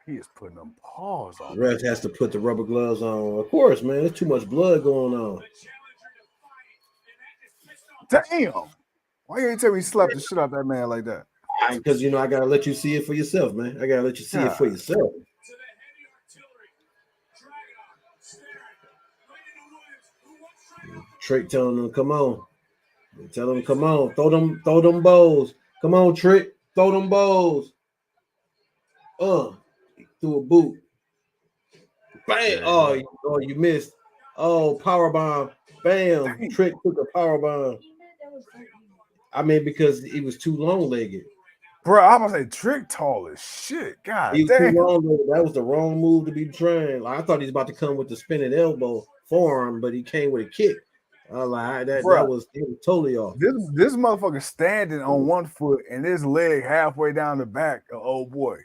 He is putting them paws on.
The ref has to put the rubber gloves on. Of course, man. There's too much blood going on.
Damn. Why you ain't tell me he slapped the shit out that man like that?
Because, I got to let you see it for yourself, man. I got to let you see it for yourself. Trick telling them, come on. Tell them, come on. Throw them bows. Come on, Trick. Throw them bows. Threw a boot. Bam. Oh, you missed. Oh, power bomb. Bam. Dang. Trick took a power bomb. I mean, because he was too long-legged.
Bro, I'm gonna say Trick tall as shit. God damn.
That was the wrong move to be trying. Like, I thought he was about to come with the spinning elbow forearm, but he came with a kick. That was totally off.
This motherfucker standing on one foot and his leg halfway down the back of old boy.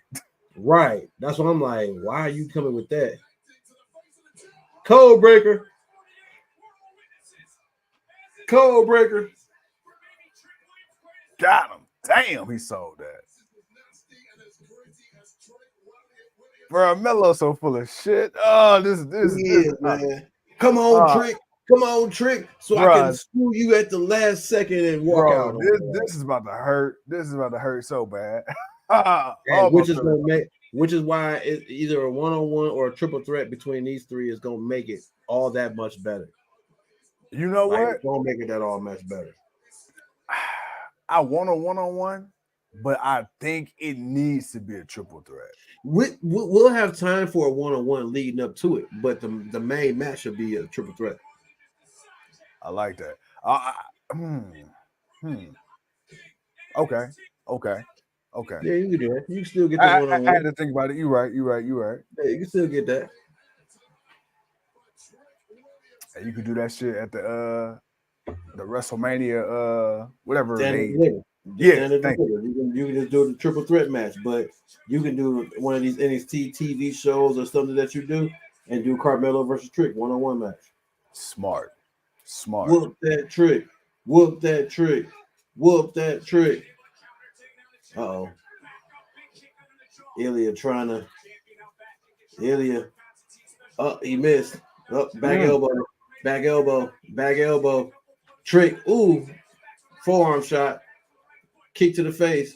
Right. That's what I'm like. Why are you coming with that? Code breaker.
Got him. Damn, he sold that. Bro, Melo's so full of shit. Oh, this
man. Come on, Trick. Come on, Trick. So I can screw you at the last second and walk out.
This is about to hurt. This is about to hurt so bad.
Which is why it's either a one-on-one or a triple threat between these three is gonna make it all that much better.
You know what?
It's gonna make it that all much better.
I want a one-on-one, but I think it needs to be a triple threat.
We'll have time for a one-on-one leading up to it, but the main match should be a triple threat.
I like that. Okay.
Yeah, you can do it. You can still get that one-on-one.
I had to think about it. You're right.
Yeah, you can still get that.
And you could do that shit at the WrestleMania, whatever.
You can just do the triple threat match, but you can do one of these NXT TV shows or something that you do and do Carmelo versus Trick one-on-one match.
Smart.
Whoop that Trick. Uh-oh. Ilya. Oh, he missed. Oh, back elbow. Trick. Ooh. Forearm shot. Kick to the face.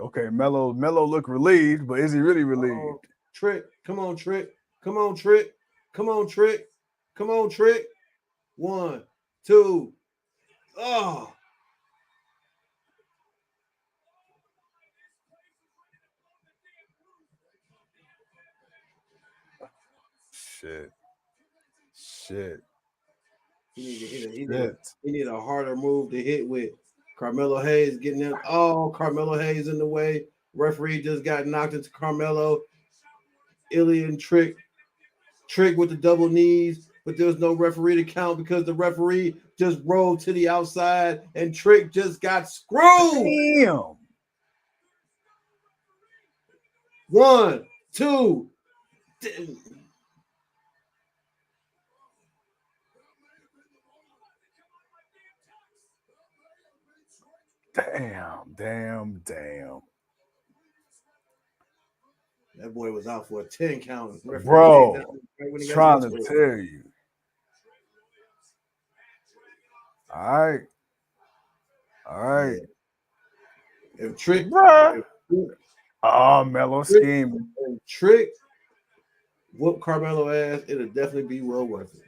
Okay, Melo look relieved, but is he really relieved?
Oh, Trick, come on, Trick. Come on, Trick. Come on, Trick. Come on, Trick. 1, 2. Oh,
Shit.
he need a harder move to hit with. Carmelo Hayes getting in. Oh, Carmelo Hayes in the way. Referee just got knocked into Carmelo. Ilya and Trick with the double knees, but there was no referee to count because the referee just rolled to the outside and Trick just got screwed.
Damn.
1, 2.
Damn.
That boy was out for a 10 count. Referee
Bro,
came down right when he got
trying to
his
tell you. All right.
Yeah. If Trick,
Bruh. Oh, Melo scheme.
if Trick whoop Carmelo ass, it'll definitely be well worth it.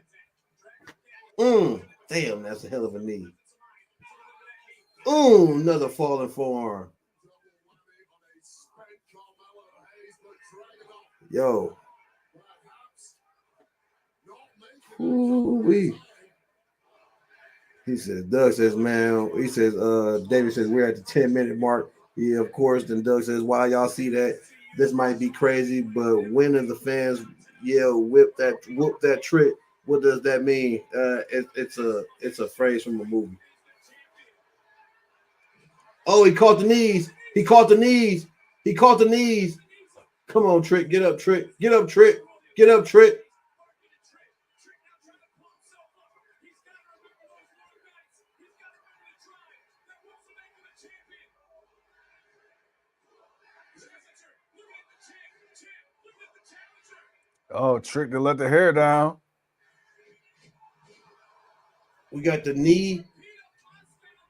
Damn, that's a hell of a knee. Another falling forearm. Yo. Ooh-wee. He says, Doug says, man, he says, David says, we're at the 10-minute mark. Yeah, of course. Then Doug says, why y'all see that? This might be crazy, but when the fans yell, whoop that Trick, what does that mean? It's a phrase from a movie. Oh, he caught the knees. Come on, Trick. Get up, Trick.
Oh, Trick to let the hair down.
We got the knee.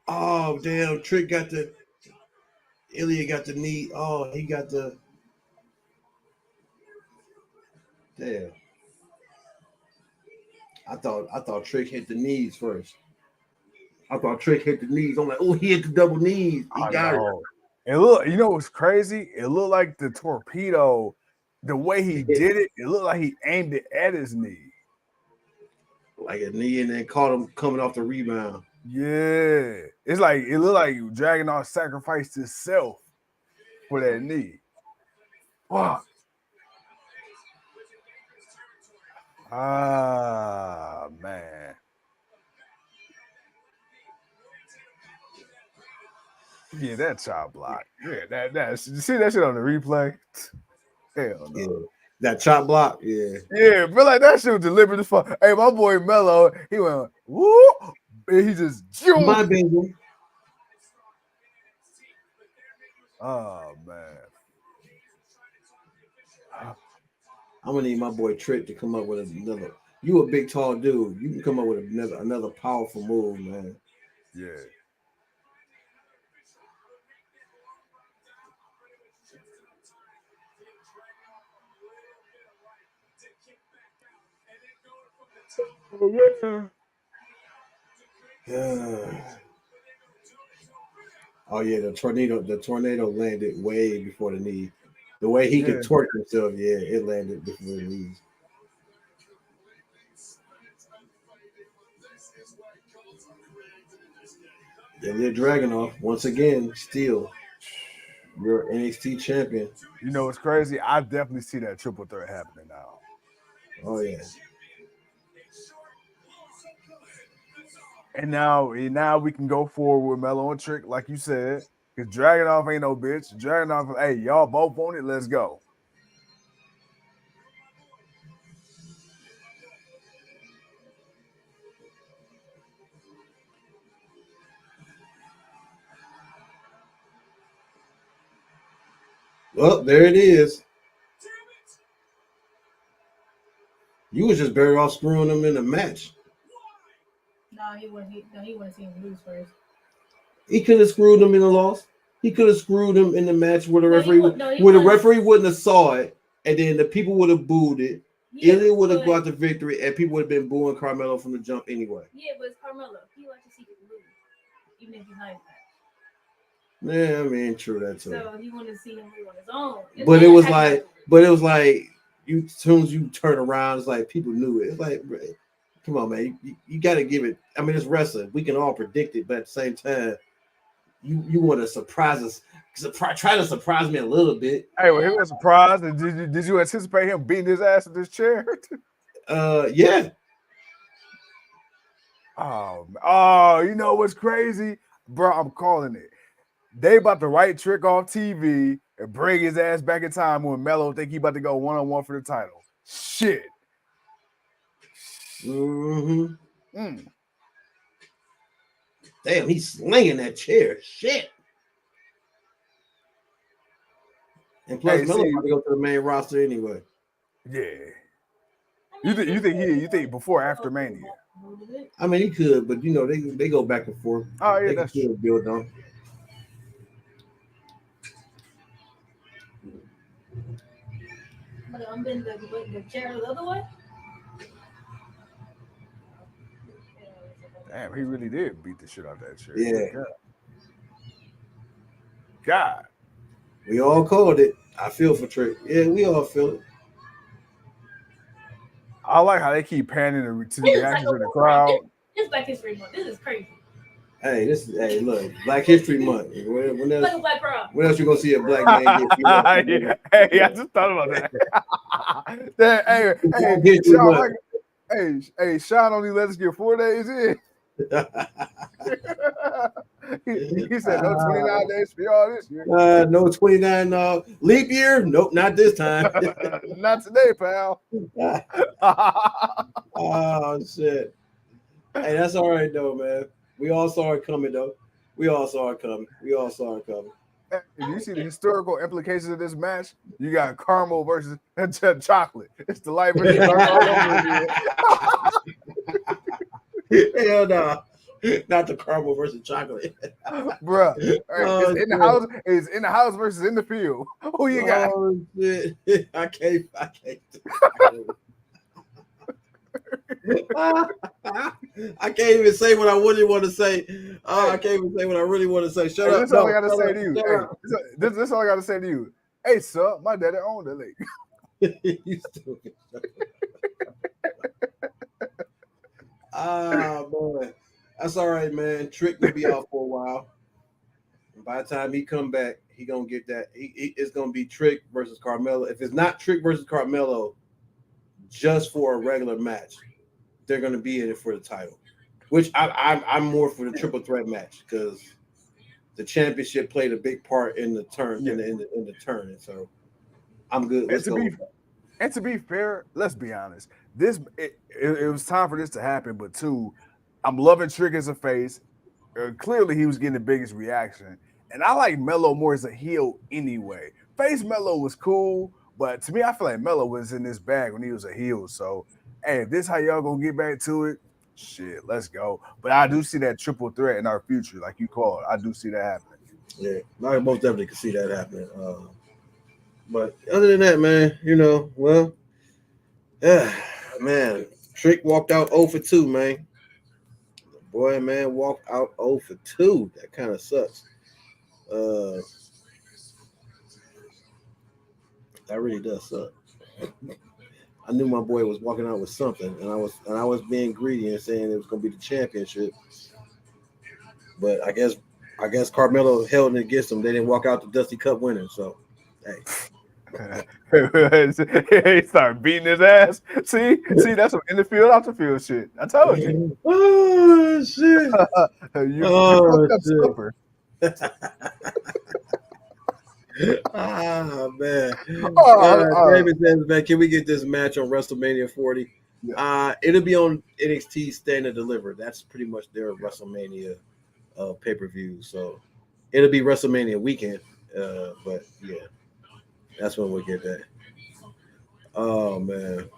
Oh, damn. Trick got the. Ilya got the knee. Oh, he got the. Damn. I thought Trick hit the knees first. I'm like, oh, he hit the double knees. He got it.
It look, you know what's crazy? It looked like the torpedo, the way he did it, it looked like he aimed it at his knee.
Like a knee and then caught him coming off the rebound.
Yeah. It's like it looked like Dragunov sacrificed himself for that knee. Fuck. Ah, man. Yeah, that chop block. Yeah, that you see that shit on the replay? Hell no.
Yeah. That chop block, yeah.
Yeah, but like that shit was deliberate as fuck. Hey, my boy Melo, he went whoop, and he just
My baby.
Oh man.
I'm gonna need my boy Trick to come up with another. You a big tall dude. You can come up with another powerful move, man.
Yeah.
Oh yeah, the tornado landed way before the knee. The way he could torque himself, yeah, it landed before the knees. Ilya Dragunov, once again, still your NXT champion.
You know what's crazy? I definitely see that triple threat happening now.
Oh yeah.
And now we can go forward with Melo and Trick, like you said, because Dragunov ain't no bitch. Dragunov, hey, y'all both on it. Let's go.
Well, there it is. You was just better off screwing them in a match.
No, he wouldn't see him lose first.
He could have screwed them in a loss. He could have screwed him in the match where the
No, he
referee,
would- no, he
where the
wouldn't.
referee wouldn't have saw it, and then the people would have booed it.
Yeah,
Ilya would have
but-
got the victory, and people would have been booing Carmelo from the jump anyway.
Yeah, but it's Carmelo. He likes to see people lose, even if he's not in that.
Yeah, I mean, true that too.
So he wanted to see him move on his own.
But it was like you, as soon as you turn around, it's like people knew it. It's like, bro, come on, man, you got to give it. I mean, it's wrestling. We can all predict it, but at the same time, you want to surprise us. Try to surprise me a little bit.
Hey, well, he was surprised. Did you anticipate him beating his ass in this chair?
Yeah.
Oh, you know what's crazy, bro? I'm calling it. They about to write Trick off TV and bring his ass back in time when Melo think he about to go 1-on-1 for the title. Shit.
Mm-hmm. Damn, he's slinging that chair. Shit. And plus,
Hey,
Melo
see-
about to go to the main roster anyway.
Yeah. You think before or after Mania?
I mean, he could, but you know, they go back and forth.
Oh yeah,
They
that's
can
true.
still build on.
But I'm in the chair the other way.
Damn, he really did beat the shit out of that chair.
Yeah.
God.
We all called it. I feel for Trick. Yeah, we all feel it.
I like how they keep panning to the
This is like
reactions
a
of the
war.
crowd.
This is Black History Month. This is crazy.
Hey, look, Black History Month. When
It's like
else,
a Black Pride.
when else you gonna see a black man get beat up?
Hey, I just thought about that.
Black
hey,
History
Sean,
Month.
hey, Sean only let us get 4 days in. he said no 29 days for y'all this year.
No 29 leap year. Nope, not this time.
Not today, pal.
Oh shit. Hey, that's all right though, man. We all saw it coming though. We all saw it coming.
If you see the historical implications of this match, you got caramel versus chocolate. It's the light versus dark all over again.
Hell no. Not the caramel versus chocolate.
Bruh. Hey,
Oh,
it's in the
shit.
house. It's in the house versus in the field. Who you got?
Oh shit. I can't. I can't even say what I really want to say. Oh, I can't even say what I really want to say. Shut
Hey,
up.
this is all I
No,
gotta
shut
say
up,
to you.
shut
Hey,
up.
this is all I gotta say to you. Hey, sir, my daddy owned the lake.
You stupid. Boy. That's all right, man. Trick will be out for a while. And by the time he come back, he gonna get that. It's gonna be Trick versus Carmelo. If it's not Trick versus Carmelo, just for a regular match, they're gonna be in it for the title. Which I'm more for the triple threat match because the championship played a big part in the turn in the turn, and so I'm good. Let's go.
And to be fair, let's be honest. It was time for this to happen, but two, I'm loving Trick as a face. Clearly, he was getting the biggest reaction, and I like Melo more as a heel anyway. Face Melo was cool, but to me, I feel like Melo was in this bag when he was a heel. So, hey, if this how y'all gonna get back to it, shit, let's go. But I do see that triple threat in our future, like you called. I do see that happening.
Yeah, I most definitely can see that happening. But other than that, man, man, Trick walked out 0 for 2, man. Boy, man, walked out 0 for 2. That kind of sucks. That really does suck. I knew my boy was walking out with something, and I was being greedy and saying it was gonna be the championship. But I guess Carmelo held it against him. They didn't walk out the Dusty Cup winning. So, hey.
He started beating his ass. See, that's some in the field, out the field shit. I told you.
Oh shit!
you
Oh,
fucked up
shit.
Slipper.
Ah man.
Oh.
David says, man, can we get this match on WrestleMania 40?
Yeah.
It'll be on NXT Stand and Deliver. That's pretty much their WrestleMania pay-per-view. So it'll be WrestleMania weekend. But yeah, that's when we'll get that. Oh man.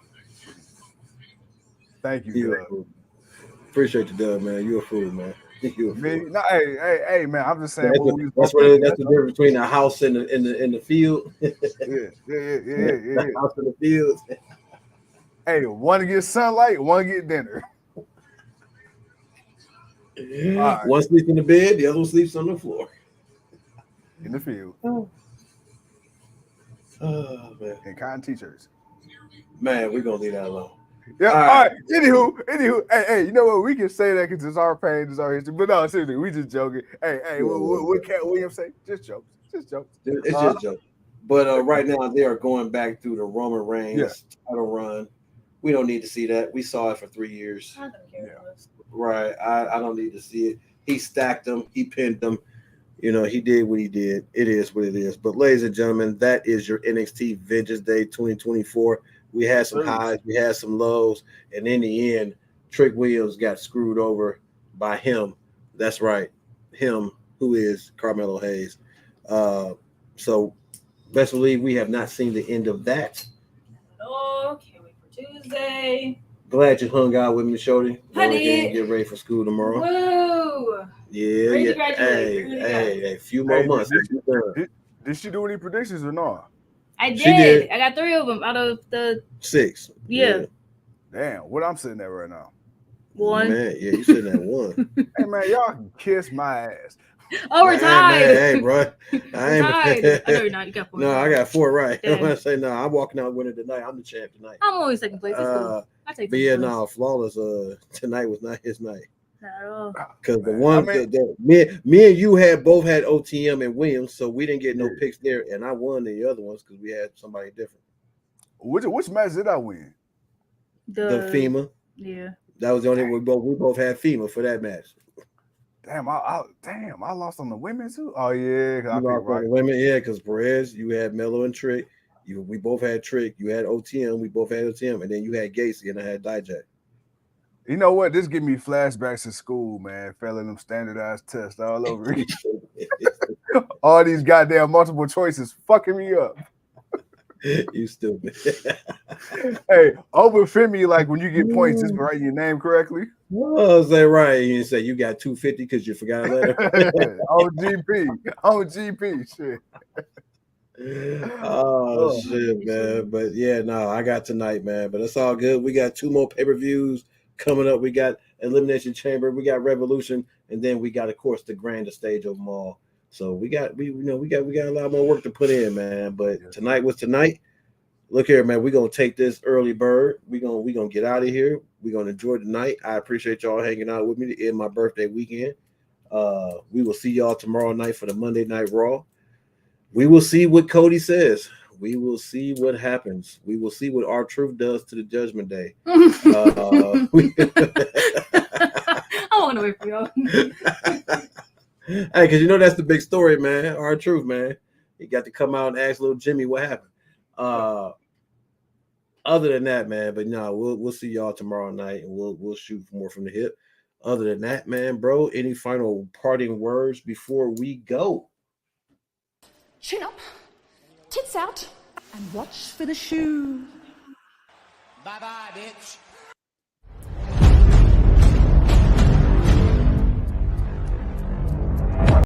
Thank you,
You a
Doug.
fool. Appreciate you, Doug, man. You a fool, man. You a fool.
No, hey, man. I'm just saying.
That's,
What we was
that's
gonna
what
pick,
that's the difference between a house and the field.
yeah.
The house and the field.
Hey, one get sunlight, one get dinner. right.
One sleeps in the bed, the other one sleeps on the floor.
In the field.
Oh man,
In cotton t-shirts.
man, we're gonna leave that alone.
Yeah.
All
All
right.
right. Anywho. Hey, you know what? We can say that because it's our pain, it's our history. But no, seriously, we just joking. Hey, what Cat Williams say? Just jokes. Just jokes.
It's just a joke. But right now they are going back through the Roman Reigns title run. We don't need to see that. We saw it for 3 years.
I don't care what it was.
Right. I don't need to see it. He stacked them. He pinned them. You know, he did what he did. It is what it is. But ladies and gentlemen, that is your NXT Vengeance Day 2024. We had some highs, we had some lows, and in the end, Trick Williams got screwed over by him. That's right, him, who is Carmelo Hayes. So best believe we have not seen the end of that.
Oh, can't wait for Tuesday.
Glad you hung out with me, Shorty.
I
Go ahead and
did.
get ready for school tomorrow.
Woo!
Yeah,
Ready to
yeah.
graduate. Ready to
Hey, a few more months.
Did she do any predictions or no?
I did.
She did.
I got 3 of them out of the
6.
yeah.
Damn, what I'm sitting at right now.
1.
Man, yeah, you sitting at 1.
Hey man, y'all can kiss my ass.
Oh, we're tied.
Hey, bro.
We're tied. I know you're not. You got 4.
No, I got 4 right.
Damn.
I'm gonna say no. I'm walking out winning tonight. I'm the champ tonight.
I'm always second place. It's cool. I take
But
second
yeah,
place.
no, flawless. Tonight was not his night
Not at all.
because the
Man,
one
I mean-
that me and you had both had OTM and Williams, so we didn't get no
Yeah.
picks there, and I won the other ones because we had somebody different.
Which match did I win?
The FEMA.
Yeah.
That was the only we both had FEMA for that match.
Damn, I lost on the women too. Oh yeah, 'cause I
You
picked
lost on
right.
the women, yeah, because Perez, you had Melo and Trick. We both had Trick. You had OTM. We both had OTM, and then you had Gacy, and I had Dijak.
You know what? This give me flashbacks to school, man. Failing them standardized tests all over. again. All these goddamn multiple choices fucking me up.
You stupid.
Hey, overfit me like when you get points just for writing your name correctly.
Oh, is that right? You say you got 250 because you forgot a letter.
on GP, shit.
Oh shit, man. But yeah, no, I got tonight, man. But it's all good. We got 2 more pay-per-views coming up. We got Elimination Chamber, we got Revolution, and then we got, of course, the grandest stage of them all. So we got a lot more work to put in, man. But tonight was tonight. Look here, man. We're gonna take this early bird. We're gonna get out of here. We're gonna enjoy the night. I appreciate y'all hanging out with me to end my birthday weekend. We will see y'all tomorrow night for the Monday Night Raw. We will see what Cody says. We will see what happens. We will see what R-Truth does to the Judgment Day.
I want to wait for y'all.
Hey, because you know that's the big story, man. R-Truth, man. He got to come out and ask little Jimmy what happened. Other than that, man, but no, we'll see y'all tomorrow night, and we'll shoot more from the hip. Other than that, man, bro, any final parting words before we go?
Chin up, tits out, and watch for the shoe.
Bye-bye, bitch.